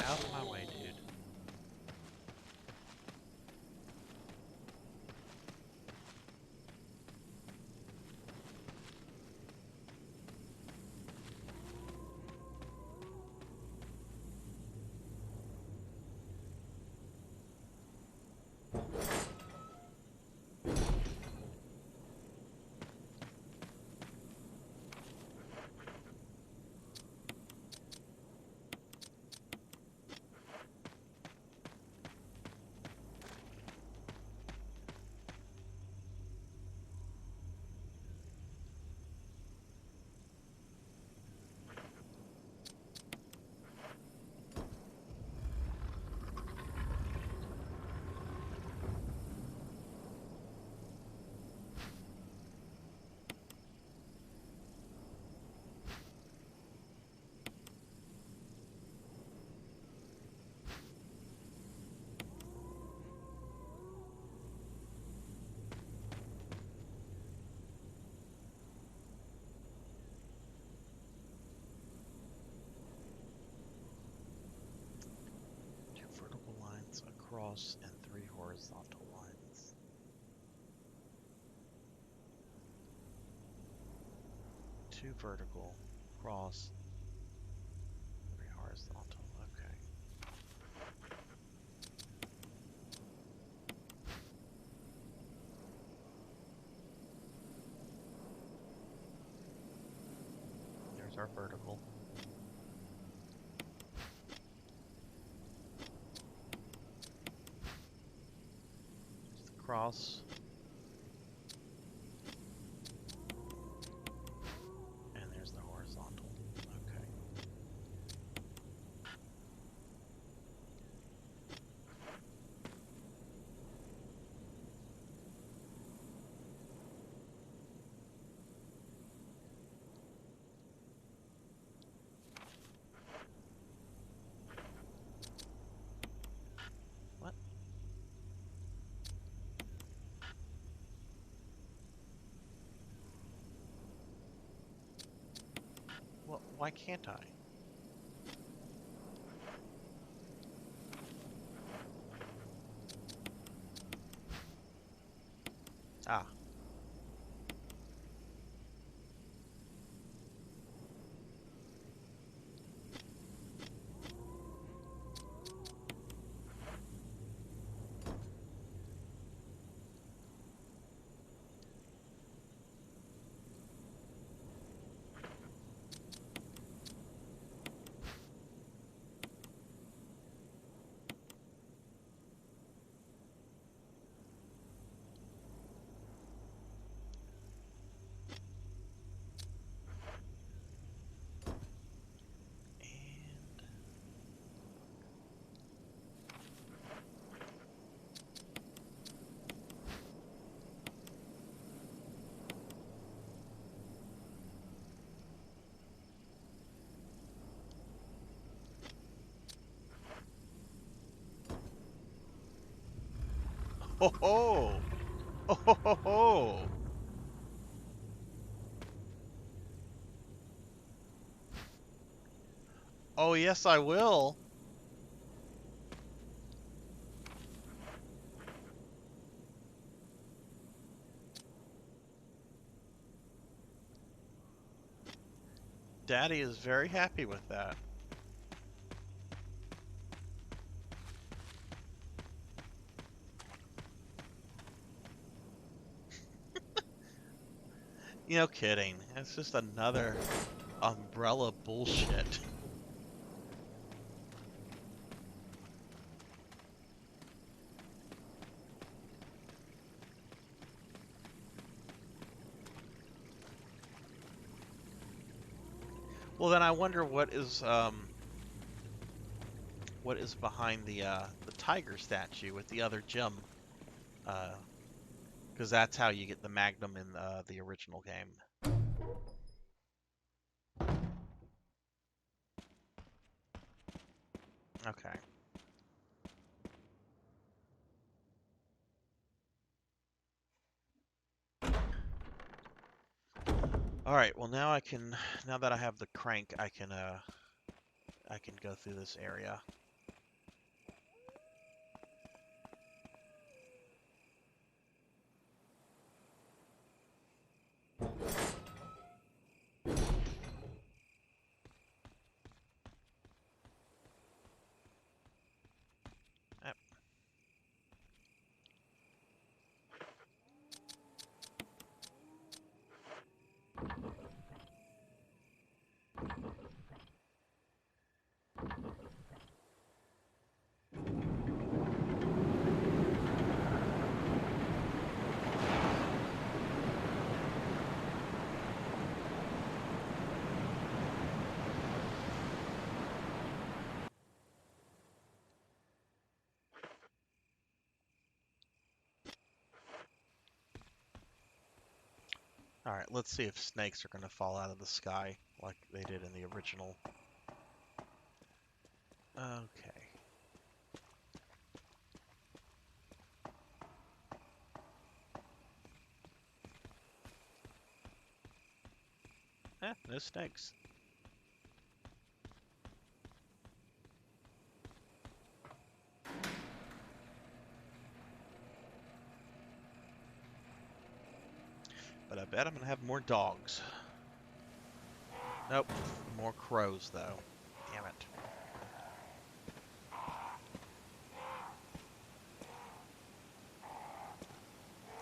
Out of my way, dude. cross and 3 horizontal lines. 2 vertical, cross, 3 horizontal. Okay. There's our vertical. There's the cross. And there's the horizontal. Okay. What? Well, why can't I? Ah. And ho ho! Oh ho ho ho! Oh yes, I will. Daddy is very happy with that. You know, kidding. It's just another umbrella bullshit. Well, then I wonder what is behind the tiger statue with the other gem, because that's how you get the Magnum in the original game. Okay. All right. Well, now that I have the crank, I can go through this area. Yep. All right. Let's see if snakes are gonna fall out of the sky like they did in the original. Okay. No snakes. But I bet I'm gonna have more dogs. Nope, more crows though. Damn it.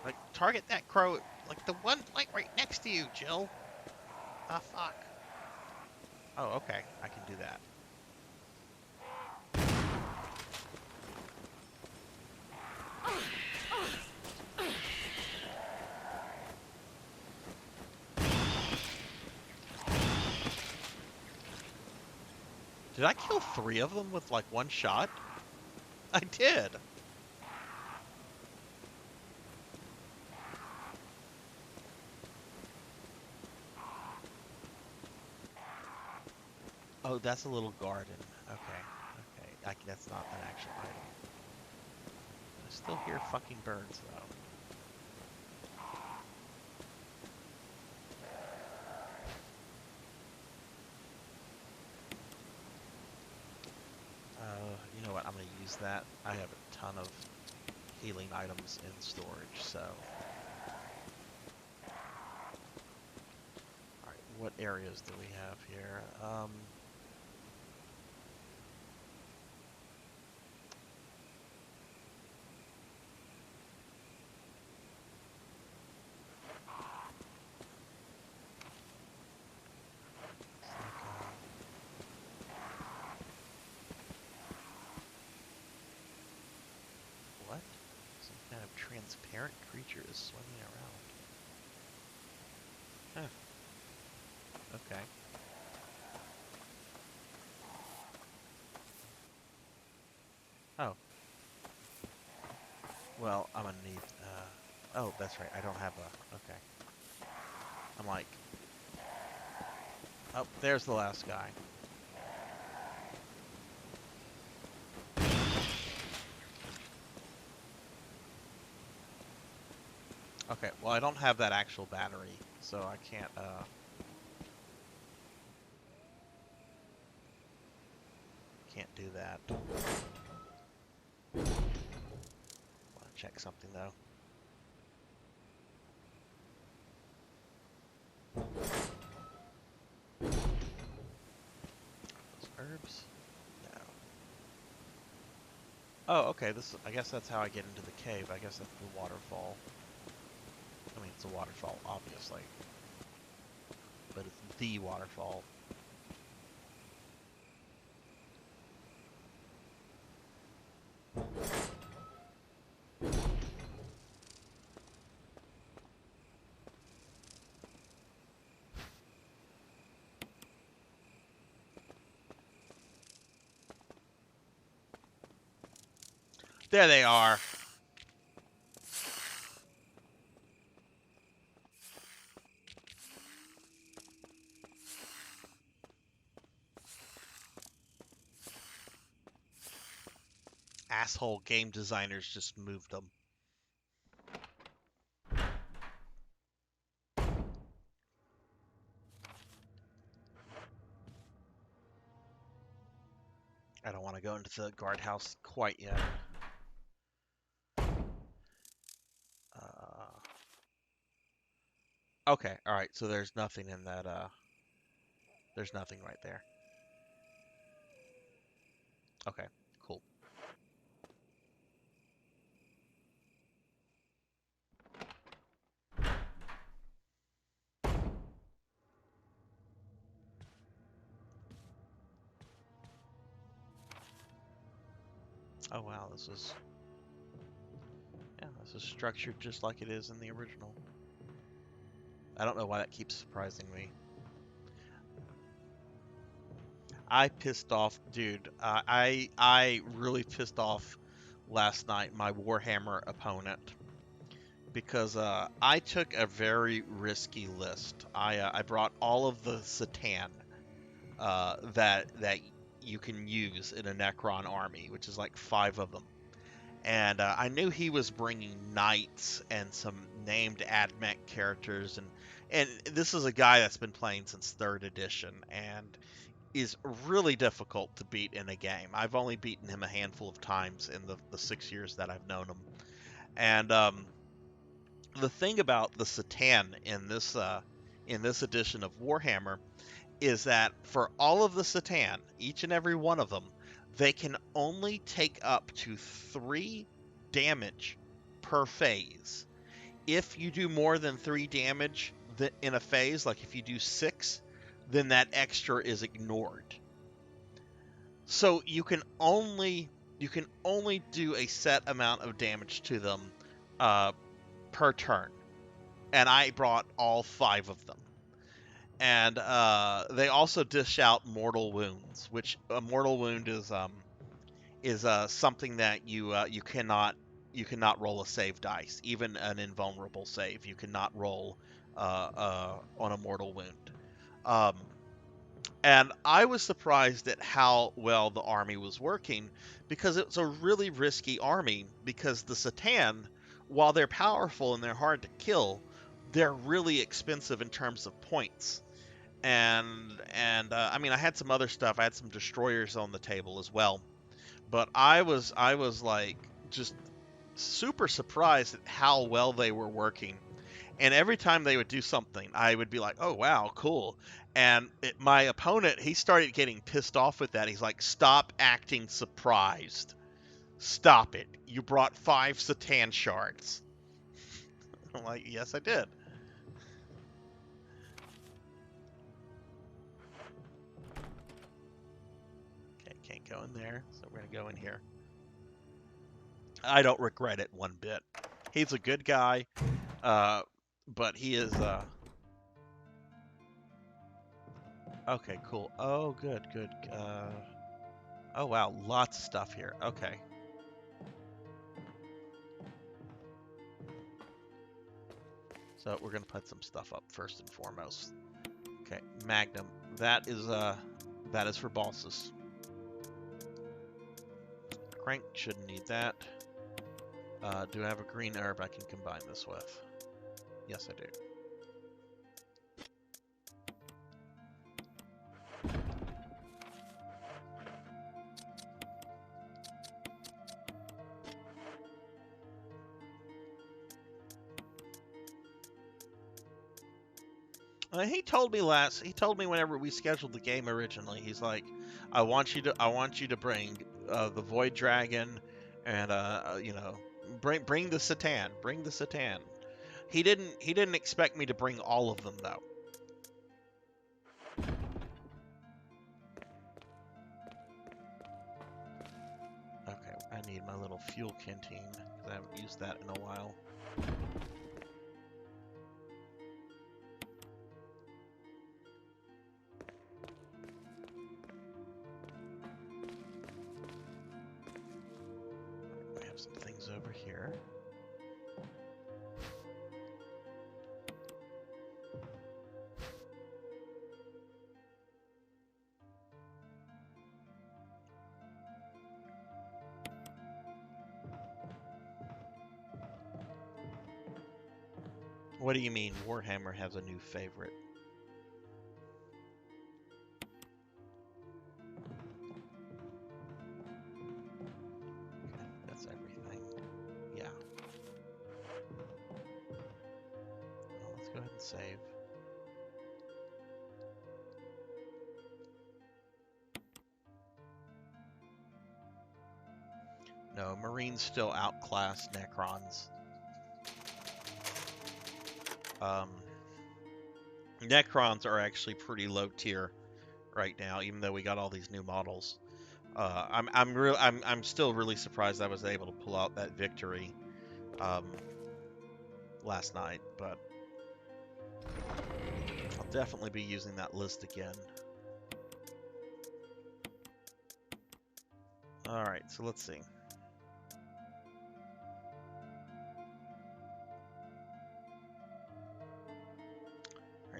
Like, target that crow, like the one like right next to you, Jill. Ah, fuck. Oh, okay, I can do that. Did I kill 3 of them with like one shot? I did. Oh, that's a little garden. Okay, okay. That's not an actual item. I still hear fucking birds though. You know what? I'm gonna use that. I have a ton of healing items in storage, so. Alright, what areas do we have here? What? Some kind of transparent creature is swimming around. Huh. Okay. Oh. Well, I'm gonna need, oh, that's right, I don't have a, okay. I'm like, oh, there's the last guy. Okay, well, I don't have that actual battery, so I can't do that. Want to check something, though. Those herbs? No. Oh, okay, I guess that's how I get into the cave. I guess that's the waterfall. I mean, it's a waterfall, obviously. But it's the waterfall. There they are. Asshole game designers just moved them. I don't want to go into the guardhouse quite yet. Okay, alright, so there's nothing in that, there's nothing right there. Okay, cool. Oh wow, this is structured just like it is in the original. I don't know why that keeps surprising me. I pissed off, dude. I really pissed off last night my Warhammer opponent because I took a very risky list. I brought all of the Satan that you can use in a Necron army, which is like 5 of them. And I knew he was bringing knights and some named AdMech characters, and this is a guy that's been playing since 3rd edition and is really difficult to beat in a game. I've only beaten him a handful of times in the 6 years that I've known him, and the thing about the Satan in this edition of Warhammer is that for all of the Satan, each and every one of them, they can only take up to 3 damage per phase. If you do more than 3 damage in a phase, like if you do 6, then that extra is ignored. So you can only do a set amount of damage to them per turn, and I brought all 5 of them. And they also dish out mortal wounds, which a mortal wound is something that you cannot roll a save dice, even an invulnerable save. You cannot roll on a mortal wound. Um, and I was surprised at how well the army was working, because it's a really risky army, because the Satan, while they're powerful and they're hard to kill, they're really expensive in terms of points. And I mean, I had some other stuff. I had some destroyers on the table as well, but I was like just super surprised at how well they were working. And every time they would do something, I would be like, "Oh wow, cool." And my opponent, he started getting pissed off with that. He's like, "Stop acting surprised. Stop it. You brought 5 Satan shards." I'm like, "Yes, I did." Okay, can't go in there, so we're gonna go in here. I don't regret it one bit. He's a good guy, but he is. Okay, cool. Oh, good, good. Oh wow, lots of stuff here. Okay. So we're gonna put some stuff up first and foremost. Okay, Magnum. That is for bosses. Crank shouldn't need that. Do I have a green herb I can combine this with? Yes, I do. He told me whenever we scheduled the game originally, he's like, I want you to bring the Void Dragon, and bring the Satan. He didn't expect me to bring all of them though. Okay, I need my little fuel canteen because I haven't used that in a while. We have some things over here. What do you mean Warhammer has a new favorite? Okay, that's everything. Yeah. Well, let's go ahead and save. No, Marines still outclass Necrons. Necrons are actually pretty low tier right now, even though we got all these new models. I'm still really surprised I was able to pull out that victory last night, but I'll definitely be using that list again. All right, so let's see.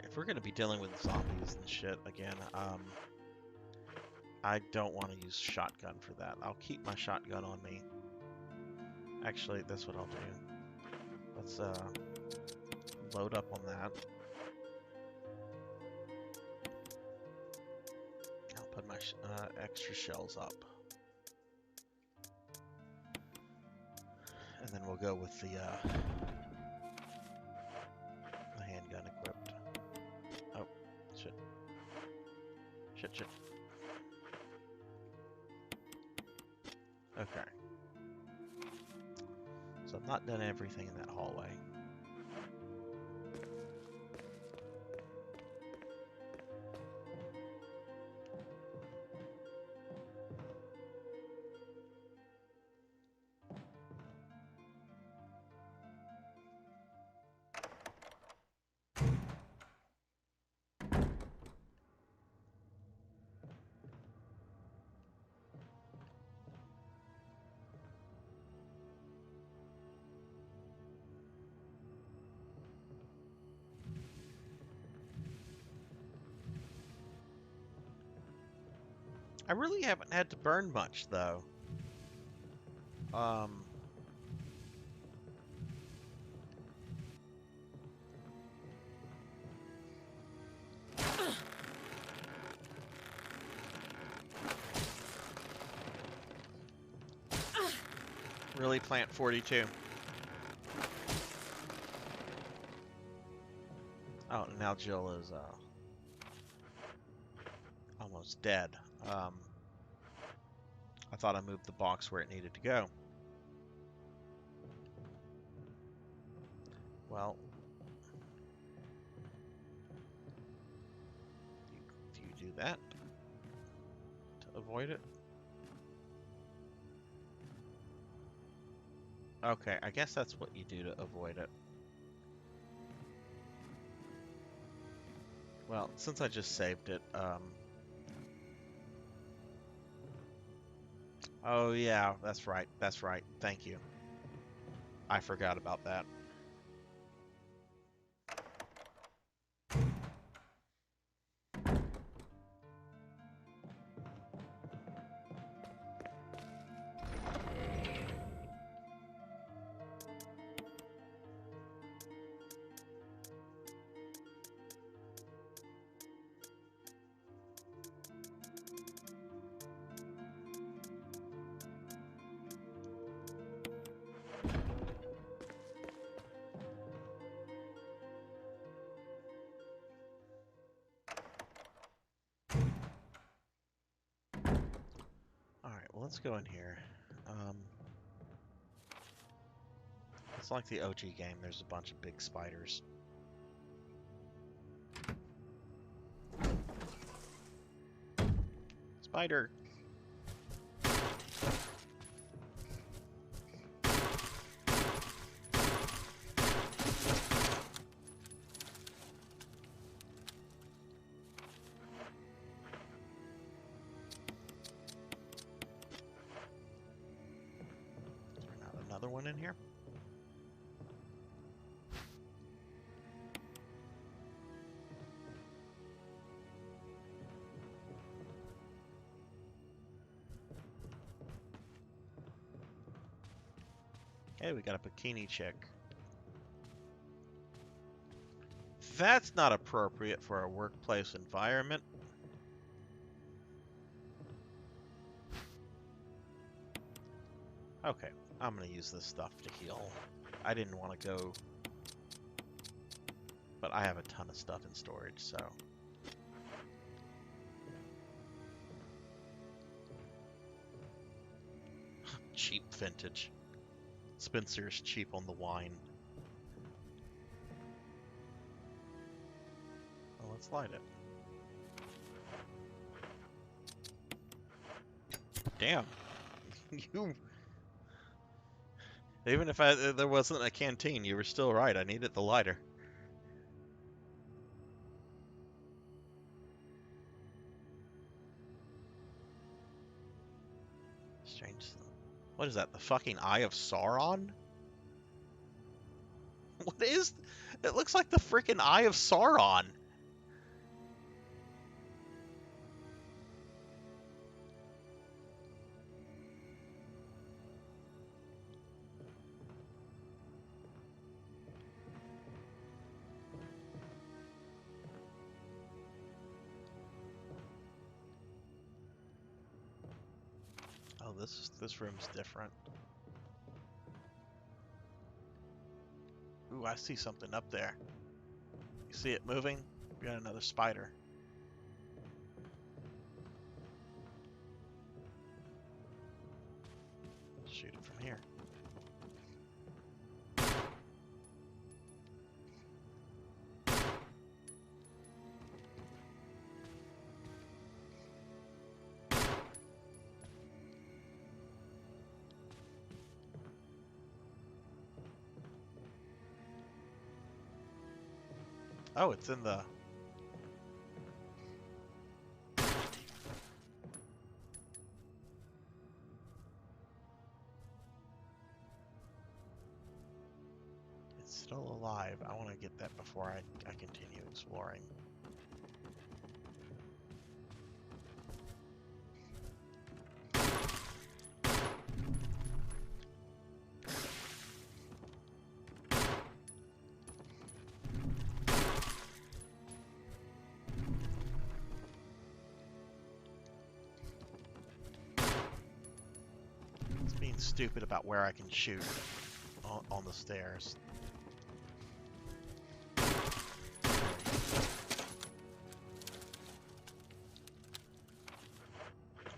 If we're going to be dealing with zombies and shit again, I don't want to use shotgun for that. I'll keep my shotgun on me. Actually, that's what I'll do. Let's load up on that. I'll put my extra shells up. And then we'll go with the Shit. Okay. So I've not done everything in that hallway. I really haven't had to burn much, though. Really, Plant 42. Oh, now Jill is, almost dead. I thought I moved the box where it needed to go. Well, do you do that to avoid it? Okay, I guess that's what you do to avoid it. Well, since I just saved it, oh yeah, that's right, thank you. I forgot about that. Alright, well, let's go in here. It's like the OG game, there's a bunch of big spiders. Spider! Is there not another one in here? Hey, we got a bikini chick. That's not appropriate for a workplace environment. Okay, I'm gonna use this stuff to heal. I didn't want to go, but I have a ton of stuff in storage, so. Cheap vintage. Spencer's cheap on the wine. Well, let's light it. Damn. You... Even if there wasn't a canteen, you were still right. I needed the lighter. Strange. What is that? The fucking Eye of Sauron? What is... It looks like the freaking Eye of Sauron. Oh, this room's different. Ooh, I see something up there. You see it moving? We got another spider. shoot it from here. Oh, it's in the... It's still alive. I want to get that before I continue exploring. It's being stupid about where I can shoot on the stairs.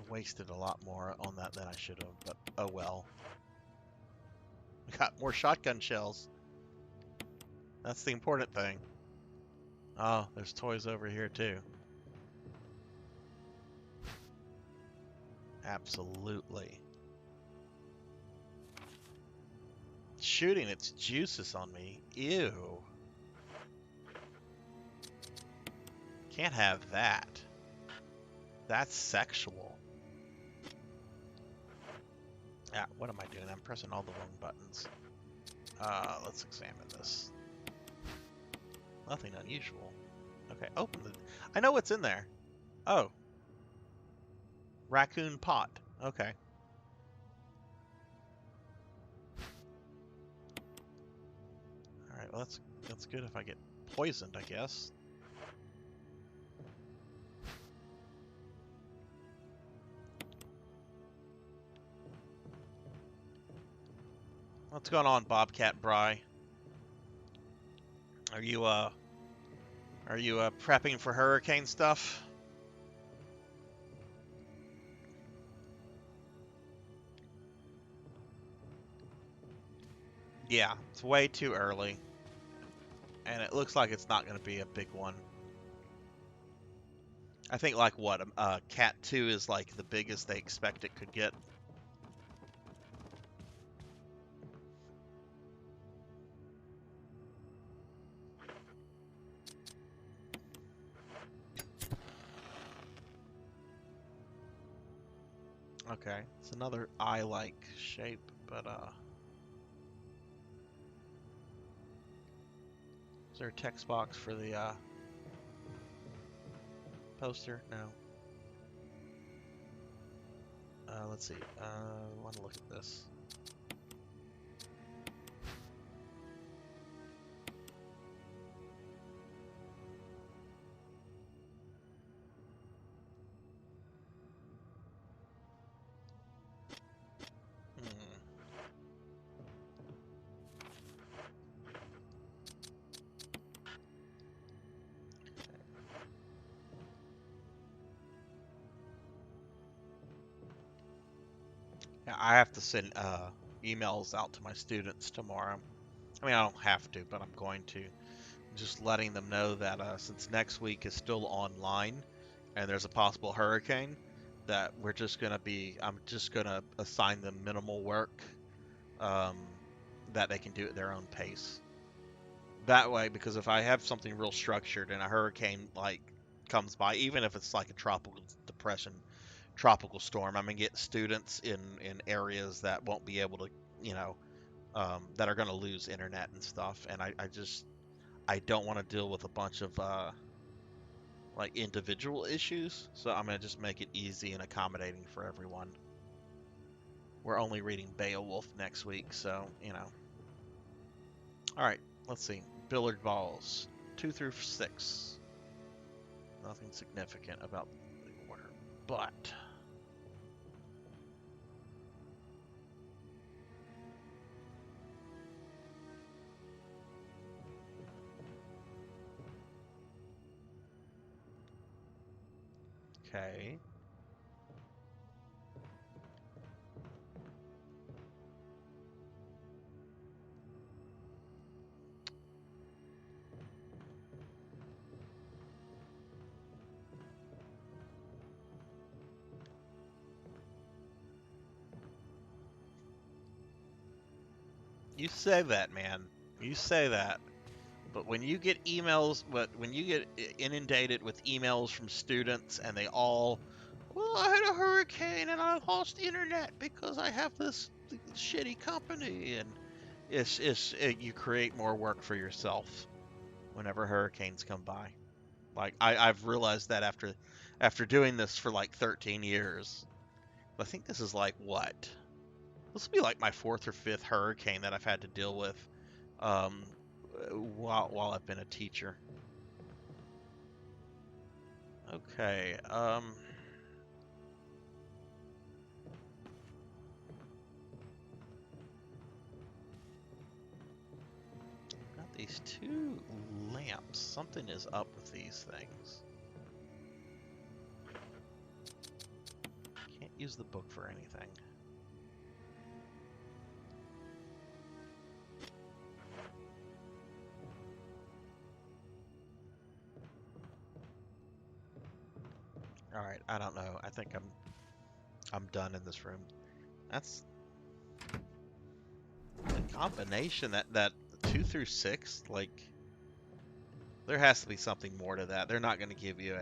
Wasted a lot more on that than I should have, but oh well. We got more shotgun shells. That's the important thing. Oh, there's toys over here too. Absolutely. Shooting its juices on me. Ew. Can't have that. That's sexual. Ah, what am I doing? I'm pressing all the wrong buttons. Let's examine this. Nothing unusual. Okay, open the... I know what's in there. Oh. Raccoon pot. Okay. Alright, well that's good if I get poisoned, I guess. What's going on, Bobcat Bry? Are you prepping for hurricane stuff? Yeah, it's way too early. And it looks like it's not going to be a big one. I think like what, Cat 2 is like the biggest they expect it could get. Okay, it's another eye-like shape, but is there a text box for the poster? No. Let's see. I want to look at this. Yeah, I have to send emails out to my students tomorrow. I mean, I don't have to, but I'm going to. Just letting them know that since next week is still online and there's a possible hurricane, that we're just going to be, I'm just going to assign them minimal work um, that they can do at their own pace. That way, because if I have something real structured and a hurricane like comes by, even if it's like a tropical depression, tropical storm, I'm gonna get students in areas that won't be able to, you know, that are gonna lose internet and stuff, and I don't want to deal with a bunch of like individual issues, so I'm gonna just make it easy and accommodating for everyone. We're only reading Beowulf next week, so you know. All right, let's see. Billiard balls, 2 through 6. Nothing significant about the order, but okay. You say that, man. You say that. But when you get emails, when you get inundated with emails from students and they all, well, I had a hurricane and I lost internet because I have this shitty company, and you create more work for yourself whenever hurricanes come by. Like I've realized that after doing this for like 13 years. I think this is like what? This will be like my fourth or fifth hurricane that I've had to deal with um, while I've been a teacher. Okay. Got these two lamps. Something is up with these things. Can't use the book for anything. All right, I don't know. I think I'm done in this room. That's the combination that 2 through 6, like there has to be something more to that. They're not going to give you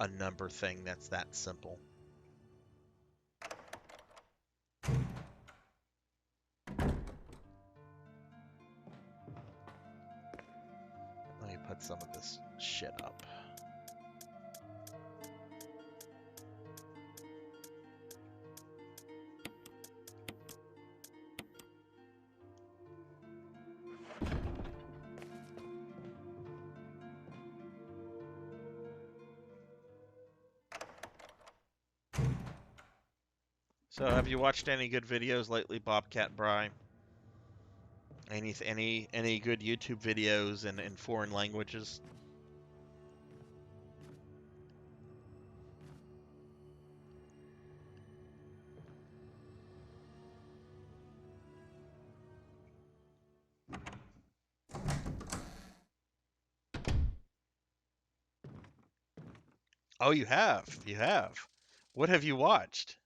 a number thing that's that simple. Let me put some of this shit up. So, have you watched any good videos lately, Bobcat Bry? Any good YouTube videos in foreign languages? Oh, you have. You have. What have you watched?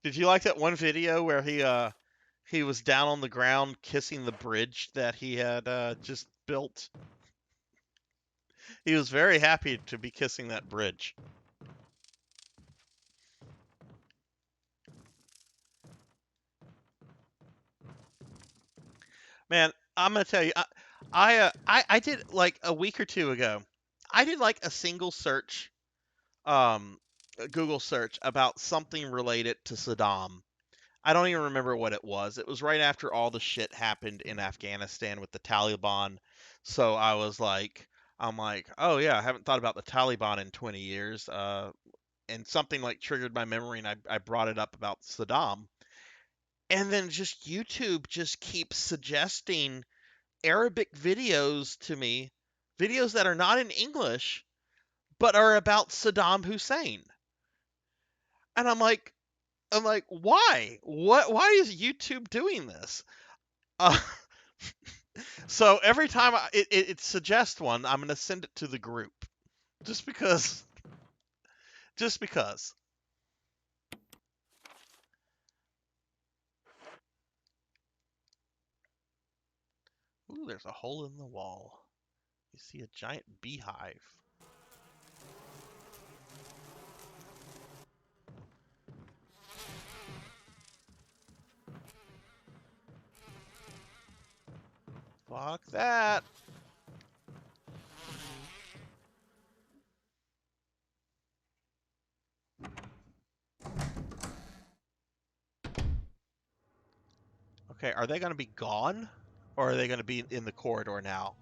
Did you like that one video where he was down on the ground kissing the bridge that he had just built? He was very happy to be kissing that bridge. Man, I'm gonna tell you, I did like a week or two ago. I did like a single search, a Google search about something related to Saddam. I don't even remember what it was. It was right after all the shit happened in Afghanistan with the Taliban. So I'm like, oh yeah, I haven't thought about the Taliban in 20 years. And something like triggered my memory, and I brought it up about Saddam. And then just YouTube just keeps suggesting Arabic videos to me, videos that are not in English, but are about Saddam Hussein. And I'm like, why? Why is YouTube doing this? Uh, so every time it suggests one, I'm gonna send it to the group, just because. Just because. Ooh, there's a hole in the wall. You see a giant beehive. Fuck that. Okay, are they gonna be gone, or are they gonna be in the corridor now?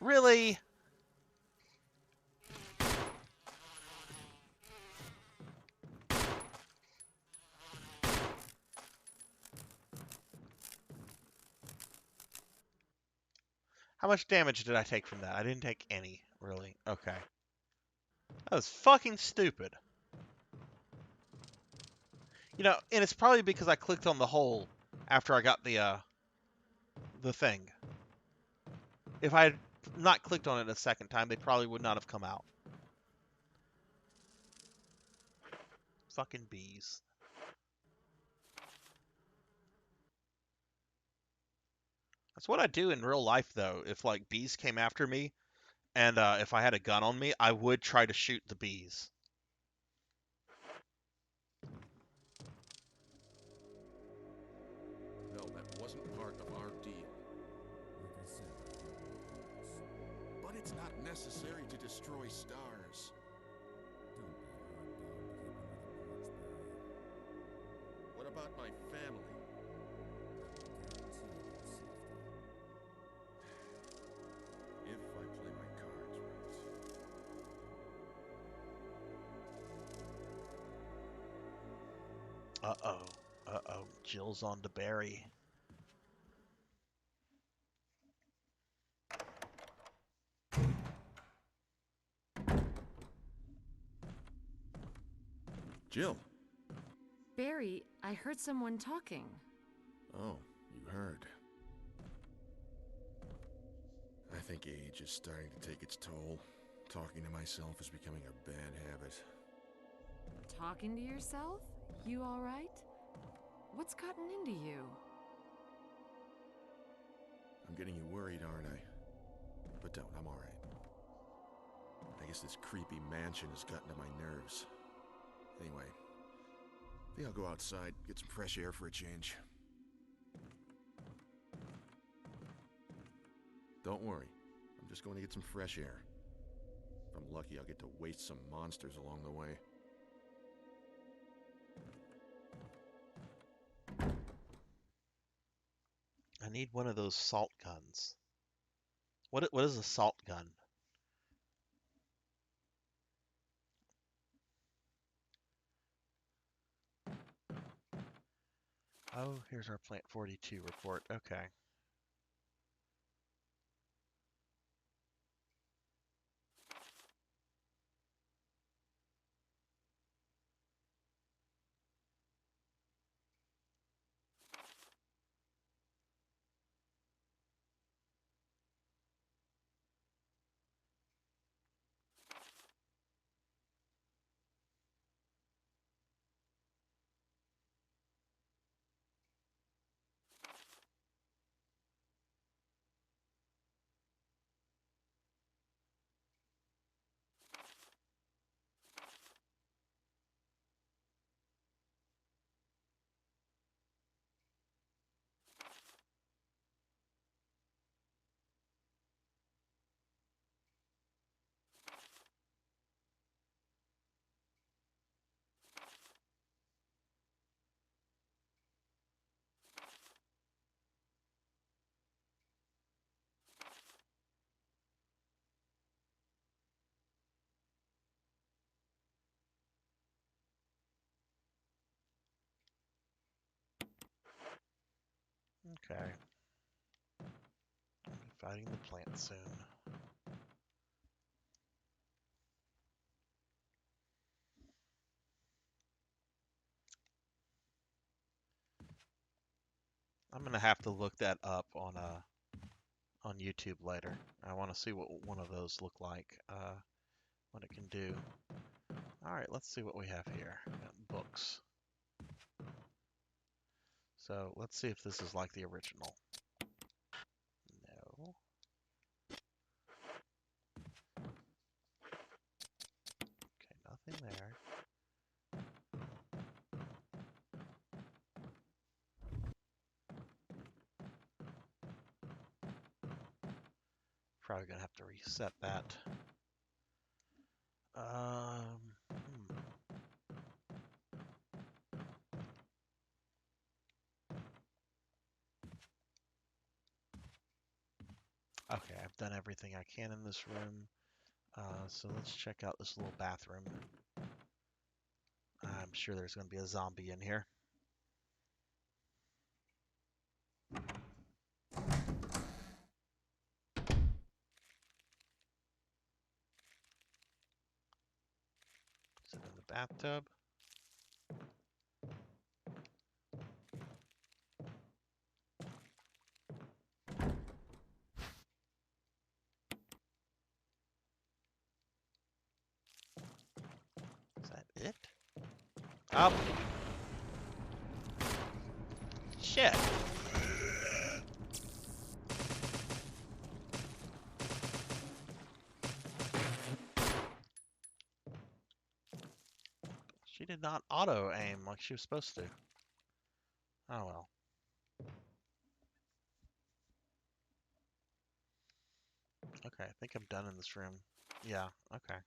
Really? How much damage did I take from that? I didn't take any, really. Okay. That was fucking stupid. You know, and it's probably because I clicked on the hole after I got the thing. If I had not clicked on it a second time, they probably would not have come out. Fucking bees. That's what I do in real life, though. If, like, bees came after me, and if I had a gun on me, I would try to shoot the bees. No, that wasn't part of our deal. Like I said, But it's not necessary to destroy stars. don't be a hard dog to keep under the porch, Barry. What about my family? Guarantee their safety. If I play my cards right. Uh-oh. Uh-oh. Jill's on to Barry. Jill. Barry, I heard someone talking. Oh, you heard. I think age is starting to take its toll. Talking to myself is becoming a bad habit. Talking to yourself? You alright? What's gotten into you? I'm getting you worried, aren't I? But don't, I'm alright. I guess this creepy mansion has gotten to my nerves. Anyway, I think I'll go outside, get some fresh air for a change. Don't worry, I'm just going to get some fresh air. If I'm lucky, I'll get to waste some monsters along the way. I need one of those salt guns. What is a salt gun? Oh, here's our Plant 42 report. Okay. Okay. I'll be fighting the plant soon. I'm gonna have to look that up on YouTube later. I want to see what one of those look like, what it can do. All right, let's see what we have here. We got books. So let's see if this is like the original. No. Okay, nothing there. Probably gonna have to reset that. Hmm. Okay, I've done everything I can in this room. So let's check out this little bathroom. I'm sure there's going to be a zombie in here. Sit in the bathtub. Is that it? Oh. Shit. She did not auto-aim like she was supposed to. Oh well. Okay, I think I'm done in this room. Yeah, okay.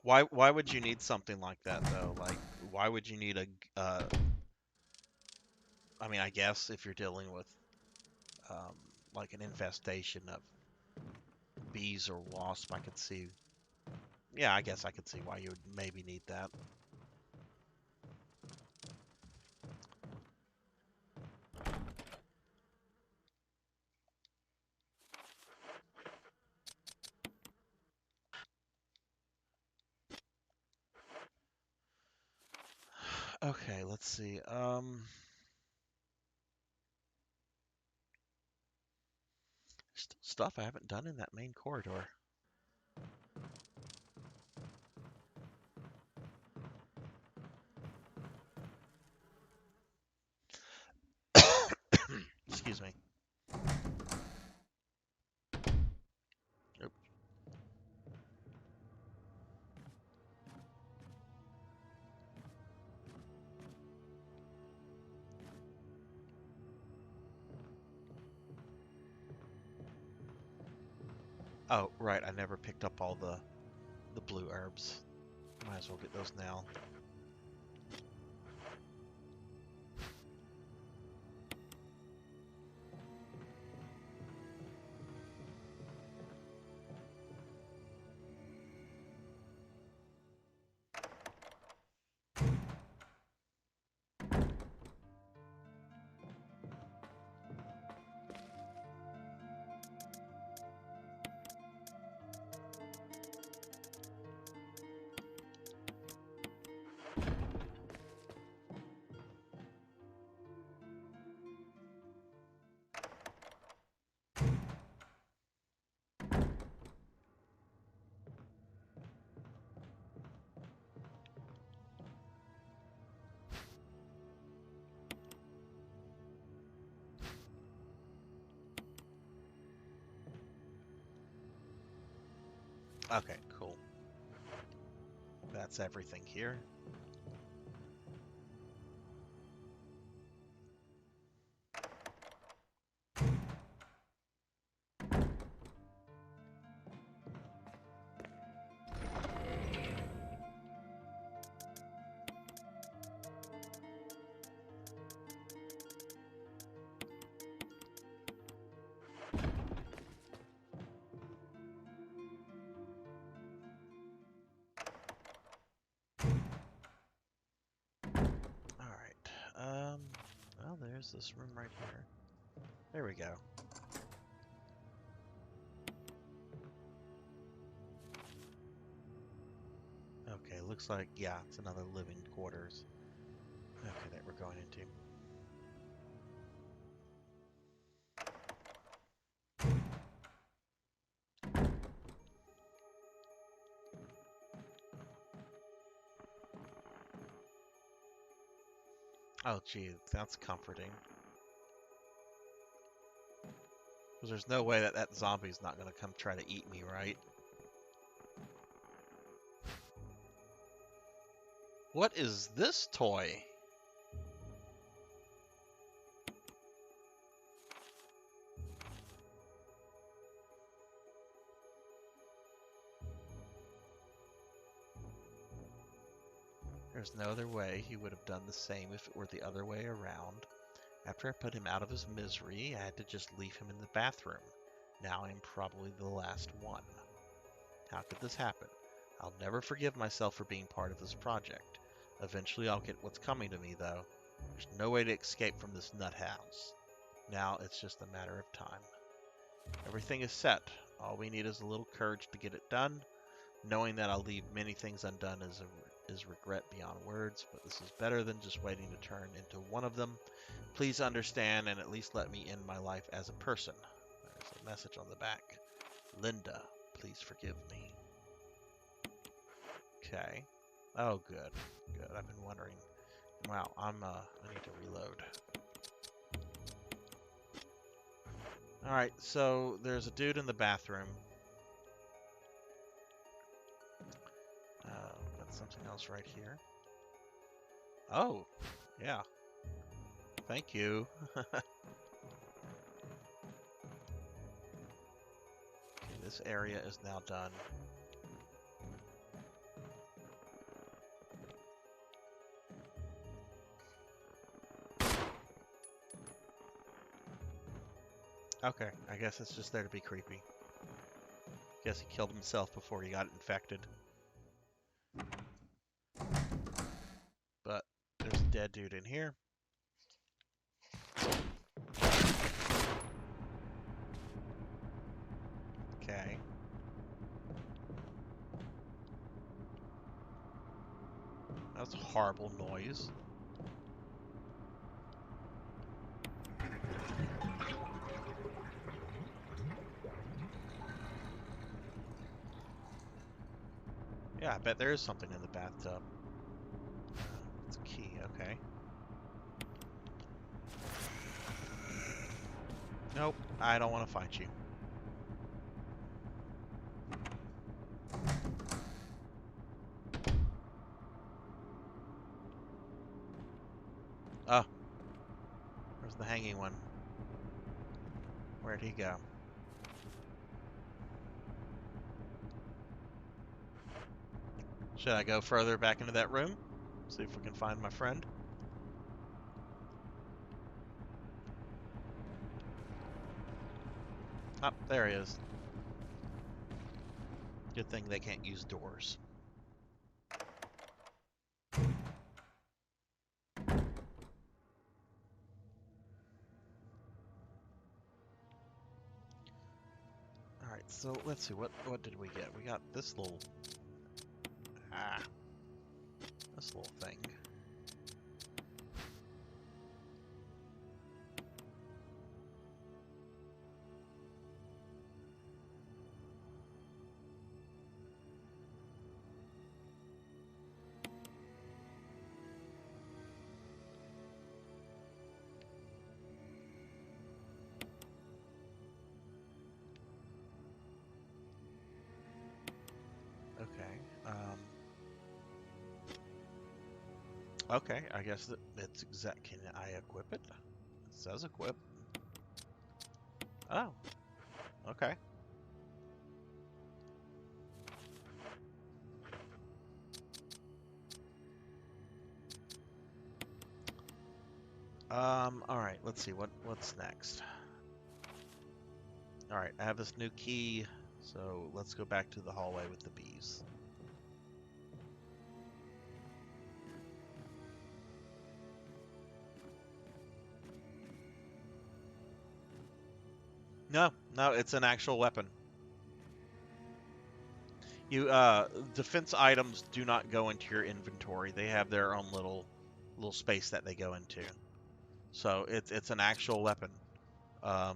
Why would you need something like that though? Like why would you need a I mean, I guess if you're dealing with um, like an infestation of bees or wasp, I could see. Yeah, I guess I could see why you would maybe need that. Okay, let's see. Stuff I haven't done in that main corridor. Excuse me. Oop. Oh, right. I never picked up all the blue herbs. Might as well get those now. Okay, cool. That's everything here. Well, there's this room right here. There we go. Okay, looks like, yeah, it's another living quarters. Okay, that we're going into. Oh, gee, that's comforting. Because there's no way that that zombie's not going to come try to eat me, right? What is this toy? There's no other way he would have done the same if it were the other way around. After I put him out of his misery, I had to just leave him in the bathroom. Now I'm probably the last one. How could this happen? I'll never forgive myself for being part of this project. Eventually I'll get what's coming to me, though. There's no way to escape from this nut house. Now it's just a matter of time. Everything is set. All we need is a little courage to get it done. Knowing that I'll leave many things undone is regret beyond words, but this is better than just waiting to turn into one of them. Please understand and at least let me end my life as a person. There's a message on the back. Linda, please forgive me. Okay. Oh, good. Good. I've been wondering. Wow, I need to reload. Alright, so there's a dude in the bathroom. Got something else right here. Oh, yeah. Thank you. Okay, this area is now done. Okay, I guess it's just there to be creepy. Guess he killed himself before he got infected. But there's a dead dude in here. Okay. That's a horrible noise. Yeah, I bet there is something in the bathtub. It's a key, okay. Nope, I don't want to fight you. Oh, where's the hanging one? Where'd he go? Should I go further back into that room? See if we can find my friend. Oh, there he is. Good thing they can't use doors. Alright, so let's see, what did we get? We got this little... this little thing. Okay, I guess it's exact. Can I equip it? It says equip. Oh, okay. All right. Let's see what's next. All right, I have this new key, so let's go back to the hallway with the bees. No, it's an actual weapon. You defense items do not go into your inventory. They have their own little space that they go into. So it's an actual weapon. I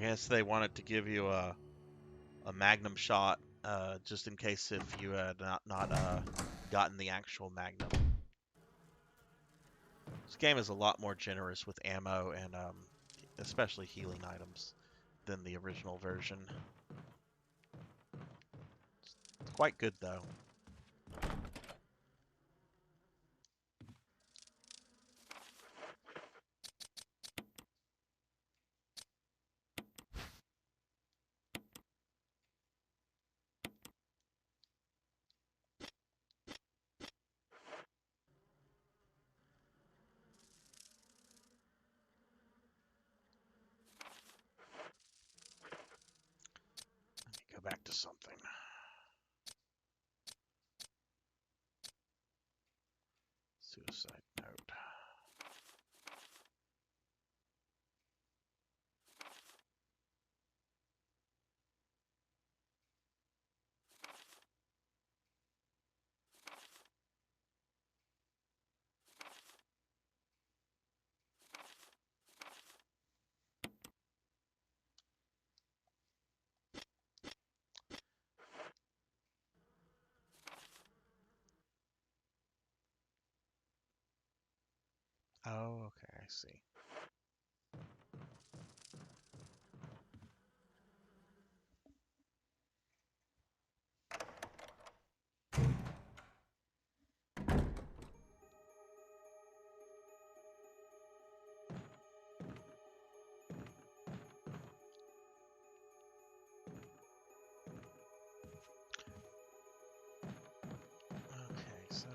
guess they wanted to give you a magnum shot, just in case if you had not gotten the actual magnum. This game is a lot more generous with ammo and especially healing items than the original version. It's quite good though. to something. Suicide note. Oh, okay, I see. Okay, so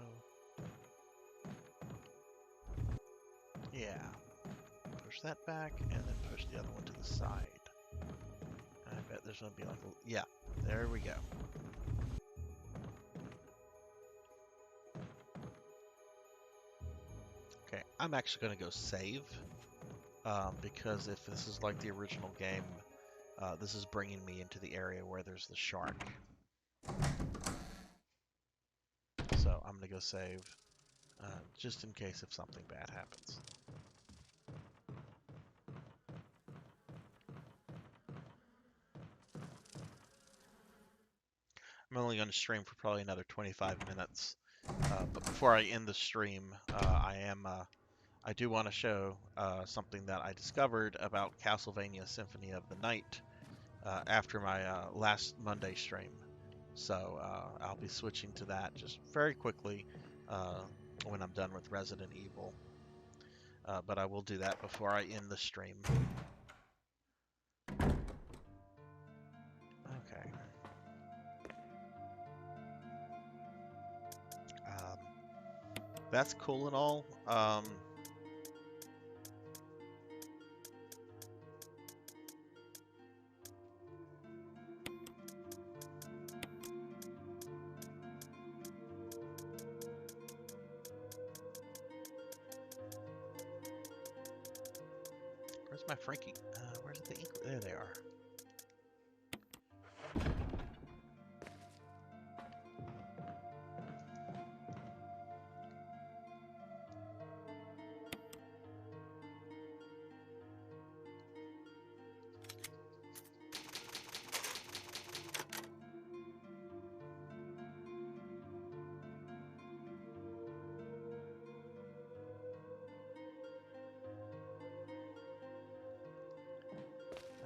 yeah, push that back and then push the other one to the side. And I bet there's gonna be like a, yeah, there we go. Okay, I'm actually gonna go save because if this is like the original game, this is bringing me into the area where there's the shark. So I'm gonna go save just in case if something bad happens. I'm only going to stream for probably another 25 minutes. But before I end the stream, I do want to show something that I discovered about Castlevania Symphony of the Night after my last Monday stream. So I'll be switching to that just very quickly when I'm done with Resident Evil. But I will do that before I end the stream. Okay. That's cool and all. Where's my Frankie? Where's the ink? There they are.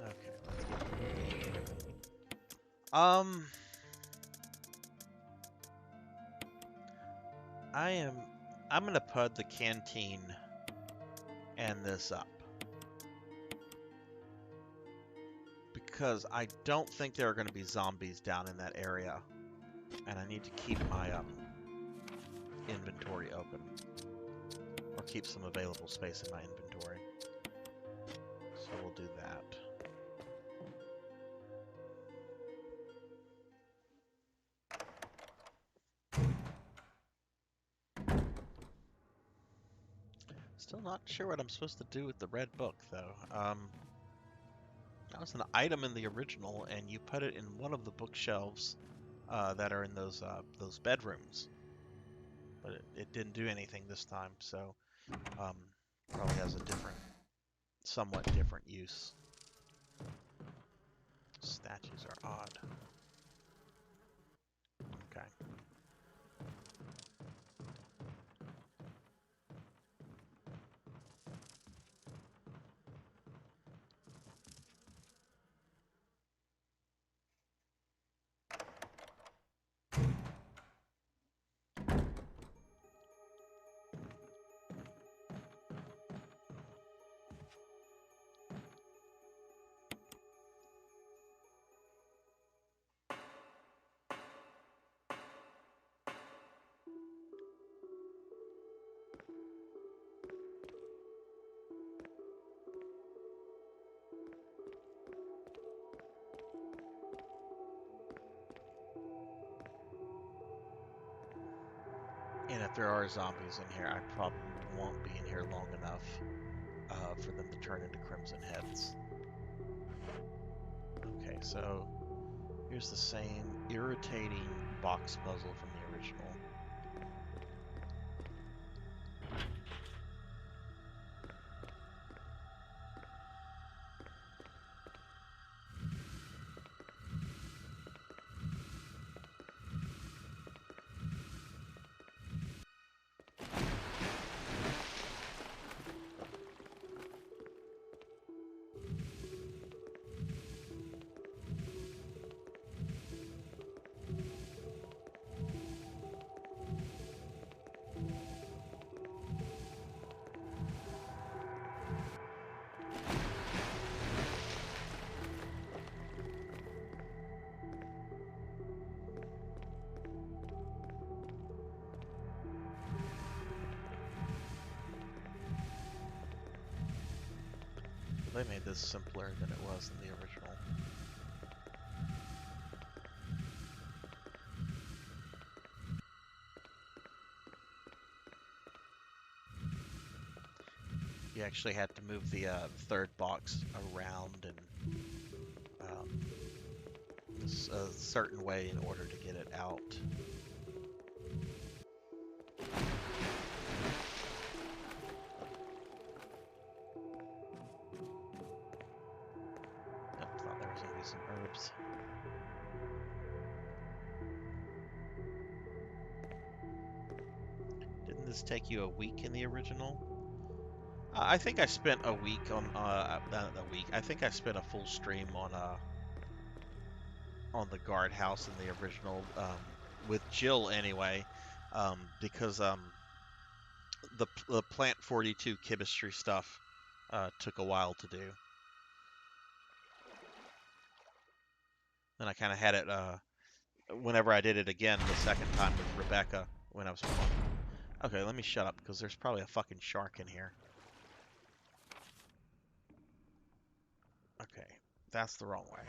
Okay, let's get I'm gonna put the canteen and this up. Because I don't think there are gonna be zombies down in that area. And I need to keep my inventory open. Or keep some available space in my inventory. So we'll do that. Still not sure what I'm supposed to do with the red book, though. That was an item in the original, and you put it in one of the bookshelves that are in those bedrooms. But it didn't do anything this time, so probably has a somewhat different use. Statues are odd. Okay. And if there are zombies in here, I probably won't be in here long enough for them to turn into crimson heads. Okay, so here's the same irritating box puzzle from the original. They made this simpler than it was in the original. You actually had to move the third box around and a certain way in order to get it out. Thought there was gonna be some herbs. Didn't this take you a week in the original? I think I spent a week on not a week. I think I spent a full stream on the guardhouse in the original with Jill anyway, because the Plant 42 chemistry stuff took a while to do. And I kind of had it whenever I did it again the second time with Rebecca when I was playing. Okay, let me shut up because there's probably a fucking shark in here. Okay, that's the wrong way.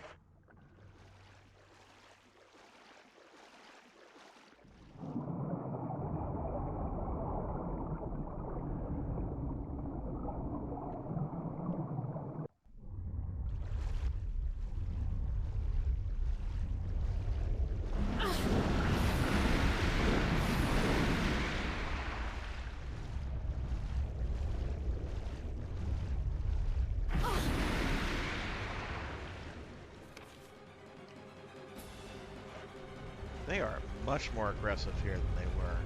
They are much more aggressive here than they were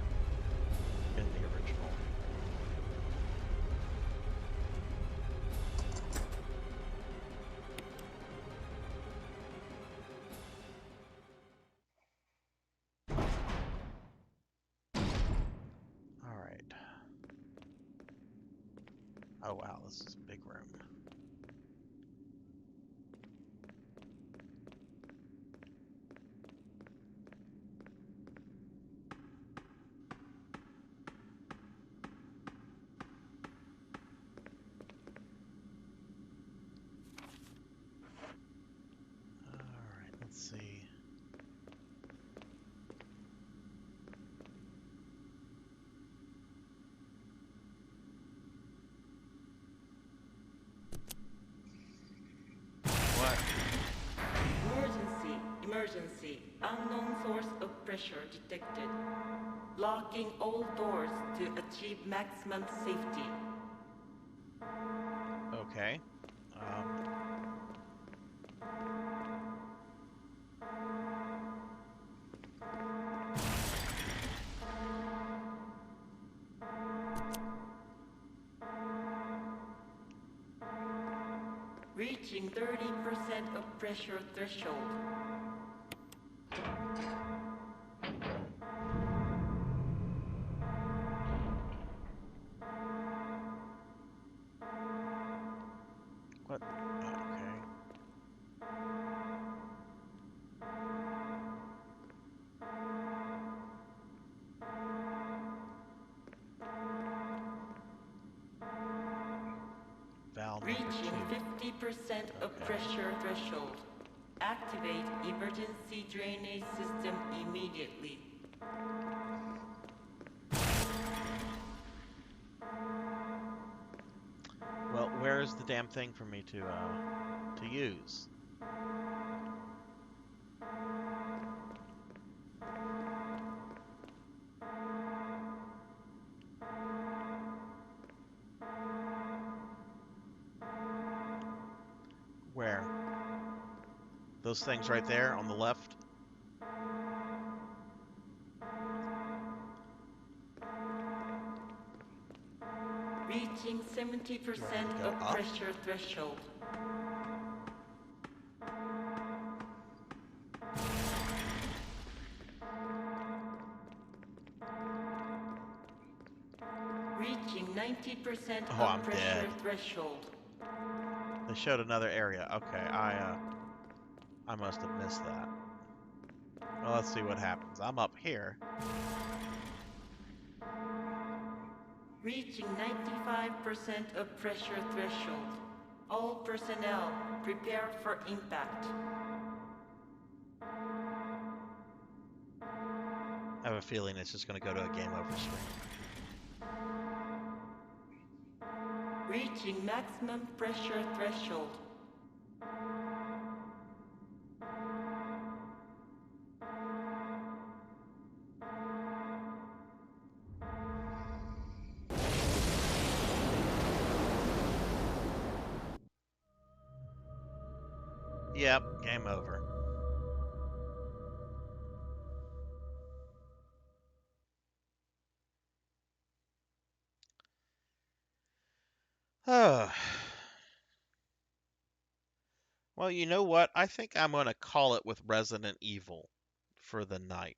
in the original. All right. Oh wow, this is a big room. Let's see. What? Emergency. Unknown source of pressure detected. Locking all doors to achieve maximum safety. Okay. Reaching 30% of pressure threshold. What? Okay. Valve number Reaching 50% of pressure threshold. Activate emergency drainage system immediately. where's the damn thing for me to use? Where? Those things right there on the left? Reaching 70% go of up? pressure threshold. Reaching 90% Oh, of I'm pressure dead. threshold. They showed another area. Okay, I must have missed that. Well, let's see what happens. I'm up here. Reaching 95% of pressure threshold. All personnel, prepare for impact. I have a feeling it's just going to go to a game over screen. Reaching maximum pressure threshold. Yep, game over. Well, you know what? I think I'm going to call it with Resident Evil for the night.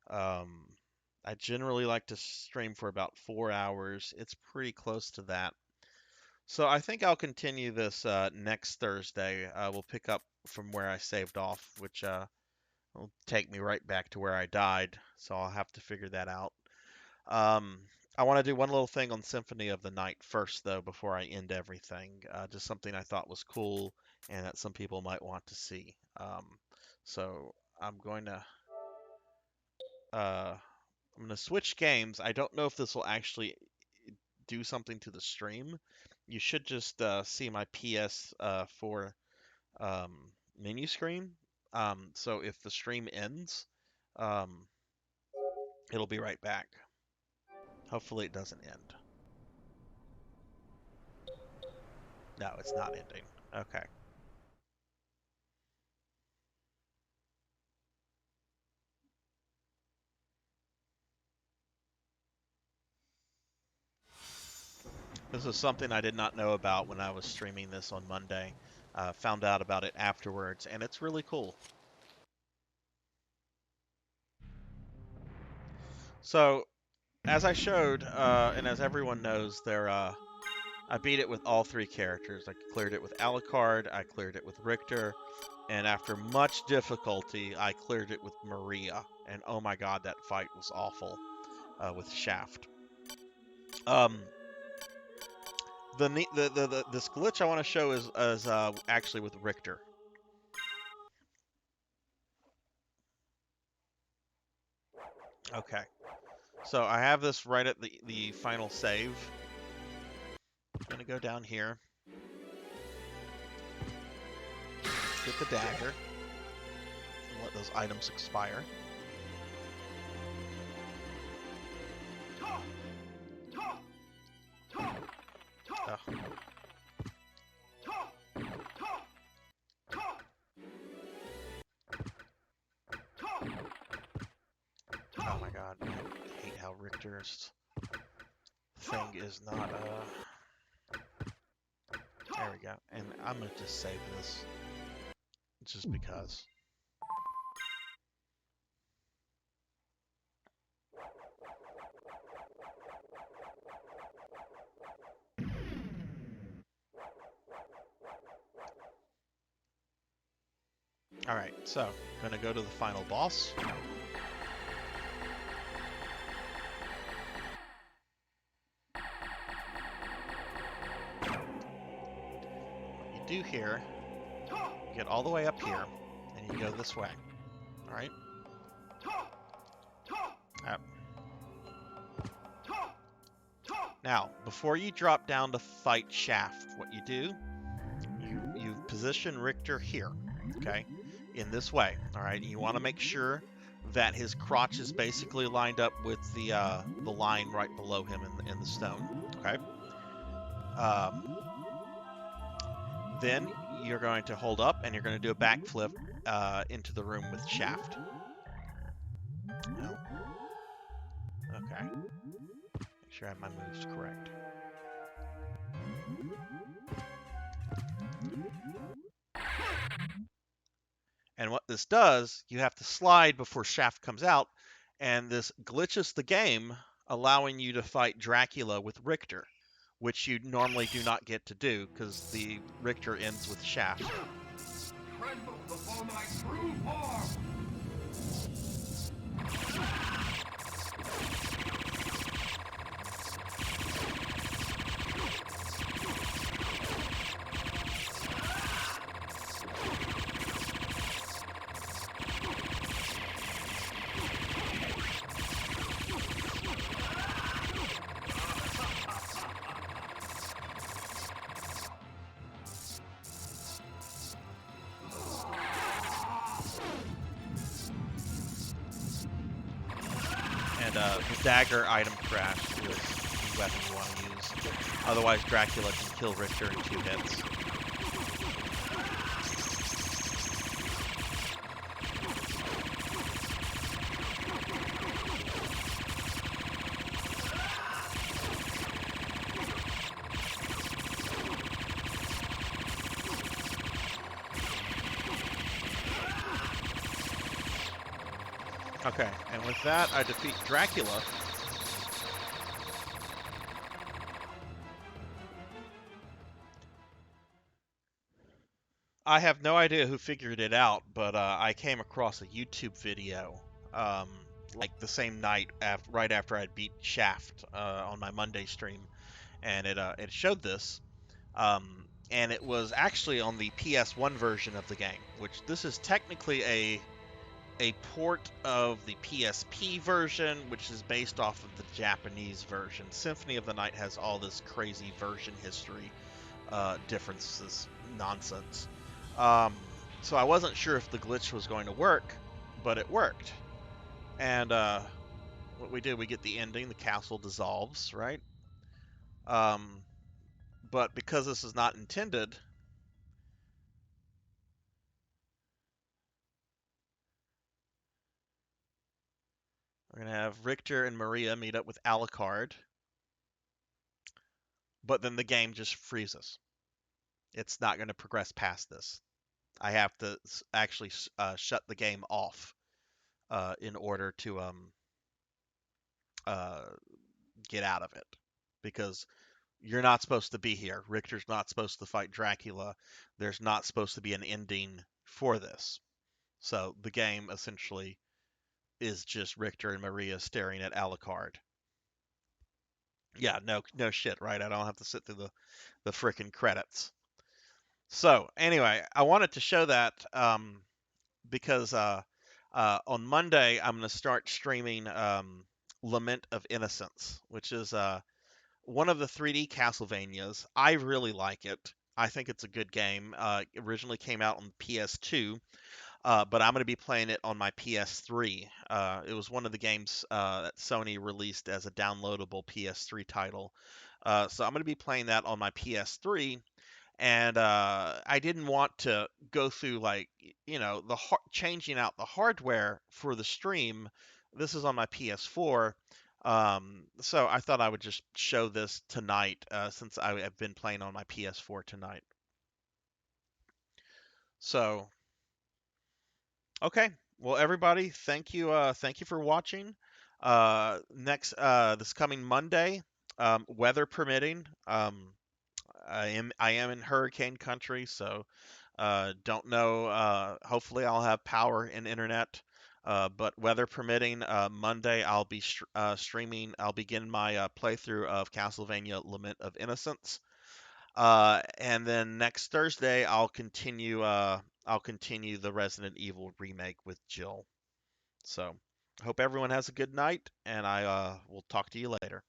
Um, I generally like to stream for about 4 hours. It's pretty close to that. So I think I'll continue this next Thursday. We'll pick up from where I saved off, which will take me right back to where I died. So I'll have to figure that out. Um, I want to do one little thing on Symphony of the Night first, though, before I end everything. Just something I thought was cool and that some people might want to see. So I'm going to uh, switch games. I don't know if this will actually do something to the stream. You should just see my PS4 um, menu screen. So if the stream ends, um, it'll be right back. Hopefully it doesn't end. No, it's not ending. Okay. This is something I did not know about when I was streaming this on Monday. Found out about it afterwards, and it's really cool. So, as I showed, and as everyone knows, I beat it with all three characters. I cleared it with Alucard, I cleared it with Richter, and after much difficulty, I cleared it with Maria. And oh my god, that fight was awful with Shaft. This glitch I want to show is actually with Richter. Okay, so I have this right at the final save. I'm gonna go down here, get the dagger, and let those items expire. Ugh. Oh my god, I hate how Richter's thing is not, there we go. And I'm gonna just save this, just because. Alright, so, gonna go to the final boss. What you do here, you get all the way up here, and you go this way. Alright? Yep. Now, before you drop down to fight Shaft, what you do, you position Richter here, okay, in this way. All right, you want to make sure that his crotch is basically lined up with the line right below him in the stone. Okay. Then you're going to hold up and you're going to do a backflip into the room with Shaft. Well, okay. Make sure I have my moves correct. And what this does, you have to slide before Shaft comes out, and this glitches the game, allowing you to fight Dracula with Richter, which you normally do not get to do because the Richter ends with Shaft. Tremble before my true form! And the dagger item crash is the weapon you want to use. Otherwise, Dracula can kill Richter in 2 hits. Okay, and with that, I defeat Dracula. I have no idea who figured it out, but I came across a YouTube video, like the same night, right after I'd beat Shaft on my Monday stream, and it showed this, and it was actually on the PS1 version of the game, which this is technically a port of the PSP version, which is based off of the Japanese version. Symphony of the Night has all this crazy version history differences, nonsense. So I wasn't sure if the glitch was going to work, but it worked. And what we did, we get the ending, the castle dissolves, right? But because this is not intended, we're going to have Richter and Maria meet up with Alucard, but then the game just freezes. It's not going to progress past this. I have to actually shut the game off in order to get out of it, because you're not supposed to be here. Richter's not supposed to fight Dracula. There's not supposed to be an ending for this. So the game essentially is just Richter and Maria staring at Alucard. Yeah, no shit, right? I don't have to sit through the frickin' credits. So anyway, I wanted to show that because on Monday I'm going to start streaming Lament of Innocence, which is one of the 3D Castlevanias. I really like it. I think it's a good game. It originally came out on PS2, but I'm going to be playing it on my PS3. It was one of the games that Sony released as a downloadable PS3 title. So I'm going to be playing that on my PS3, and I didn't want to go through, like, changing out the hardware for the stream. This is on my PS4, so I thought I would just show this tonight, since I have been playing on my PS4 tonight. So, okay, well, everybody, thank you for watching. This coming Monday, weather permitting, I am in hurricane country, so don't know. Hopefully, I'll have power and internet. But weather permitting, Monday I'll be streaming. I'll begin my playthrough of Castlevania: Lament of Innocence, and then next Thursday I'll continue. I'll continue the Resident Evil remake with Jill. So, hope everyone has a good night, and I will talk to you later.